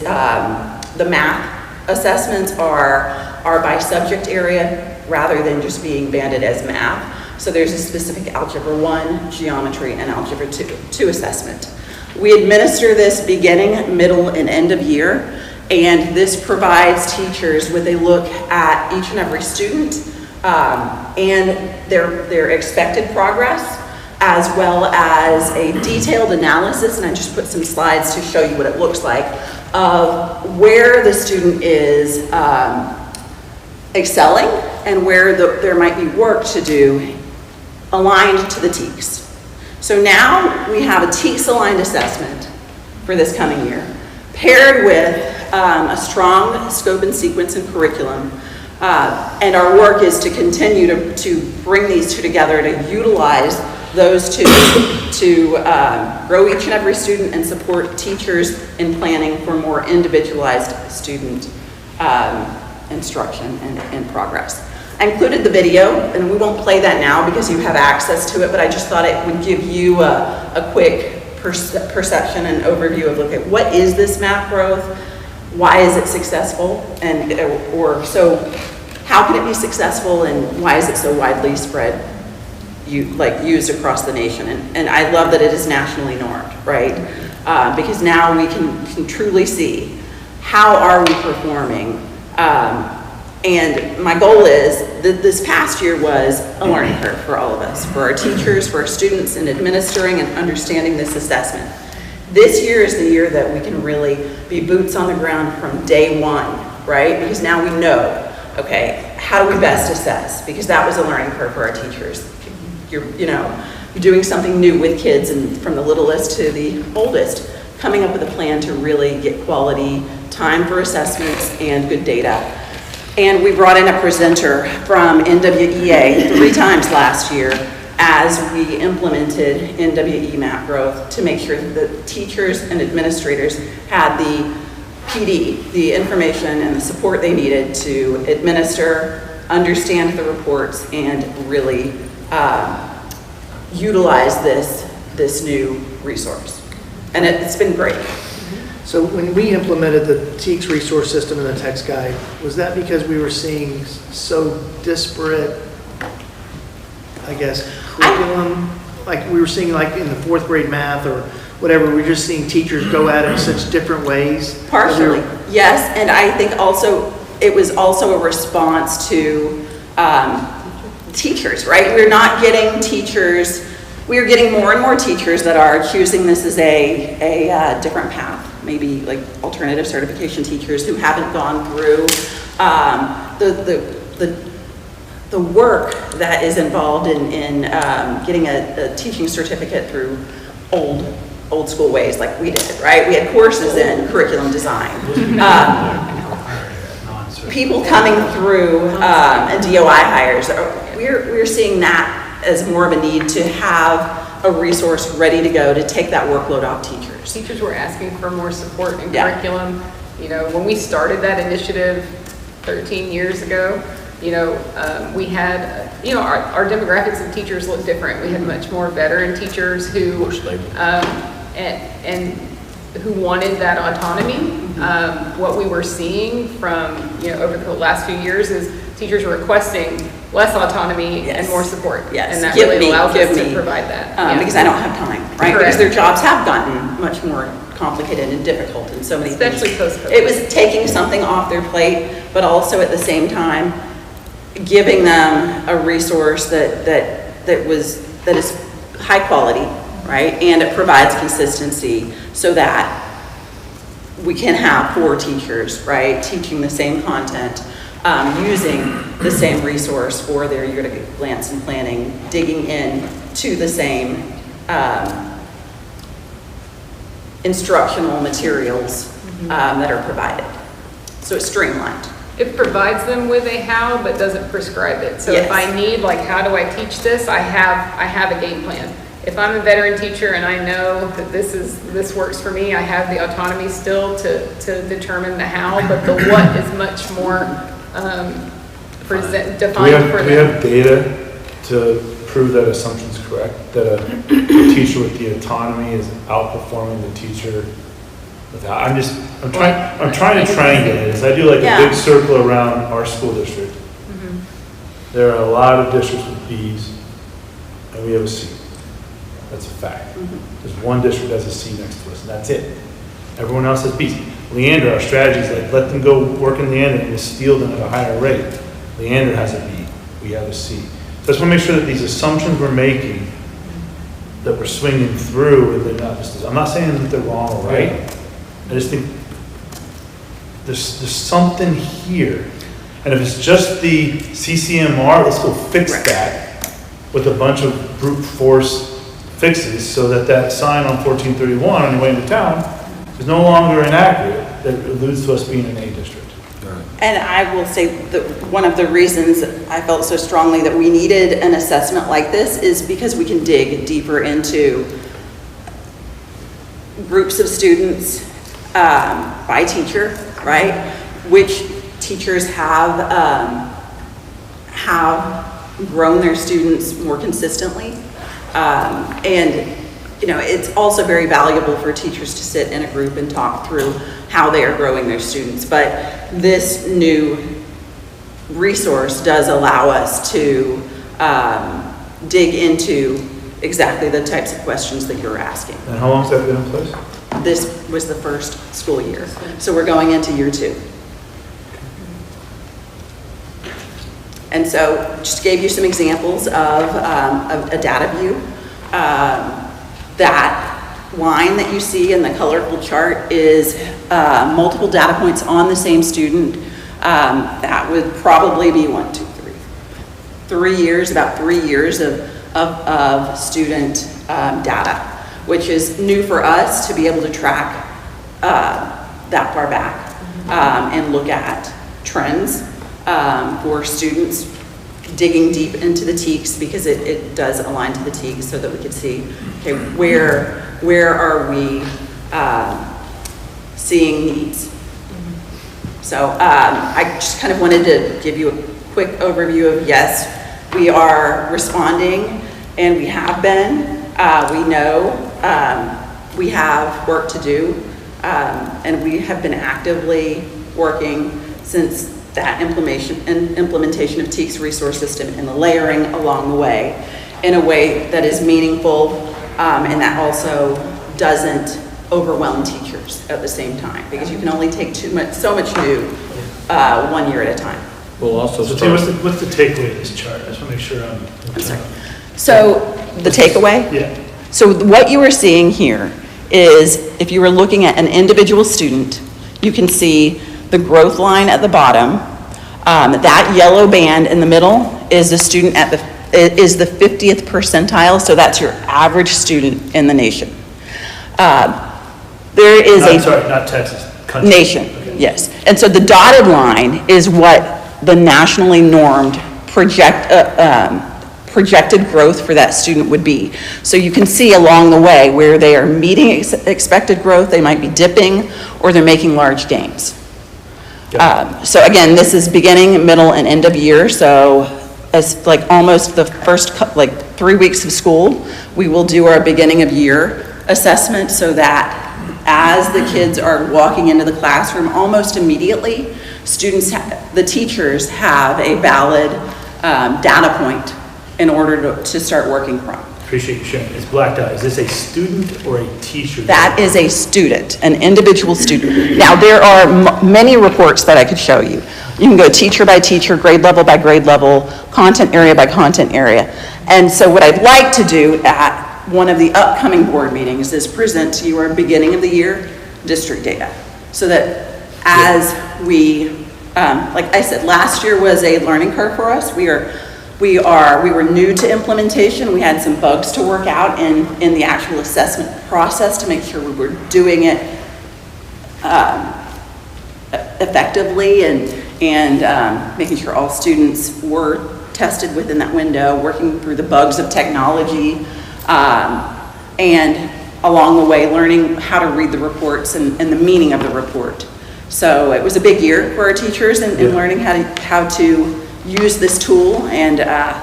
the math assessments are by subject area rather than just being banded as math. So there's a specific Algebra 1, Geometry, and Algebra 2 assessment. We administer this beginning, middle, and end of year, and this provides teachers with a look at each and every student and their expected progress, as well as a detailed analysis, and I just put some slides to show you what it looks like, of where the student is excelling and where there might be work to do aligned to the TEKS. So now we have a TEKS-aligned assessment for this coming year, paired with a strong scope and sequence and curriculum. And our work is to continue to bring these two together, to utilize those two to grow each and every student and support teachers in planning for more individualized student instruction and progress. I included the video, and we won't play that now because you have access to it, but I just thought it would give you a quick perception and overview of, okay, what is this MAP growth? Why is it successful? And so how can it be successful, and why is it so widely spread, used across the nation? And I love that it is nationally normed, right? Because now we can truly see how are we performing. And my goal is that this past year was a learning curve for all of us, for our teachers, for our students, in administering and understanding this assessment. This year is the year that we can really be boots on the ground from day one, right? Because now we know, okay, how do we best assess? Because that was a learning curve for our teachers. You're doing something new with kids, and from the littlest to the oldest, coming up with a plan to really get quality time for assessments and good data. And we brought in a presenter from NWEA 3 times last year as we implemented NWE MAP growth to make sure that the teachers and administrators had the PD, the information and the support they needed to administer, understand the reports, and really utilize this new resource. And it's been great. So when we implemented the TEKS resource system and the text guide, was that because we were seeing so disparate, I guess, curriculum? Like we were seeing like in the 4th grade math or whatever, we were just seeing teachers go at it in such different ways? Partially, yes. And I think also it was also a response to teachers, right? We're not getting teachers, we're getting more and more teachers that are choosing this as a different path. Maybe like alternative certification teachers who haven't gone through the work that is involved in getting a teaching certificate through old school ways like we did, right? We had courses in curriculum design. People coming through and DOI hires, we're seeing that as more of a need to have a resource ready to go to take that workload off teachers. Teachers were asking for more support in curriculum. You know, when we started that initiative 13 years ago, we had, our demographics of teachers looked different. We had much more veteran teachers who, and who wanted that autonomy. What we were seeing from, over the last few years is teachers requesting less autonomy and Yes. more support. Yes. And that Give really me- allows give us to me, provide that. Yeah. Because I don't have time, right? Correct. Because their jobs have gotten much more complicated and difficult in so many things. Especially post-COVID. It was taking something off their plate, but also at the same time, giving them a resource that is high quality, right? And it provides consistency so that we can have 4 teachers, right, teaching the same content, using the same resource for their year to glance and planning, digging in to the same instructional materials that are provided. So it's streamlined. It provides them with a how, but doesn't prescribe it. So if Yes. I need, like, how do I teach this? I have a game plan. If I'm a veteran teacher and I know that this works for me, I have the autonomy still to determine the how, but the what is much more defined for Do we them. have data to prove that assumption's correct? That a teacher with the autonomy is outperforming the teacher without, I'm trying to triangulate this. I do like a big circle around our school district. There are a lot of districts with Bs, and we have a C. That's a fact. There's one district that has a C next to us, and that's it. Everyone else has Bs. Leander, our strategy is like, let them go work in Leander and we'll steal them at a higher rate. Leander has a B, we have a C. So I just want to make sure that these assumptions we're making, that we're swinging through, and they're not just, I'm not saying that they're wrong or right. I just think there's something here. And if it's just the CCMR, let's go fix that with a bunch of brute force fixes so that sign on 1431 on your way into town is no longer inaccurate, that alludes to us being an A district. And I will say that one of the reasons I felt so strongly that we needed an assessment like this is because we can dig deeper into groups of students by teacher, right? Which teachers have grown their students more consistently. And it's also very valuable for teachers to sit in a group and talk through how they are growing their students. But this new resource does allow us to dig into exactly the types of questions that you're asking. And how long has that been in place? This was the first school year. So we're going into year 2. And so just gave you some examples of a data view. That line that you see in the colorful chart is multiple data points on the same student. That would probably be 3 years, about 3 years of student data, which is new for us to be able to track that far back and look at trends for students digging deep into the TEKS, because it does align to the TEKS, so that we could see, okay, where are we seeing needs? So I just kind of wanted to give you a quick overview of, yes, we are responding, and we have been. We know we have work to do, and we have been actively working since that implementation of TEKS resource system and the layering along the way in a way that is meaningful and that also doesn't overwhelm teachers at the same time, because you can only take so much new 1 year at a time. We'll also So Tim, what's the takeaway of this chart? I just want to make sure I'm sorry. So the takeaway? Yeah. So what you are seeing here is, if you were looking at an individual student, you can see the growth line at the bottom. That yellow band in the middle is the student is the 50th percentile, so that's your average student in the nation. There is not Texas, country. Nation, okay. Yes. And so the dotted line is what the nationally normed projected growth for that student would be. So you can see along the way where they are meeting expected growth, they might be dipping, or they're making large gains. So again, this is beginning, middle, and end of year. So as like almost the first 3 weeks of school, we will do our beginning of year assessment, so that as the kids are walking into the classroom almost immediately, the teachers have a valid data point in order to start working from. Appreciate you sharing. It's blacked out. Is this a student or a teacher? That is a student, an individual student. Now, there are many reports that I could show you. You can go teacher by teacher, grade level by grade level, content area by content area. And so what I'd like to do at one of the upcoming board meetings is present to you our beginning of the year district data. So that as we, like I said, last year was a learning curve for us. We were new to implementation. We had some bugs to work out in the actual assessment process to make sure we were doing it effectively and making sure all students were tested within that window, working through the bugs of technology, and along the way learning how to read the reports and the meaning of the report. So it was a big year for our teachers in learning how to use this tool, and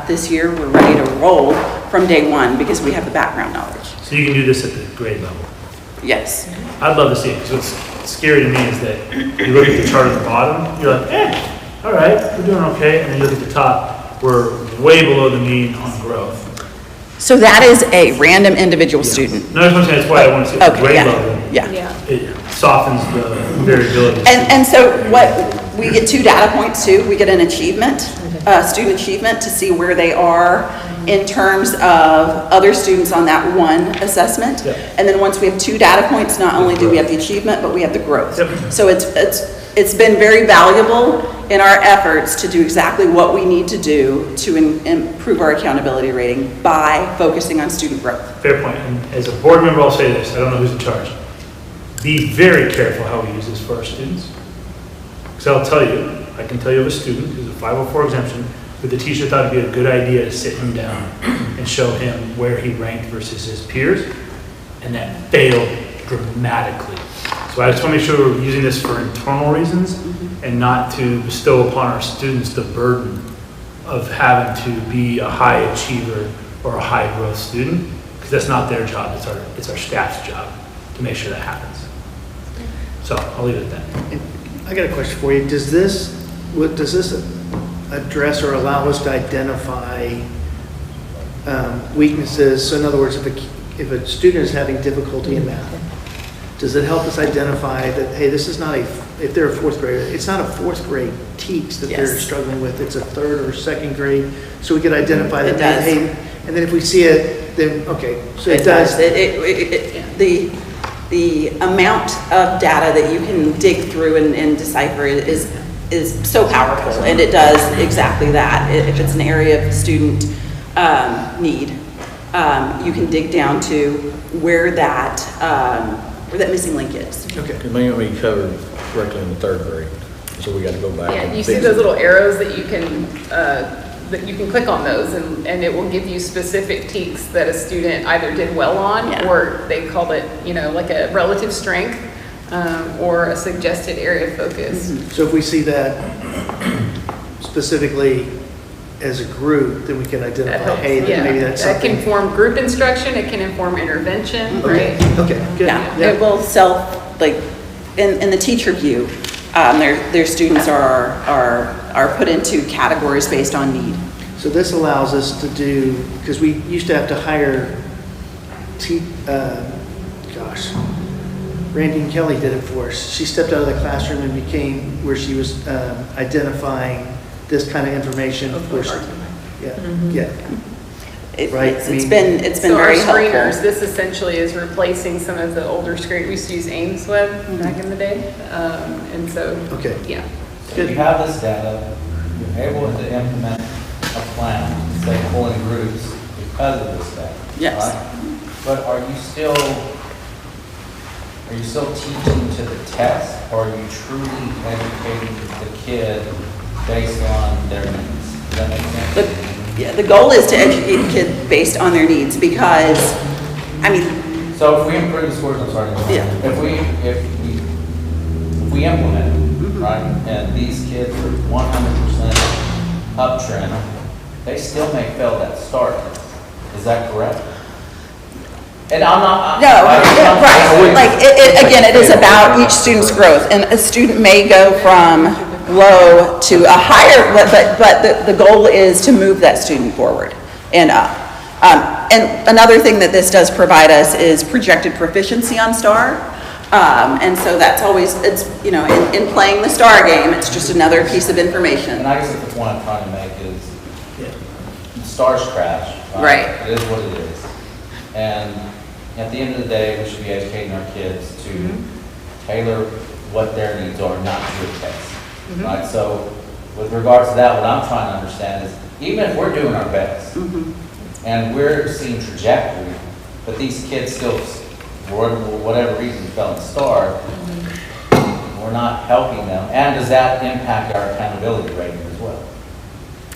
this year we're ready to roll from day one because we have the background knowledge. So you can do this at the grade level? Yes. I'd love to see it, because what's scary to me is that you look at the chart at the bottom, you're like, all right, we're doing okay, and then you look at the top, we're way below the mean on growth. So that is a random individual student. No, that's why I want to see it at the grade yeah. level. Yeah. It softens the variability. And so we get 2 data points too. We get an achievement, student achievement, to see where they are in terms of other students on that one assessment. And then once we have 2 data points, not only do we have the achievement, but we have the growth. So it's been very valuable in our efforts to do exactly what we need to do to improve our accountability rating by focusing on student growth. Fair point. And as a board member, I'll say this, I don't know who's in charge. Be very careful how we use this for our students. Because I'll tell you, I can tell you of a student who's a 504 exemption, who the teacher thought it'd be a good idea to sit him down and show him where he ranked versus his peers, and that failed dramatically. So I just want to make sure we're using this for internal reasons and not to bestow upon our students the burden of having to be a high achiever or a high growth student, because that's not their job, it's our staff's job to make sure that happens. So I'll leave it at that. I got a question for you. Does this address or allow us to identify weaknesses? So in other words, if a student is having difficulty in math, does it help us identify that, hey, this is not if they're a 4th grader, it's not a 4th grade teach that they're struggling with, it's a 3rd or 2nd grade. So we could identify that, hey, and then if we see it, then, okay, so it does. The amount of data that you can dig through and decipher is so powerful, and it does exactly that. If it's an area of student need, you can dig down to where that missing link is. Okay. It may not be covered correctly in the 3rd grade, so we got to go back. Yeah, you see those little arrows that you can click on those, and it will give you specific TEKs that a student either did well on, or they called it, like a relative strength, or a suggested area of focus. So if we see that specifically as a group, then we can identify, hey, maybe that's something. That can inform group instruction, it can inform intervention, right? Okay, good. Yeah, it will in the teacher view, their students are put into categories based on need. So this allows us to do, because we used to have to hire, Randy and Kelly did it for us. She stepped out of the classroom and became where she was identifying this kind of information. It's been so very our screeners, helpful. this essentially is replacing some of the older screen. We used to use Ames Web back in the day, and so yeah. If you have this data, you're able to implement a plan, say pulling groups because of this data. Yes. Right? But are you still teaching to the test, or are you truly educating the kid based on their needs? Does that make sense? The goal is to educate the kid based on their needs, because, So if we improve the scores, if we implement it, right, and these kids are 100% uptrend, they still may fail that start. Is that correct? And I'm not. Again, it is about each student's growth, and a student may go from, low to a higher, but the goal is to move that student forward and up. And another thing that this does provide us is projected proficiency on STAR. And so that's always, it's, you know, in playing the STAR game, it's just another piece of information. And I guess the point I'm trying to make is, STAR's trash. Right. It is what it is. And at the end of the day, we should be educating our kids to tailor what their needs are, not to a test. Right? So with regards to that, what I'm trying to understand is, even if we're doing our best, and we're seeing trajectory, but these kids still, for whatever reason, fell in STAR, we're not helping them. And does that impact our accountability rating as well?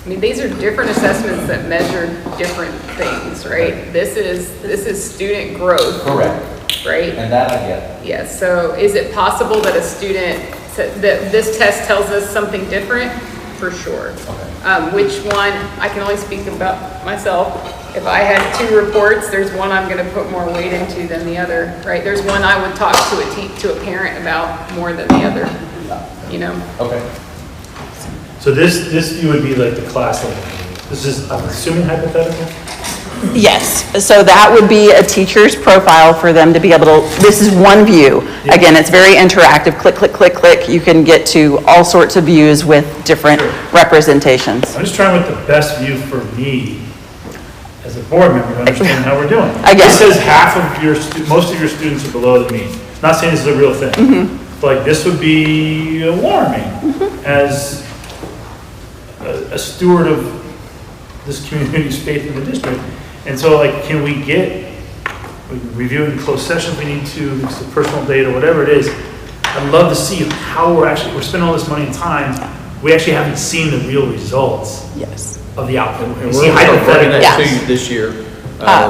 I mean, these are different assessments that measure different things, right? This is student growth. Correct. Right? And that I get. Yes, so is it possible that a student, that this test tells us something different? For sure. Okay. Which one, I can only speak about myself. If I had 2 reports, there's one I'm going to put more weight into than the other, right? There's one I would talk to a parent about more than the other, you know? Okay. So this view would be like the class level. This is, I'm assuming, hypothetical? Yes, so that would be a teacher's profile for them to be able to, this is one view. Again, it's very interactive, click, click, click, click. You can get to all sorts of views with different representations. I'm just trying with the best view for me as a board member to understand how we're doing. I guess. This says half of your, most of your students are below the mean. Not saying this is a real thing. But like this would be alarming as a steward of this community's faith in the district. And so like, can we can review it in closed session if we need to, it's the personal data, whatever it is. I'd love to see how we're spending all this money and time. We actually haven't seen the real results of the outcome. And we're bringing that to you this year.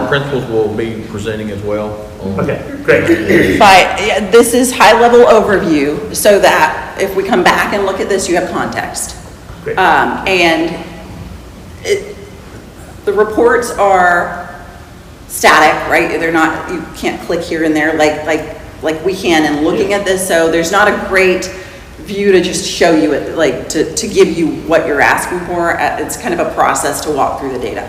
Principals will be presenting as well. Okay, great. This is high-level overview so that if we come back and look at this, you have context. Great. And the reports are static, right? They're not, you can't click here and there like we can in looking at this. So there's not a great view to just show you it, like to give you what you're asking for. It's kind of a process to walk through the data.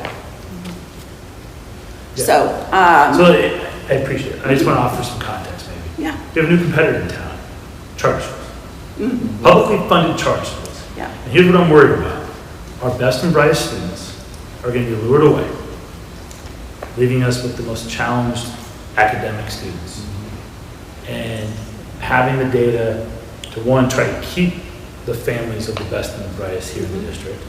Yeah. So I appreciate it. I just want to offer some context maybe. Yeah. We have a new competitor in town, charter schools. Publicly funded charter schools. Yeah. And here's what I'm worried about. Our best and brightest students are going to be lured away, leaving us with the most challenged academic students. And having the data to, one, try to keep the families of the best and the brightest here in the district,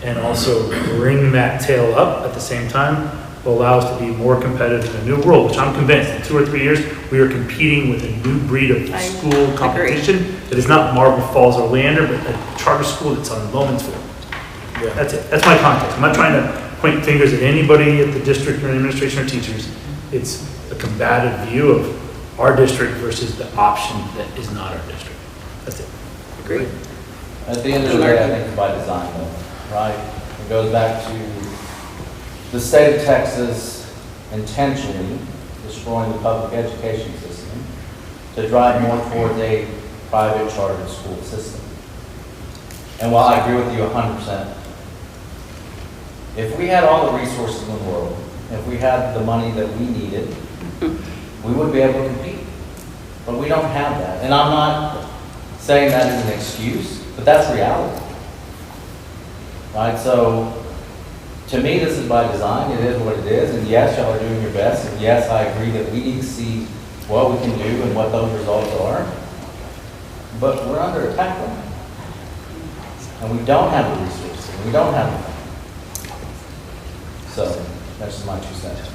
and also bring that tail up at the same time will allow us to be more competitive in a new world, which I'm convinced in 2 or 3 years, we are competing with a new breed of school competition that is not Marble Falls or Leander, but a charter school that's on Lomansville. Yeah. That's it. That's my context. I'm not trying to point fingers at anybody at the district or administration or teachers. It's a combative view of our district versus the option that is not our district. That's it. Agreed. At the end of the day, I think it's by design though, right? It goes back to the state of Texas intentionally destroying the public education system to drive more towards a private chartered school system. And while I agree with you 100%, if we had all the resources in the world, if we had the money that we needed, we would be able to compete. But we don't have that. And I'm not saying that is an excuse, but that's reality. Right? So, to me, this is by design. It is what it is. And yes, y'all are doing your best. And yes, I agree that we need to see what we can do and what those results are. But we're under attack right now. And we don't have the resources. And we don't have the money. So, that's just my 2 cents.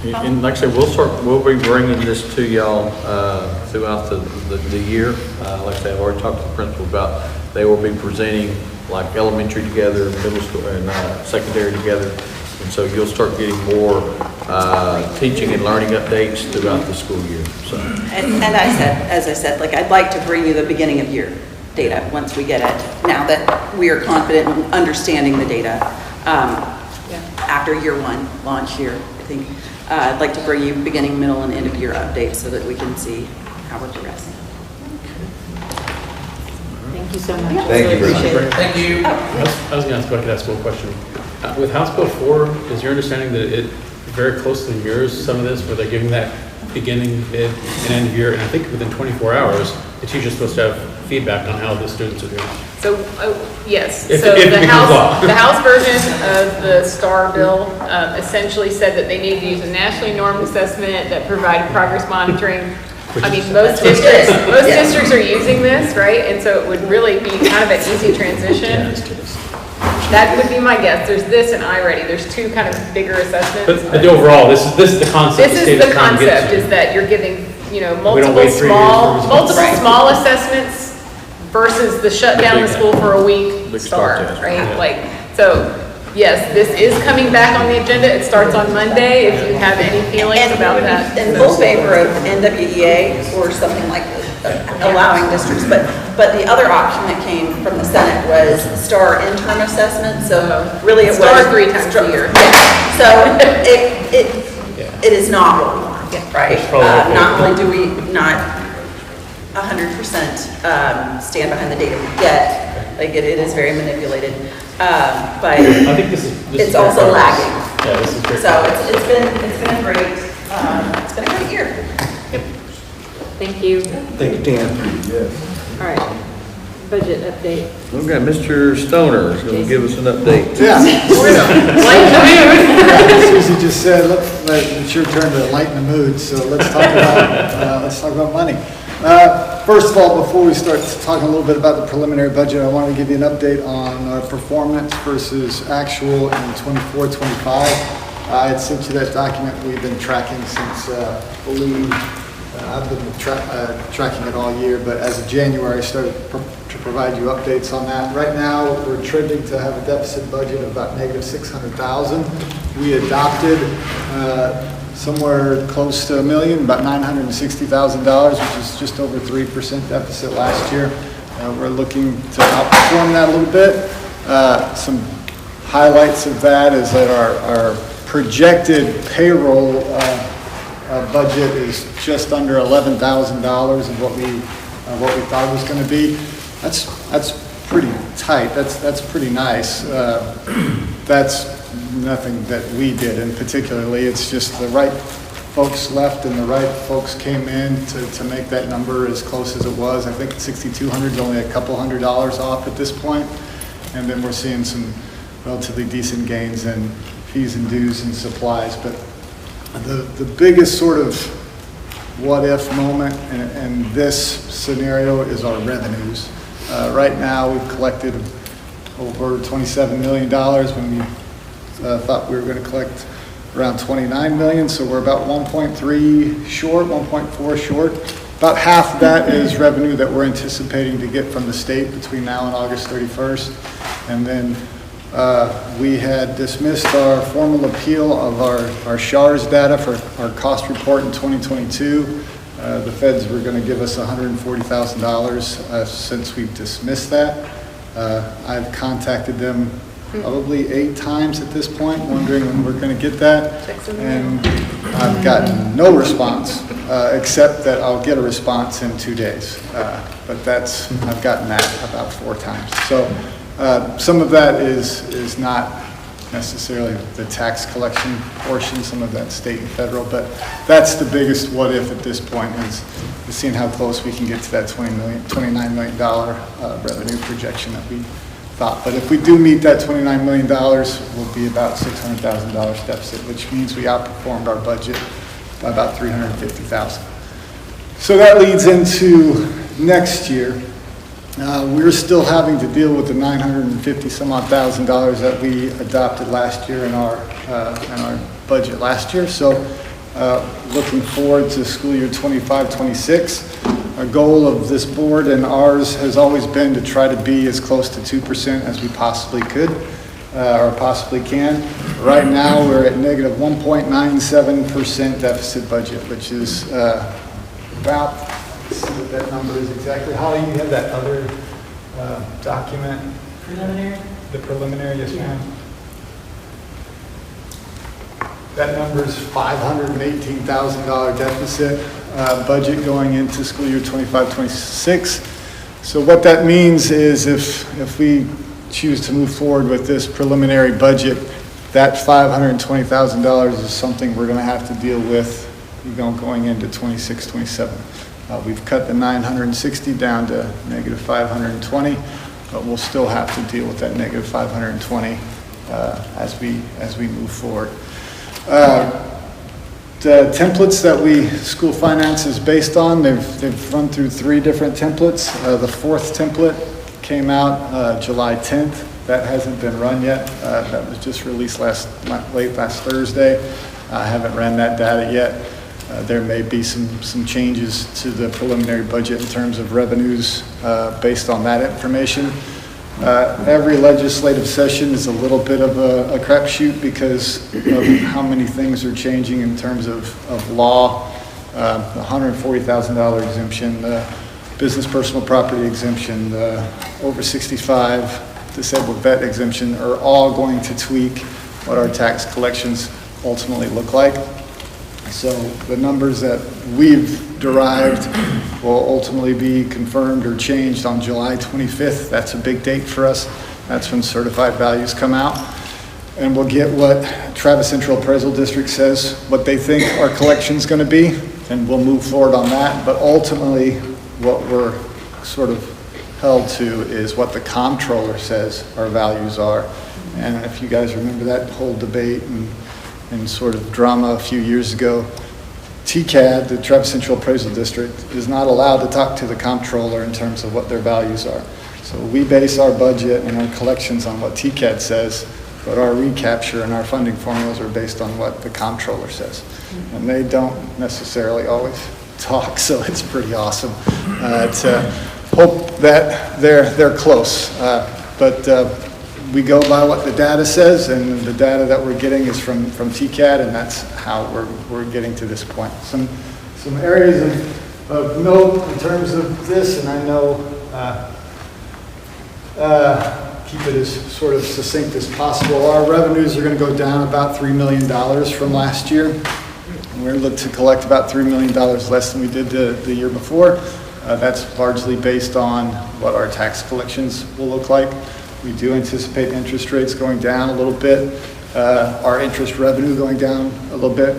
And like I said, we'll be bringing this to y'all throughout the year. Like I said, I've already talked to the principal about, they will be presenting like elementary together, middle school and secondary together. And so you'll start getting more teaching and learning updates throughout the school year. So. And as I said, like I'd like to bring you the beginning of year data once we get it. Now that we are confident in understanding the data after year 1 launch year, I think I'd like to bring you beginning, middle, and end of year updates so that we can see how we're progressing. Thank you so much. Thank you very much. Appreciate it. Thank you. I was going to ask that school question. With House Bill 4, is your understanding that it very closely mirrors some of this, where they're giving that beginning, mid, and end of year, and I think within 24 hours, the teacher's supposed to have feedback on how the students are doing? So, yes, If so it the becomes law. House version of the STAR bill essentially said that they needed to use a nationally normed assessment that provided progress monitoring. I mean, most districts are using this, right? And so it would really be kind of an easy transition. That would be my guess. There's this and iReady. There's two kind of bigger assessments. But the overall, this is the concept. This is the concept, is that you're giving, you know, We don't multiple wait 3 years small, for results. small assessments versus the shut down the school for a week Big STAR STAR, test. right? Yeah. Like, so, yes, this is coming back on the agenda. It starts on Monday. If you have any feelings about that. In full favor of NWEA or something like this, allowing districts, but the other option that came from the Senate was STAR interim assessment, so really it was. STAR 3 times a year. Yeah. So it is not what we want, right? Not only do we not 100% stand behind the data we get, like it is very manipulated, but I think this is it's also lagging. Yeah, this is great. So it's been a great, it's been a great year. Thank you. Thank you, Dan. All right, budget update. We've got Mr. Stoner is going to give us an update. Yeah. Lighten the mood. Susie just said, it's your turn to lighten the mood, so let's talk about money. First of all, before we start talking a little bit about the preliminary budget, I want to give you an update on our performance versus actual in 24-25. I had sent you that document we've been tracking since, I've been tracking it all year, but as of January, I started to provide you updates on that. Right now, we're trending to have a deficit budget of about negative $600,000. We adopted somewhere close to $1 million, about $960,000, which is just over 3% deficit last year. We're looking to outperform that a little bit. Some highlights of that is that our projected payroll budget is just under $11,000 of what we thought it was going to be. That's pretty tight. That's pretty nice. That's nothing that we did, and particularly it's just the right folks left and the right folks came in to make that number as close as it was. I think 6,200 is only a couple $100 off at this point, and then we're seeing some relatively decent gains in fees and dues and supplies. But the biggest sort of what if moment in this scenario is our revenues. Right now we've collected over $27 million when we thought we were going to collect around 29 million, so we're about 1.3 short, 1.4 short. About half of that is revenue that we're anticipating to get from the state between now and August 31st. And then we had dismissed our formal appeal of our SHARS data for our cost report in 2022. The feds were going to give us $140,000 since we dismissed that. I've contacted them probably 8 times at this point, wondering when we're going to get that. And I've gotten no response, except that I'll get a response in 2 days. But I've gotten that about 4 times. So some of that is not necessarily the tax collection portion, some of that state and federal, but that's the biggest what if at this point is seeing how close we can get to that $29 million revenue projection that we thought. But if we do meet that $29 million, we'll be about $600,000 deficit, which means we outperformed our budget by about $350,000. So that leads into next year. We're still having to deal with the $950 some odd thousand that we adopted last year in our budget last year. So looking forward to school year 25-26. Our goal of this board and ours has always been to try to be as close to 2% as we possibly could or possibly can. Right now we're at negative 1.97% deficit budget, which is about, let's see what that number is exactly. Holly, you have that other document? Preliminary? The preliminary, yes ma'am. That number is $518,000 deficit budget going into school year 25-26. So what that means is if we choose to move forward with this preliminary budget, that $520,000 is something we're going to have to deal with, going into 26, 27. We've cut the 960 down to negative 520, but we'll still have to deal with that negative 520 as we move forward. The templates that school finance is based on, they've run through 3 different templates. The 4th template came out July 10th. That hasn't been run yet. That was just released late last Thursday. I haven't ran that data yet. There may be some changes to the preliminary budget in terms of revenues based on that information. Every legislative session is a little bit of a crapshoot because of how many things are changing in terms of law, the $140,000 exemption, the business personal property exemption, the over 65 disabled vet exemption are all going to tweak what our tax collections ultimately look like. So the numbers that we've derived will ultimately be confirmed or changed on July 25th. That's a big date for us. That's when certified values come out. And we'll get what Travis Central Appraisal District says, what they think our collection's going to be, and we'll move forward on that. But ultimately, what we're sort of held to is what the comptroller says our values are. And if you guys remember that whole debate and sort of drama a few years ago, TCAD, the Travis Central Appraisal District, is not allowed to talk to the comptroller in terms of what their values are. So we base our budget and our collections on what TCAD says, but our recapture and our funding formulas are based on what the comptroller says. And they don't necessarily always talk, so it's pretty awesome to hope that they're close. But we go by what the data says, and the data that we're getting is from TCAD, and that's how we're getting to this point. Some areas of note in terms of this, and I know keep it as sort of succinct as possible. Our revenues are going to go down about $3 million from last year. We're looking to collect about $3 million less than we did the year before. That's largely based on what our tax collections will look like. We do anticipate interest rates going down a little bit. Our interest revenue going down a little bit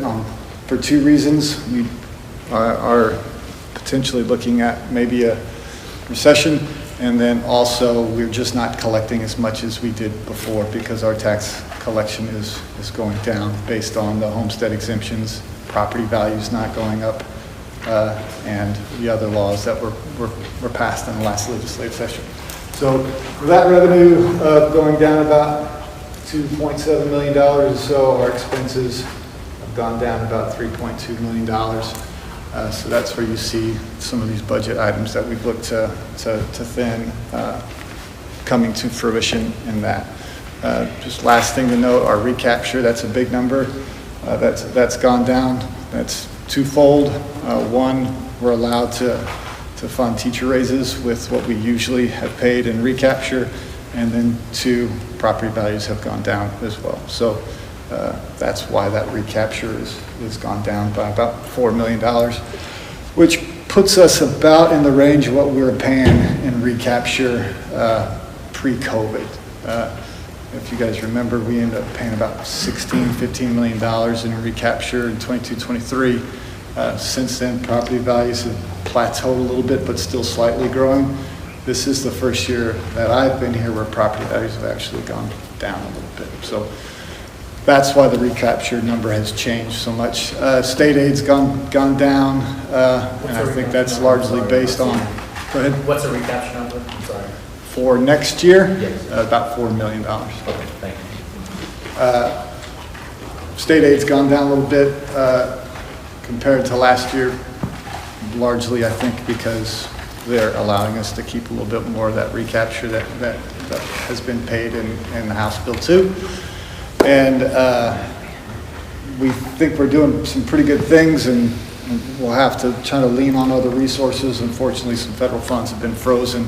for 2 reasons. We are potentially looking at maybe a recession, and then also we're just not collecting as much as we did before because our tax collection is going down based on the homestead exemptions, property values not going up, and the other laws that were passed in the last legislative session. So with that revenue going down about $2.7 million or so, our expenses have gone down about $3.2 million. So that's where you see some of these budget items that we've looked to thin coming to fruition in that. Just last thing to note, our recapture, that's a big number. That's gone down. That's twofold. One, we're allowed to fund teacher raises with what we usually have paid in recapture, and then 2, property values have gone down as well. So that's why that recapture is gone down by about $4 million, which puts us about in the range of what we were paying in recapture pre-COVID. If you guys remember, we ended up paying about $15 million in recapture in 22-23. Since then, property values have plateaued a little bit, but still slightly growing. This is the first year that I've been here where property values have actually gone down a little bit. So that's why the recapture number has changed so much. State aid's gone down, and I think that's largely based on. Go ahead. What's the recapture number? I'm sorry. For next year, yes. About $4 million. Okay, thank you. State aid's gone down a little bit compared to last year, largely I think because they're allowing us to keep a little bit more of that recapture that has been paid in the House Bill 2. And we think we're doing some pretty good things, and we'll have to try to lean on other resources. Unfortunately, some federal funds have been frozen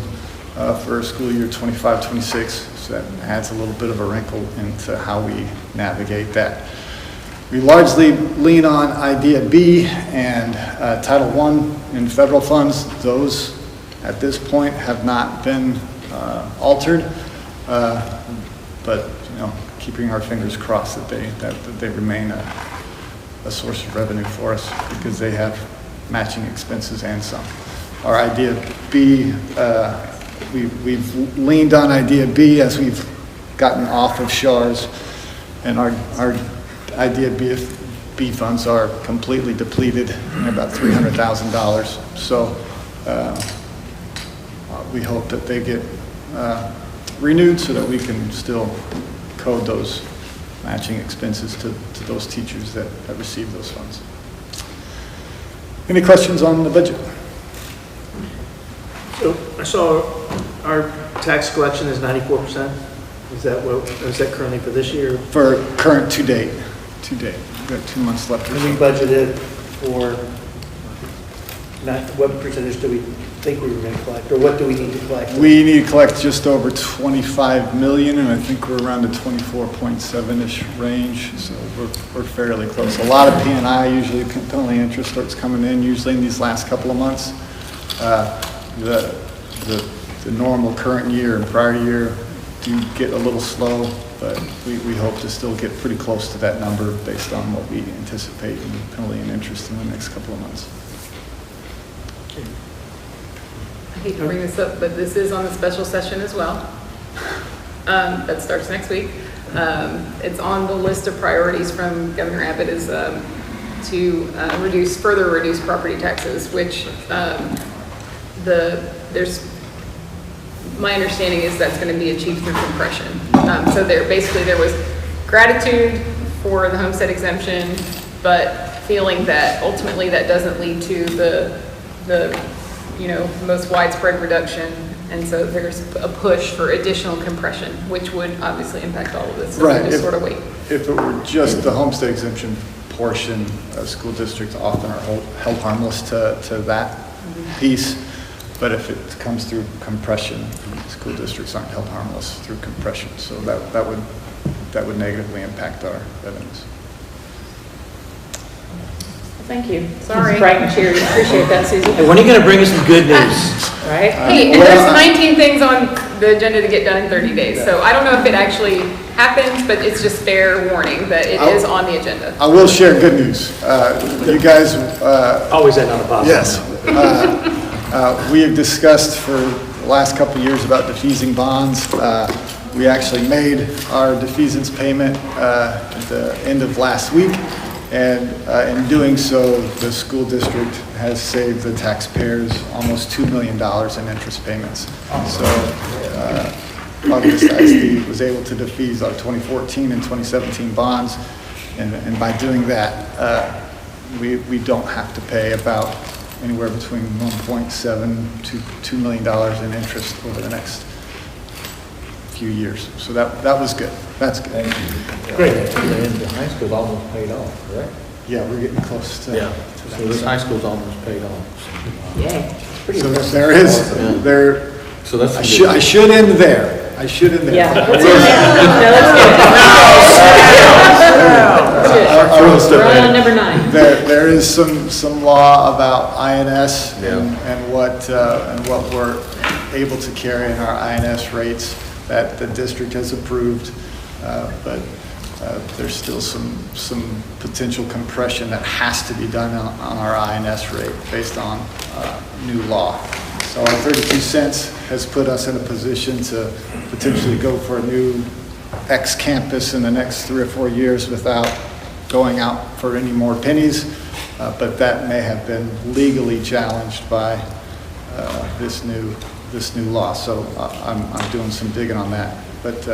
for school year 25-26, so that adds a little bit of a wrinkle into how we navigate that. We largely lean on Idea B and Title I in federal funds. Those at this point have not been altered, but keeping our fingers crossed that they remain a source of revenue for us because they have matching expenses and some. Our idea B, we've leaned on idea B as we've gotten off of SHARs, and our idea B funds are completely depleted, about $300,000. So we hope that they get renewed so that we can still code those matching expenses to those teachers that receive those funds. Any questions on the budget? So I saw our tax collection is 94%. Is that currently for this year? For current to date. We've got 2 months left. And we budgeted for, what percentage do we think we were going to collect, or what do we need to collect? We need to collect just over 25 million, and I think we're around the 24.7-ish range, so we're fairly close. A lot of P&I, usually penalty interest starts coming in, usually in these last couple of months. The normal current year and prior year do get a little slow, but we hope to still get pretty close to that number based on what we anticipate in penalty and interest in the next couple of months. I hate to bring this up, but this is on the special session as well. That starts next week. It's on the list of priorities from Governor Abbott is to further reduce property taxes, which my understanding is that's going to be achieved through compression. So there was gratitude for the homestead exemption, but feeling that ultimately that doesn't lead to the most widespread reduction, and so there's a push for additional compression, which would obviously impact all of this. So right. Just sort of wait. If it were just the homestead exemption portion, school districts often are held harmless to that piece. But if it comes through compression, school districts aren't held harmless through compression. So that would negatively impact our revenues. Thank you. Sorry. Bright and cheery. Appreciate that, Susie. Hey, when are you going to bring us some good news? Right? Hey, and there's 19 things on the agenda to get done in 30 days. So I don't know if it actually happens, but it's just fair warning that it is on the agenda. I will share good news. You guys... Always end on a positive. Yes. We have discussed for the last couple of years about defeasing bonds. We actually made our defeasance payment at the end of last week. And in doing so, the school district has saved the taxpayers almost $2 million in interest payments. So Lago ISD was able to defease our 2014 and 2017 bonds. And by doing that, we don't have to pay about anywhere between 1.7 to $2 million in interest over the next few years. So that was good. That's good. Great. And the high school's almost paid off, correct? Yeah, we're getting close to. Yeah. To that. So this high school's almost paid off. Yay. So there is, there, So that's. I should end there. I should end there. Yeah. Let's end there. We're on number 9. There is some law about INS and what we're able to carry in our INS rates that the district has approved, but there's still some potential compression that has to be done on our INS rate based on new law. So our 32 cents has put us in a position to potentially go for a new X campus in the next 3 or 4 years without going out for any more pennies, but that may have been legally challenged by this new law. So I'm doing some digging on that, but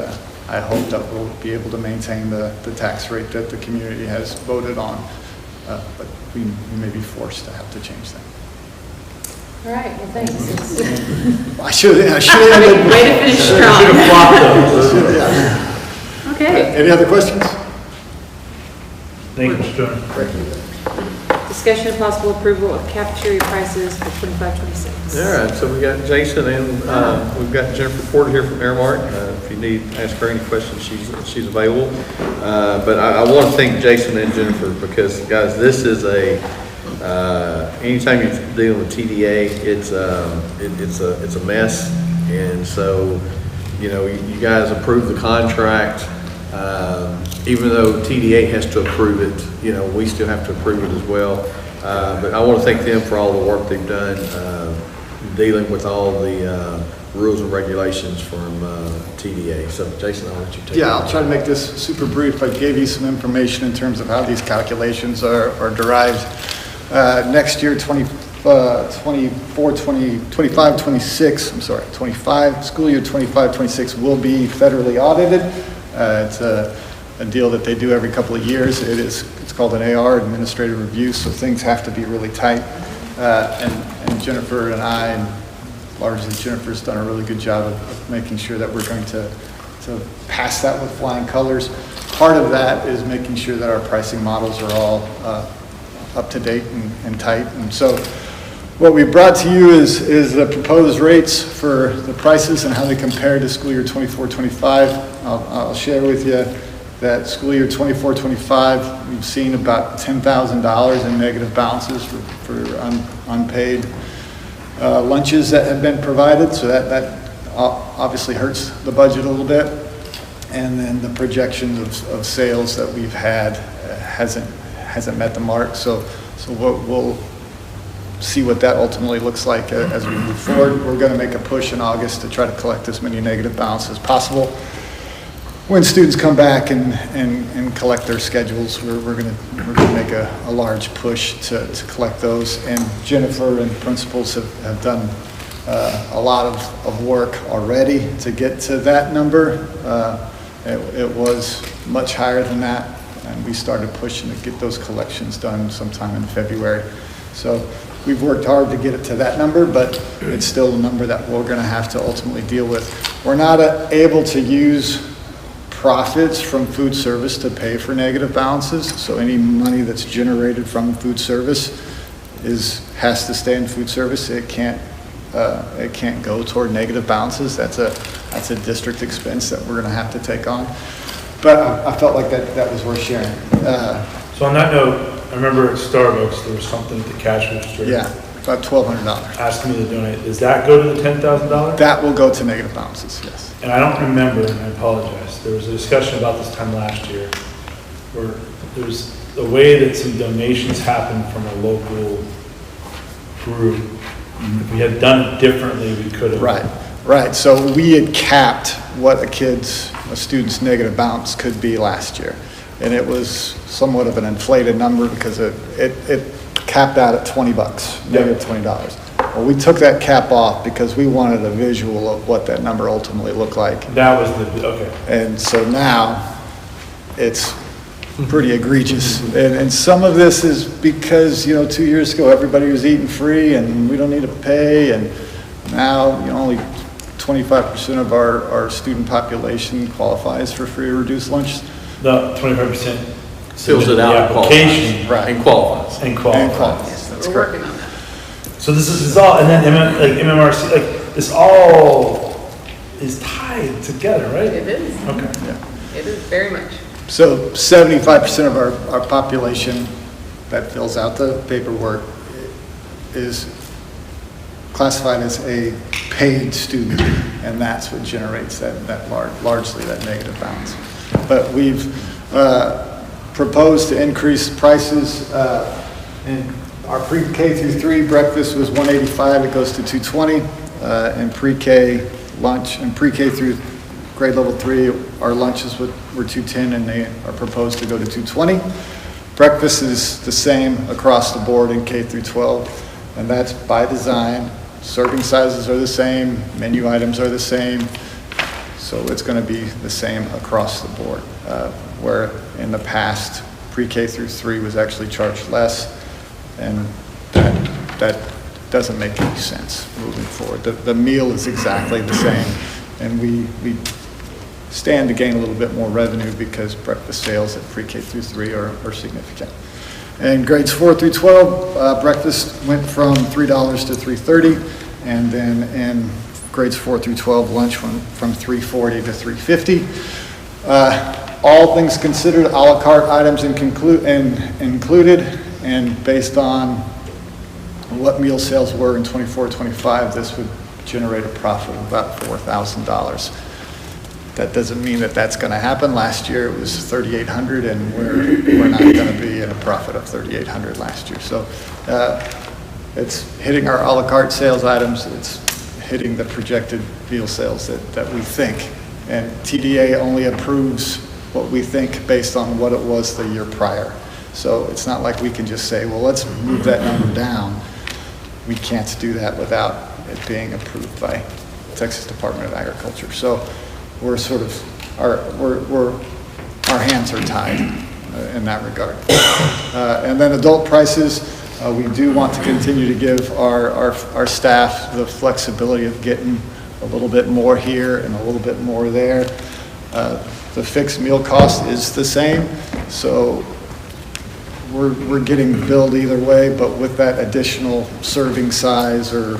I hope that we'll be able to maintain the tax rate that the community has voted on, but we may be forced to have to change that. All right, well, thanks. I should have Way to finish strong. Okay. Any other questions? Thank you, Mr. Turner. Discussion and possible approval of cafeteria prices for 25-26. All right, so we got Jason and we've got Jennifer Porter here from Airmark. If you need to ask her any questions, she's available. But I want to thank Jason and Jennifer because, guys, this is a Anytime you're dealing with TDA, it's a mess. And so, you know, you guys approve the contract. Even though TDA has to approve it, you know, we still have to approve it as well. But I want to thank them for all the work they've done, dealing with all the rules and regulations from TDA. So Jason, I'll let you take it. Yeah, I'll try to make this super brief. I gave you some information in terms of how these calculations are derived. Next year, 25, 26, I'm sorry, 25, school year 25, 26 will be federally audited. It's a deal that they do every couple of years. It's called an AR, administrative review, so things have to be really tight. And Jennifer and I, and largely Jennifer's done a really good job of making sure that we're going to pass that with flying colors. Part of that is making sure that our pricing models are all up to date and tight. And so what we brought to you is the proposed rates for the prices and how they compare to school year 24-25. I'll share with you that school year 24-25, we've seen about $10,000 in negative balances for unpaid lunches that have been provided. So that obviously hurts the budget a little bit. And then the projections of sales that we've had hasn't met the mark. So we'll see what that ultimately looks like as we move forward. We're going to make a push in August to try to collect as many negative balances as possible. When students come back and collect their schedules, we're going to make a large push to collect those. And Jennifer and principals have done a lot of work already to get to that number. It was much higher than that, and we started pushing to get those collections done sometime in February. So we've worked hard to get it to that number, but it's still a number that we're going to have to ultimately deal with. We're not able to use profits from food service to pay for negative balances. So any money that's generated from food service has to stay in food service. It can't go toward negative balances. That's a district expense that we're going to have to take on. But I felt like that was worth sharing. So on that note, I remember at Starbucks there was something at the cash register. Yeah, about $1,200. Asking me to donate. Does that go to the $10,000? That will go to negative balances, yes. And I don't remember, and I apologize, there was a discussion about this time last year where there was a way that some donations happened from a local group. If we had done it differently, we could have. Right. So we had capped what a student's negative balance could be last year. And it was somewhat of an inflated number because it capped out at $20, negative $20. Well, we took that cap off because we wanted a visual of what that number ultimately looked like. That was okay. And so now it's pretty egregious. And some of this is because, 2 years ago, everybody was eating free and we don't need to pay. And now, only 25% of our student population qualifies for free or reduced lunch. No, 25% fills it out. Application. Right. And qualifies. And qualifies. Yes, that's We're correct. working on that. So this is all, and then MMRC, this all is tied together, right? It is. Okay. It is very much. So 75% of our population that fills out the paperwork is classified as a paid student, and that's what generates largely that negative balance. But we've proposed to increase prices in our pre-K through 3 breakfast was $185, it goes to $220, and pre-K lunch and pre-K through grade level 3, our lunches were $210 and they are proposed to go to $220. Breakfast is the same across the board in K through 12, and that's by design. Serving sizes are the same, menu items are the same, so it's going to be the same across the board. Where in the past, pre-K through 3 was actually charged less, and that doesn't make any sense moving forward. The meal is exactly the same, and we stand to gain a little bit more revenue because breakfast sales at pre-K through 3 are significant. And grades 4 through 12, breakfast went from $3 to $3.30, and then in grades 4 through 12, lunch went from $3.40 to $3.50. All things considered, a la carte items included, and based on what meal sales were in 24, 25, this would generate a profit of about $4,000. That doesn't mean that that's going to happen. Last year it was $3,800, and we're not going to be in a profit of $3,800 last year. So it's hitting our a la carte sales items. It's hitting the projected meal sales that we think. And TDA only approves what we think based on what it was the year prior. So it's not like we can just say, well, let's move that number down. We can't do that without it being approved by Texas Department of Agriculture. So we're sort of, our hands are tied in that regard. And then adult prices, we do want to continue to give our staff the flexibility of getting a little bit more here and a little bit more there. The fixed meal cost is the same, so we're getting billed either way, but with that additional serving size or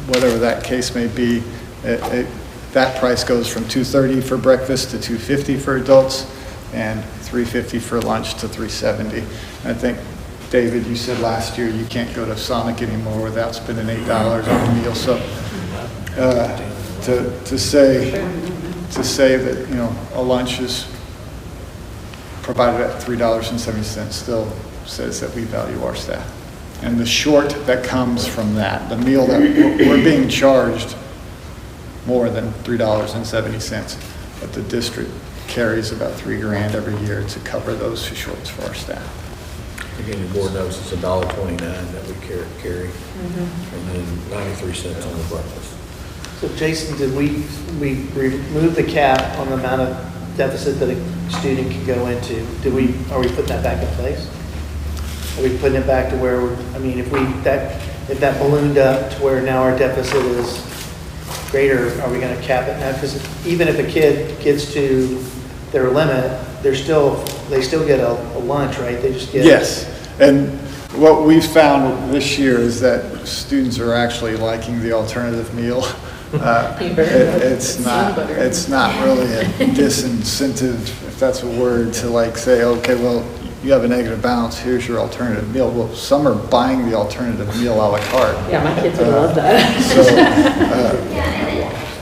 whatever that case may be, that price goes from $230 for breakfast to $250 for adults and $350 for lunch to $370. And I think, David, you said last year you can't go to Sonic anymore without spending $8 on a meal. So to say that, you know, a lunch is provided at $3.70 still says that we value our staff. And the short that comes from that, the meal that we're being charged more than $3.70, but the district carries about $3,000 every year to cover those shorts for our staff. Again, the board knows it's $1.29 that we carry, and then 93 cents on the breakfast. So Jason, did we remove the cap on the amount of deficit that a student can go into? Are we putting that back in place? Are we putting it back to where if that ballooned up to where now our deficit is greater, are we going to cap it now? Because even if a kid gets to their limit, they still get a lunch, right? They just get. Yes, and what we've found this year is that students are actually liking the alternative meal. It's not really a disincentive, if that's a word, to like say, okay, well, you have a negative balance, here's your alternative meal. Well, some are buying the alternative meal a la carte. Yeah, my kids would love that. So,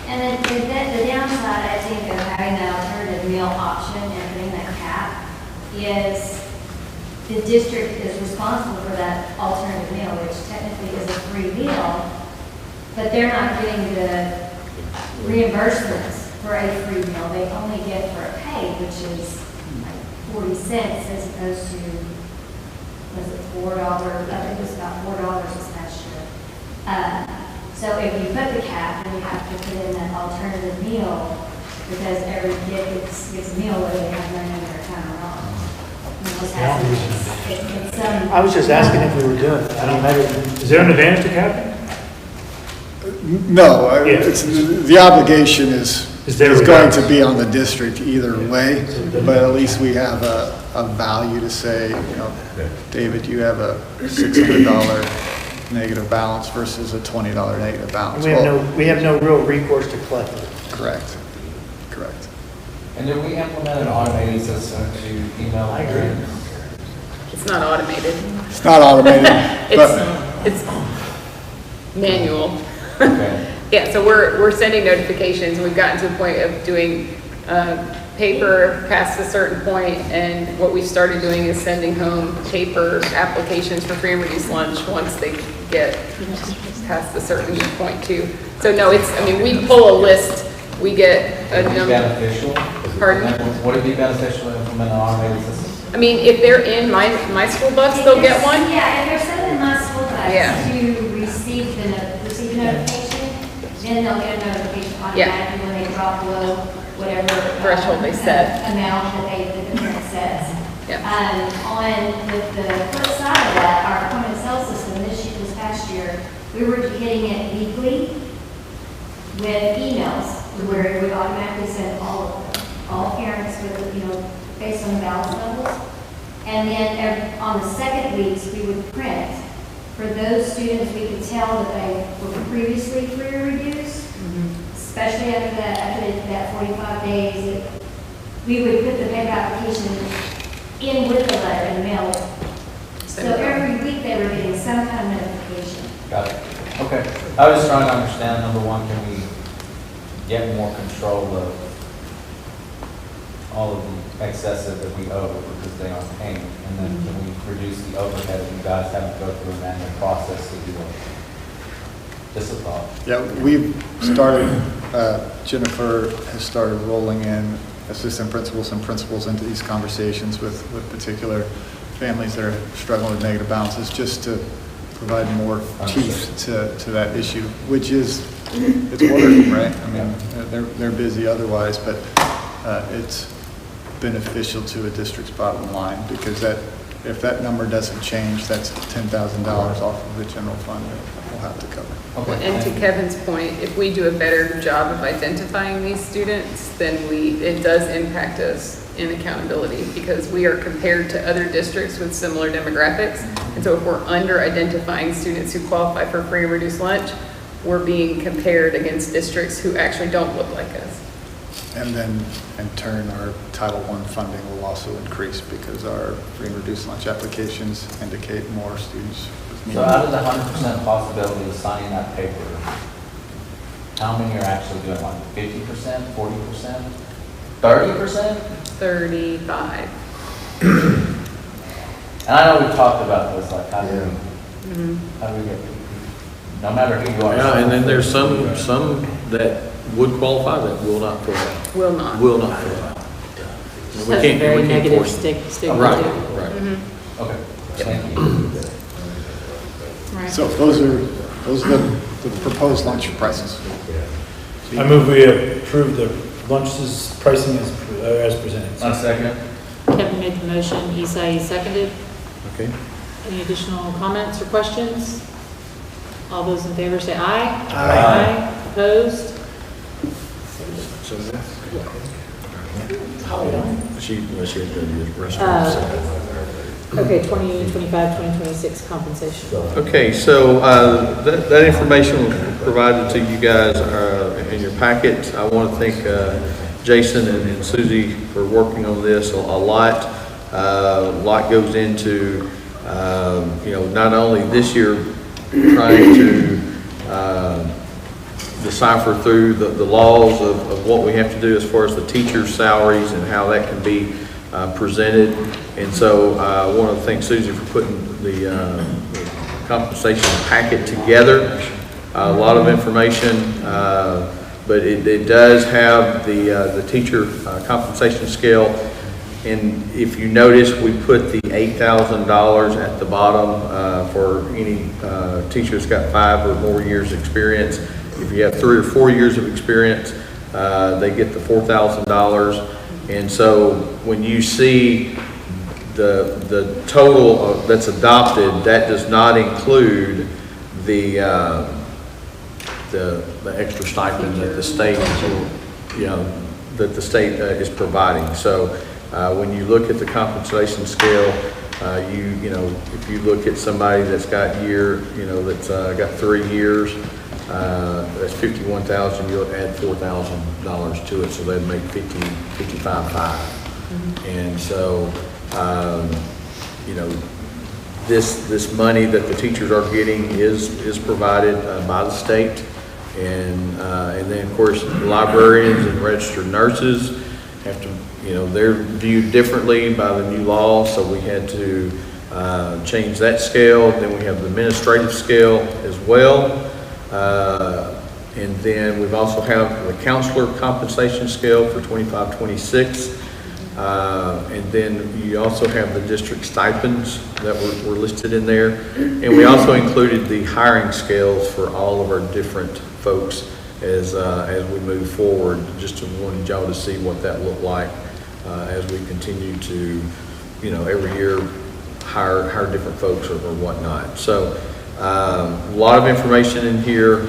and the downside, I think, of having that alternative meal option and putting that cap is the district is responsible for that alternative meal, which technically is a free meal, but they're not getting the reimbursements for a free meal. They only get for a pay, which is like 40 cents as opposed to, was it $4? I think it was about $4 this past year. So if you put the cap, then you have to put in that alternative meal because every kid gets a meal whether they have money in their account or not. I was just asking if we were doing it. Is there an advantage to capping? no, the obligation is going to be on the district either way, but at least we have a value to say, you know, David, you have a $600 negative balance versus a $20 negative balance. We have no real recourse to collect it. Correct. And did we implement an automated system to email? I agree. It's not automated. It's not automated. It's manual. Okay. Yeah, so we're sending notifications. We've gotten to the point of doing paper past a certain point, and what we started doing is sending home paper applications for free and reduced lunch once they get past a certain point too. So no, we pull a list. We get a number. Beneficial? Pardon? Would it be beneficial to implement an automated system? I mean, if they're in my school bus, they'll get one. Yeah, if they're sending my school bus Yeah. to receive the notification, then they'll get a notification automatically when they drop below whatever Threshold they set. Amount that the parent says. Yeah. On with the flip side of that, our point of sale system this past year, we were hitting it weekly with emails where it would automatically send all parents with, based on the balance levels. And then on the second weeks, we would print. For those students, we could tell that they were previously free or reduced, especially after that 45 days. We would put the paper application in with the letter and mail it. So every week they were getting some kind of notification. Got it. Okay. I was just trying to understand, number one, can we get more control of all of the excessive that we owe because they aren't paying? And then can we reduce the overhead if you guys have to go through a manual process to do it? Just a thought. Yeah, we've started, Jennifer has started rolling in assistant principals and principals into these conversations with particular families that are struggling with negative balances, just to provide more teeth to that issue, which is, it's work, right? I mean, they're busy otherwise, but it's beneficial to a district's bottom line, because if that number doesn't change, that's $10,000 off of the general fund that we'll have to cover. Okay. And to Kevin's point, if we do a better job of identifying these students, then it does impact us in accountability, because we are compared to other districts with similar demographics. And so if we're under identifying students who qualify for free and reduced lunch, we're being compared against districts who actually don't look like us. And then in turn, our Title I funding will also increase because our free and reduced lunch applications indicate more students with needs. So out of the 100% possibility of signing that paper, how many are actually doing like 50%, 40%, 30%? 35. And I know we've talked about this, like how do we get people, no matter who you are. Yeah, and then there's some that would qualify that will not qualify. Will not. Will not qualify. Just has a very negative stigma. Right, to it. right. Okay, thank you. So those are the proposed lunch prices. I move we approve the lunches pricing as presented. A second. Kevin made the motion, Isai seconded. Okay. Any additional comments or questions? All those in favor say aye. Aye. Opposed? So she had to do the restaurant. Okay, 2025, 2026 compensation. Okay, so that information was provided to you guys in your packet. I want to thank Jason and Susie for working on this a lot. A lot goes into, not only this year trying to decipher through the laws of what we have to do as far as the teachers' salaries and how that can be presented. And so I want to thank Susie for putting the compensation packet together. A lot of information, but it does have the teacher compensation scale. And if you notice, we put the $8,000 at the bottom for any teacher that's got 5 or more years experience. If you have 3 or 4 years of experience, they get the $4,000. And so when you see the total that's adopted, that does not include the extra stipend that the state, is providing. So when you look at the compensation scale, if you look at somebody that's got that's got 3 years, that's $51,000. You'll add $4,000 to it, so that'd make $55,500. And so, this money that the teachers are getting is provided by the state, and then of course librarians and registered nurses have to, they're viewed differently by the new law, so we had to change that scale. Then we have the administrative scale as well. And then we've also have the counselor compensation scale for 25-26. And then you also have the district stipends that were listed in there. And we also included the hiring scales for all of our different folks as we move forward. Just wanted y'all to see what that looked like as we continue to, every year hire different folks or whatnot. So a lot of information in here.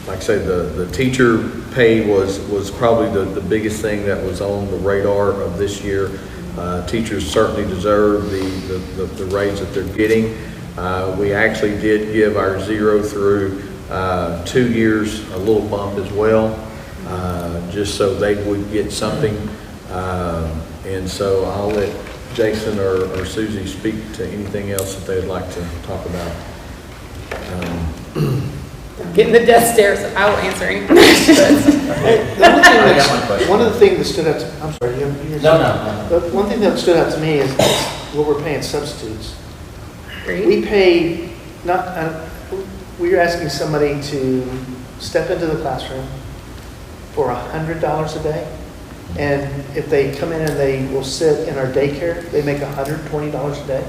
Like I say, the teacher pay was probably the biggest thing that was on the radar of this year. Teachers certainly deserve the raise that they're getting. We actually did give our 0 through 2 years a little bump as well, just so they would get something. And so I'll let Jason or Susie speak to anything else that they'd like to talk about. Getting the death stares, I will answer any questions. One of the things that stood out, I'm sorry, But one thing that stood out to me is what we're paying substitutes. We pay, we're asking somebody to step into the classroom for $100 a day. And if they come in and they will sit in our daycare, they make $120 a day.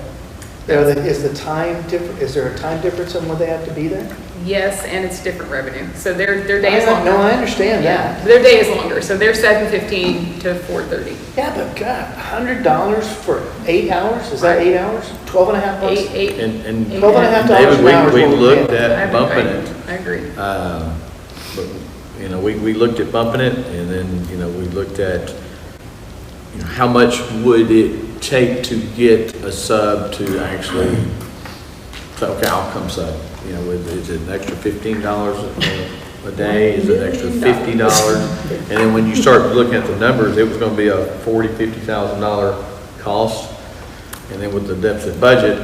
Is there a time difference on when they have to be there? Yes, and it's different revenue. So their day is longer. No, I understand that. Their day is longer, so they're 7:15 to 4:30. Yeah, but God, $100 for 8 hours? Is that 8 hours? 12 and a half bucks? And 12 and a half David, an hour is we what we're looked paying. at bumping it. I agree. But, you know, we looked at bumping it, and then, you know, we looked at, you know, how much would it take to get a sub to actually say, okay, I'll come sub. You know, is it an extra $15 a day? Is it an extra $50? And then when you start looking at the numbers, it was going to be a $40,000, $50,000 cost. And then with the deficit budget,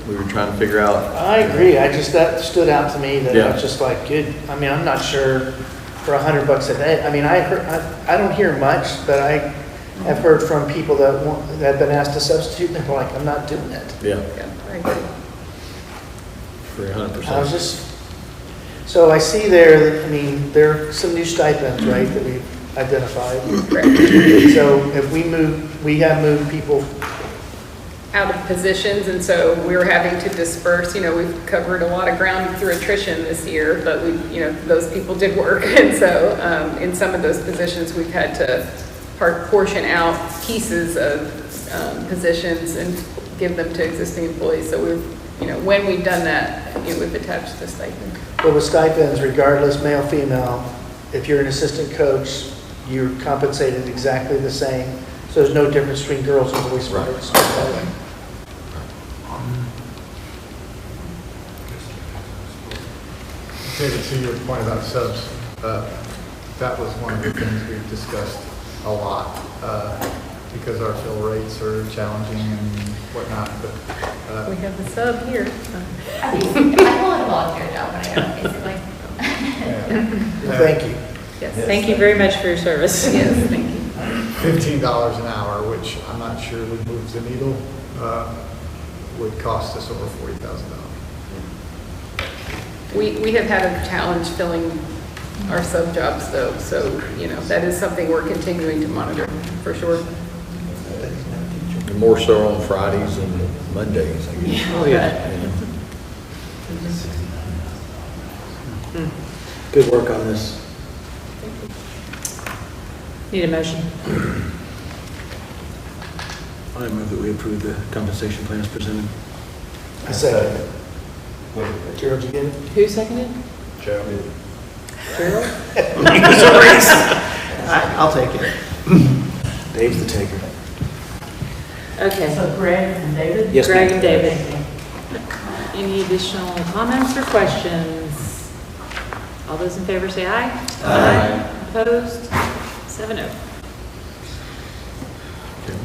we were trying to figure out. I agree. That stood out to me that I was just like, good. I mean, I'm not sure for $100 a day. I mean, I don't hear much, but I have heard from people that have been asked to substitute, and they're like, I'm not doing it. Yeah. I agree. For 100%. I was so I see there, I mean, there are some new stipends, right, that we've identified. So if we have moved people Out of positions, and so we were having to disperse. You know, we've covered a lot of ground through attrition this year, but those people did work, and so in some of those positions, we've had to portion out pieces of positions and give them to existing employees. So when we've done that, we've attached the stipend. Well, with stipends, regardless, male, female, if you're an assistant coach, you're compensated exactly the same. So there's no difference between girls and boys sports. David, to your point about subs, that was one of the things we've discussed a lot, because our fill rates are challenging and whatnot, but. We have the sub here. I will have a volunteer job when I go, basically. Thank you. Yes. Thank you very much for your service. Yes, thank you. $15 an hour, which I'm not sure would move the needle, would cost us over $40,000. We have had a challenge filling our sub jobs though, so that is something we're continuing to monitor for sure. And more so on Fridays and Mondays, I guess. Oh, yeah. Good work on this. Need a motion? I move that we approve the compensation plan as presented. I second it. Gerald, you get it? Who seconded? Gerald. Gerald? I'll take it. Dave's the taker. Okay. So Greg and David? Yes, Greg ma'am. and David. Any additional comments or questions? All those in favor say aye. Aye. Opposed? 7-0. Okay,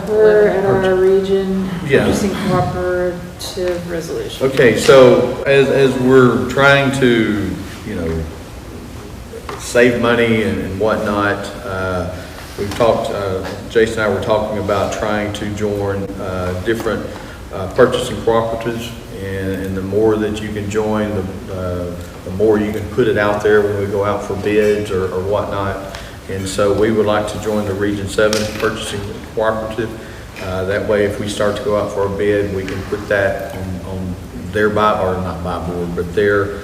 We're at our region Yeah. purchasing cooperative resolution. Okay, so as we're trying to, save money and whatnot, we've talked, Jason and I were talking about trying to join different purchasing cooperatives, and the more that you can join, the more you can put it out there when we go out for bids or whatnot. And so we would like to join the Region 7 Purchasing Cooperative. That way, if we start to go out for a bid, we can put that on their not buy board, but their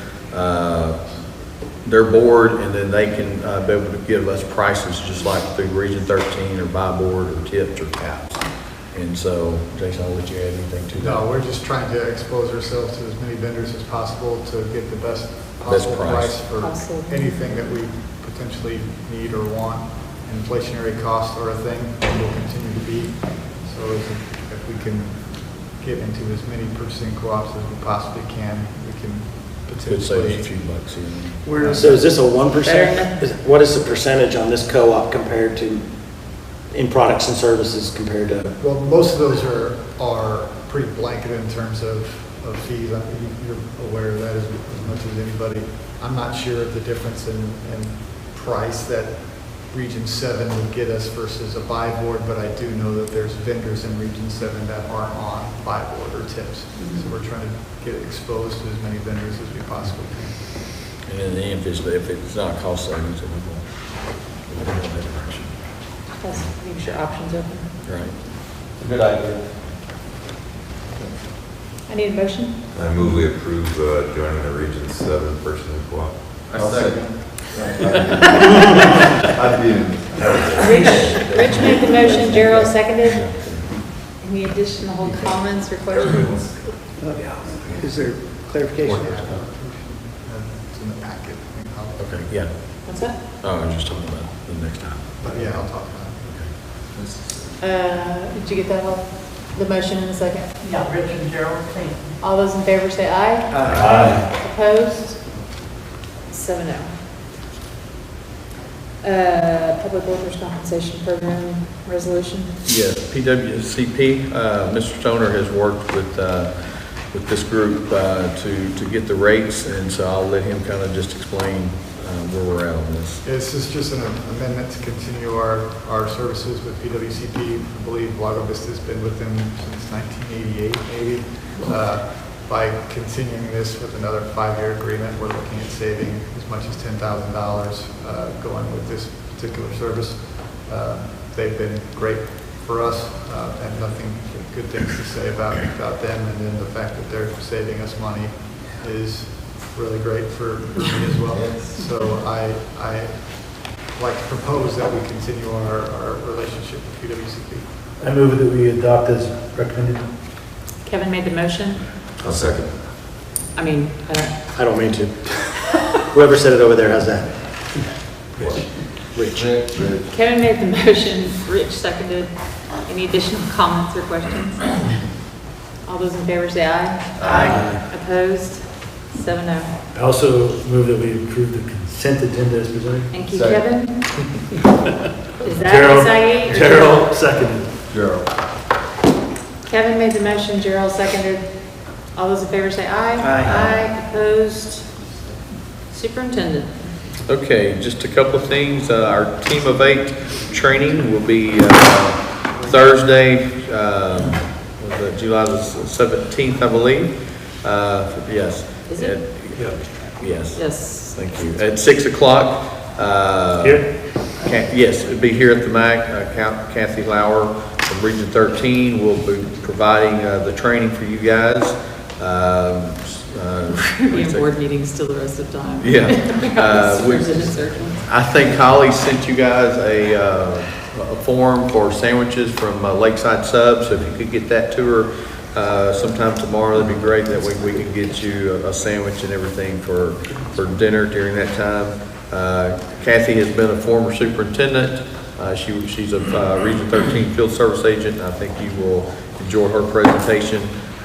board, and then they can be able to give us prices just like through Region 13 or buy board or tips or caps. And so, Jason, I'll let you add anything to that. No, we're just trying to expose ourselves to as many vendors as possible to get the best possible price for anything that we potentially need or want. Inflationary costs are a thing and will continue to be. So if we can get into as many purchasing co-ops as we possibly can, we can Could save potentially. us a few bucks here. So is this a 1%? What is the percentage on this co-op compared to in products and services compared to, Well, most of those are pretty blanket in terms of fees. You're aware of that as much as anybody. I'm not sure of the difference in price that Region 7 would get us versus a buy board, but I do know that there's vendors in Region 7 that aren't on buy board or tips. So we're trying to get exposed to as many vendors as we possibly can. And in the end, if it's not cost savings, then we'll go in that direction. Plus, make sure options open. Right. It's a good idea. I need a motion. I move we approve joining the Region 7 personnel co-op. Rich made the motion, Gerald seconded. Any additional comments or questions? Is there clarification? It's in the packet. Okay, yeah. What's that? Oh, I was just talking about the next time. But yeah, I'll talk about it. Did you get that all? The motion in a second? Yeah, Rich and Gerald, thank you. All those in favor say aye. Aye. Opposed? 7-0. Public Workers' Compensation Program resolution. Yes, PWCP, Mr. Stoner has worked with this group to get the rates, and so I'll let him kind of just explain where we're at on this. This is just an amendment to continue our services with PWCP. I believe Lago Vista has been with them since 1988, maybe. By continuing this with another 5-year agreement, we're looking at saving as much as $10,000 going with this particular service. They've been great for us, and nothing but good things to say about them. And then the fact that they're saving us money is really great for me as well. So I like to propose that we continue our relationship with PWCP. I move that we adopt as recommended. Kevin made the motion. I'll second. I mean, I don't mean to. Whoever said it over there has that. Rich. Kevin made the motion, Rich seconded. Any additional comments or questions? All those in favor say aye. Aye. Opposed? 7-0. I also move that we approve the consent agenda as presented. Thank you, Kevin. Is that SIE? Gerald seconded. Gerald. Kevin made the motion, Gerald seconded. All those in favor say aye. Aye. Opposed? Superintendent. Okay, just a couple of things. Our Team of 8 training will be Thursday, July the 17th, I believe. Yes. Is it? Yes. Yes. Thank you. At 6 o'clock. Here? Yes, it'll be here at the MAC. Kathy Lauer from Region 13 will be providing the training for you guys. Be in board meetings till the rest of the time. Yeah. I think Holly sent you guys a form for sandwiches from Lakeside Subs, so if you could get that to her sometime tomorrow, that'd be great. That way we can get you a sandwich and everything for dinner during that time. Kathy has been a former superintendent. She's a Region 13 field service agent. I think you will enjoy her presentation.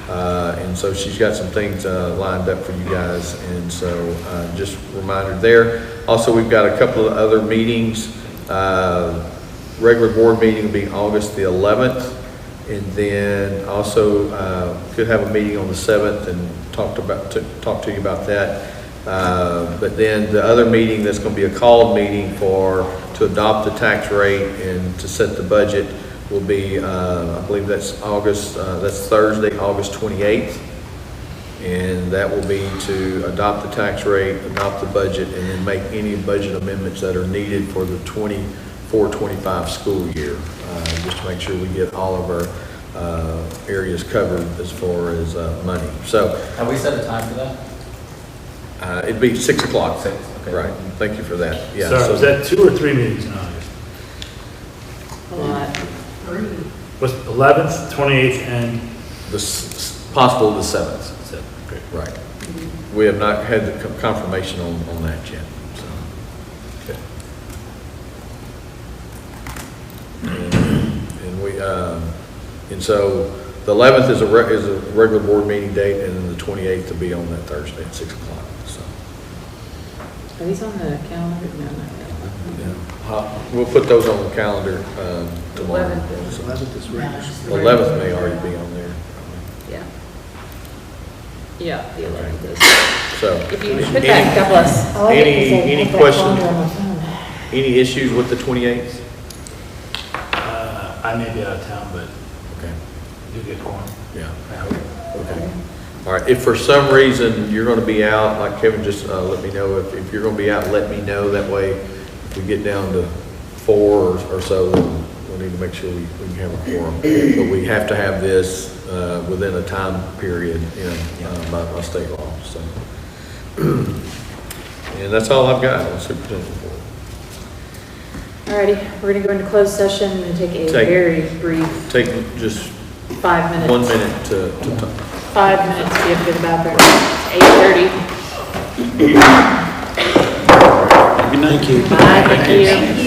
And so she's got some things lined up for you guys. And so just a reminder there. Also, we've got a couple of other meetings. Regular board meeting will be August the 11th. And then also could have a meeting on the 7th and talk to you about that. But then the other meeting that's going to be a called meeting to adopt the tax rate and to set the budget will be, I believe that's Thursday, August 28th. And that will be to adopt the tax rate, adopt the budget, and then make any budget amendments that are needed for the 24-25 school year. Just to make sure we get all of our areas covered as far as money. So, Have we set a time for that? it'd be 6 o'clock. 6, okay. Right. Thank you for that. Yeah. Sorry, was that 2 or 3 meetings in August? A lot. Was 11th, 28th, and? Possible the 7th. Great. Right. We have not had the confirmation on that yet. So. Okay. And so the 11th is a regular board meeting date, and then the 28th will be on that Thursday at 6 o'clock. So. Are these on the calendar? No, not yet. We'll put those on the calendar tomorrow. 11th this week. 11th may already be on there. Yeah. Yeah, the 11th is. So. If you put that, God bless. I like it 'cause I Any have that questions? calendar on my phone. Any issues with the 28th? I may be out of town, but Okay. you get quorum. Yeah. Okay. All right, if for some reason you're gonna be out, like Kevin just, let me know, if you're gonna be out, let me know, that way if we get down to 4 or so, then we'll need to make sure we can have a quorum. But we have to have this, within a time period, by state law, so. And that's all I've got on superintendent report. Alrighty, we're gonna go into closed session and take a very brief Take just 5 minutes. 1 minute to talk. 5 minutes to get to the bathroom. It's 8:30. Good night. Thank you. Bye, thank you.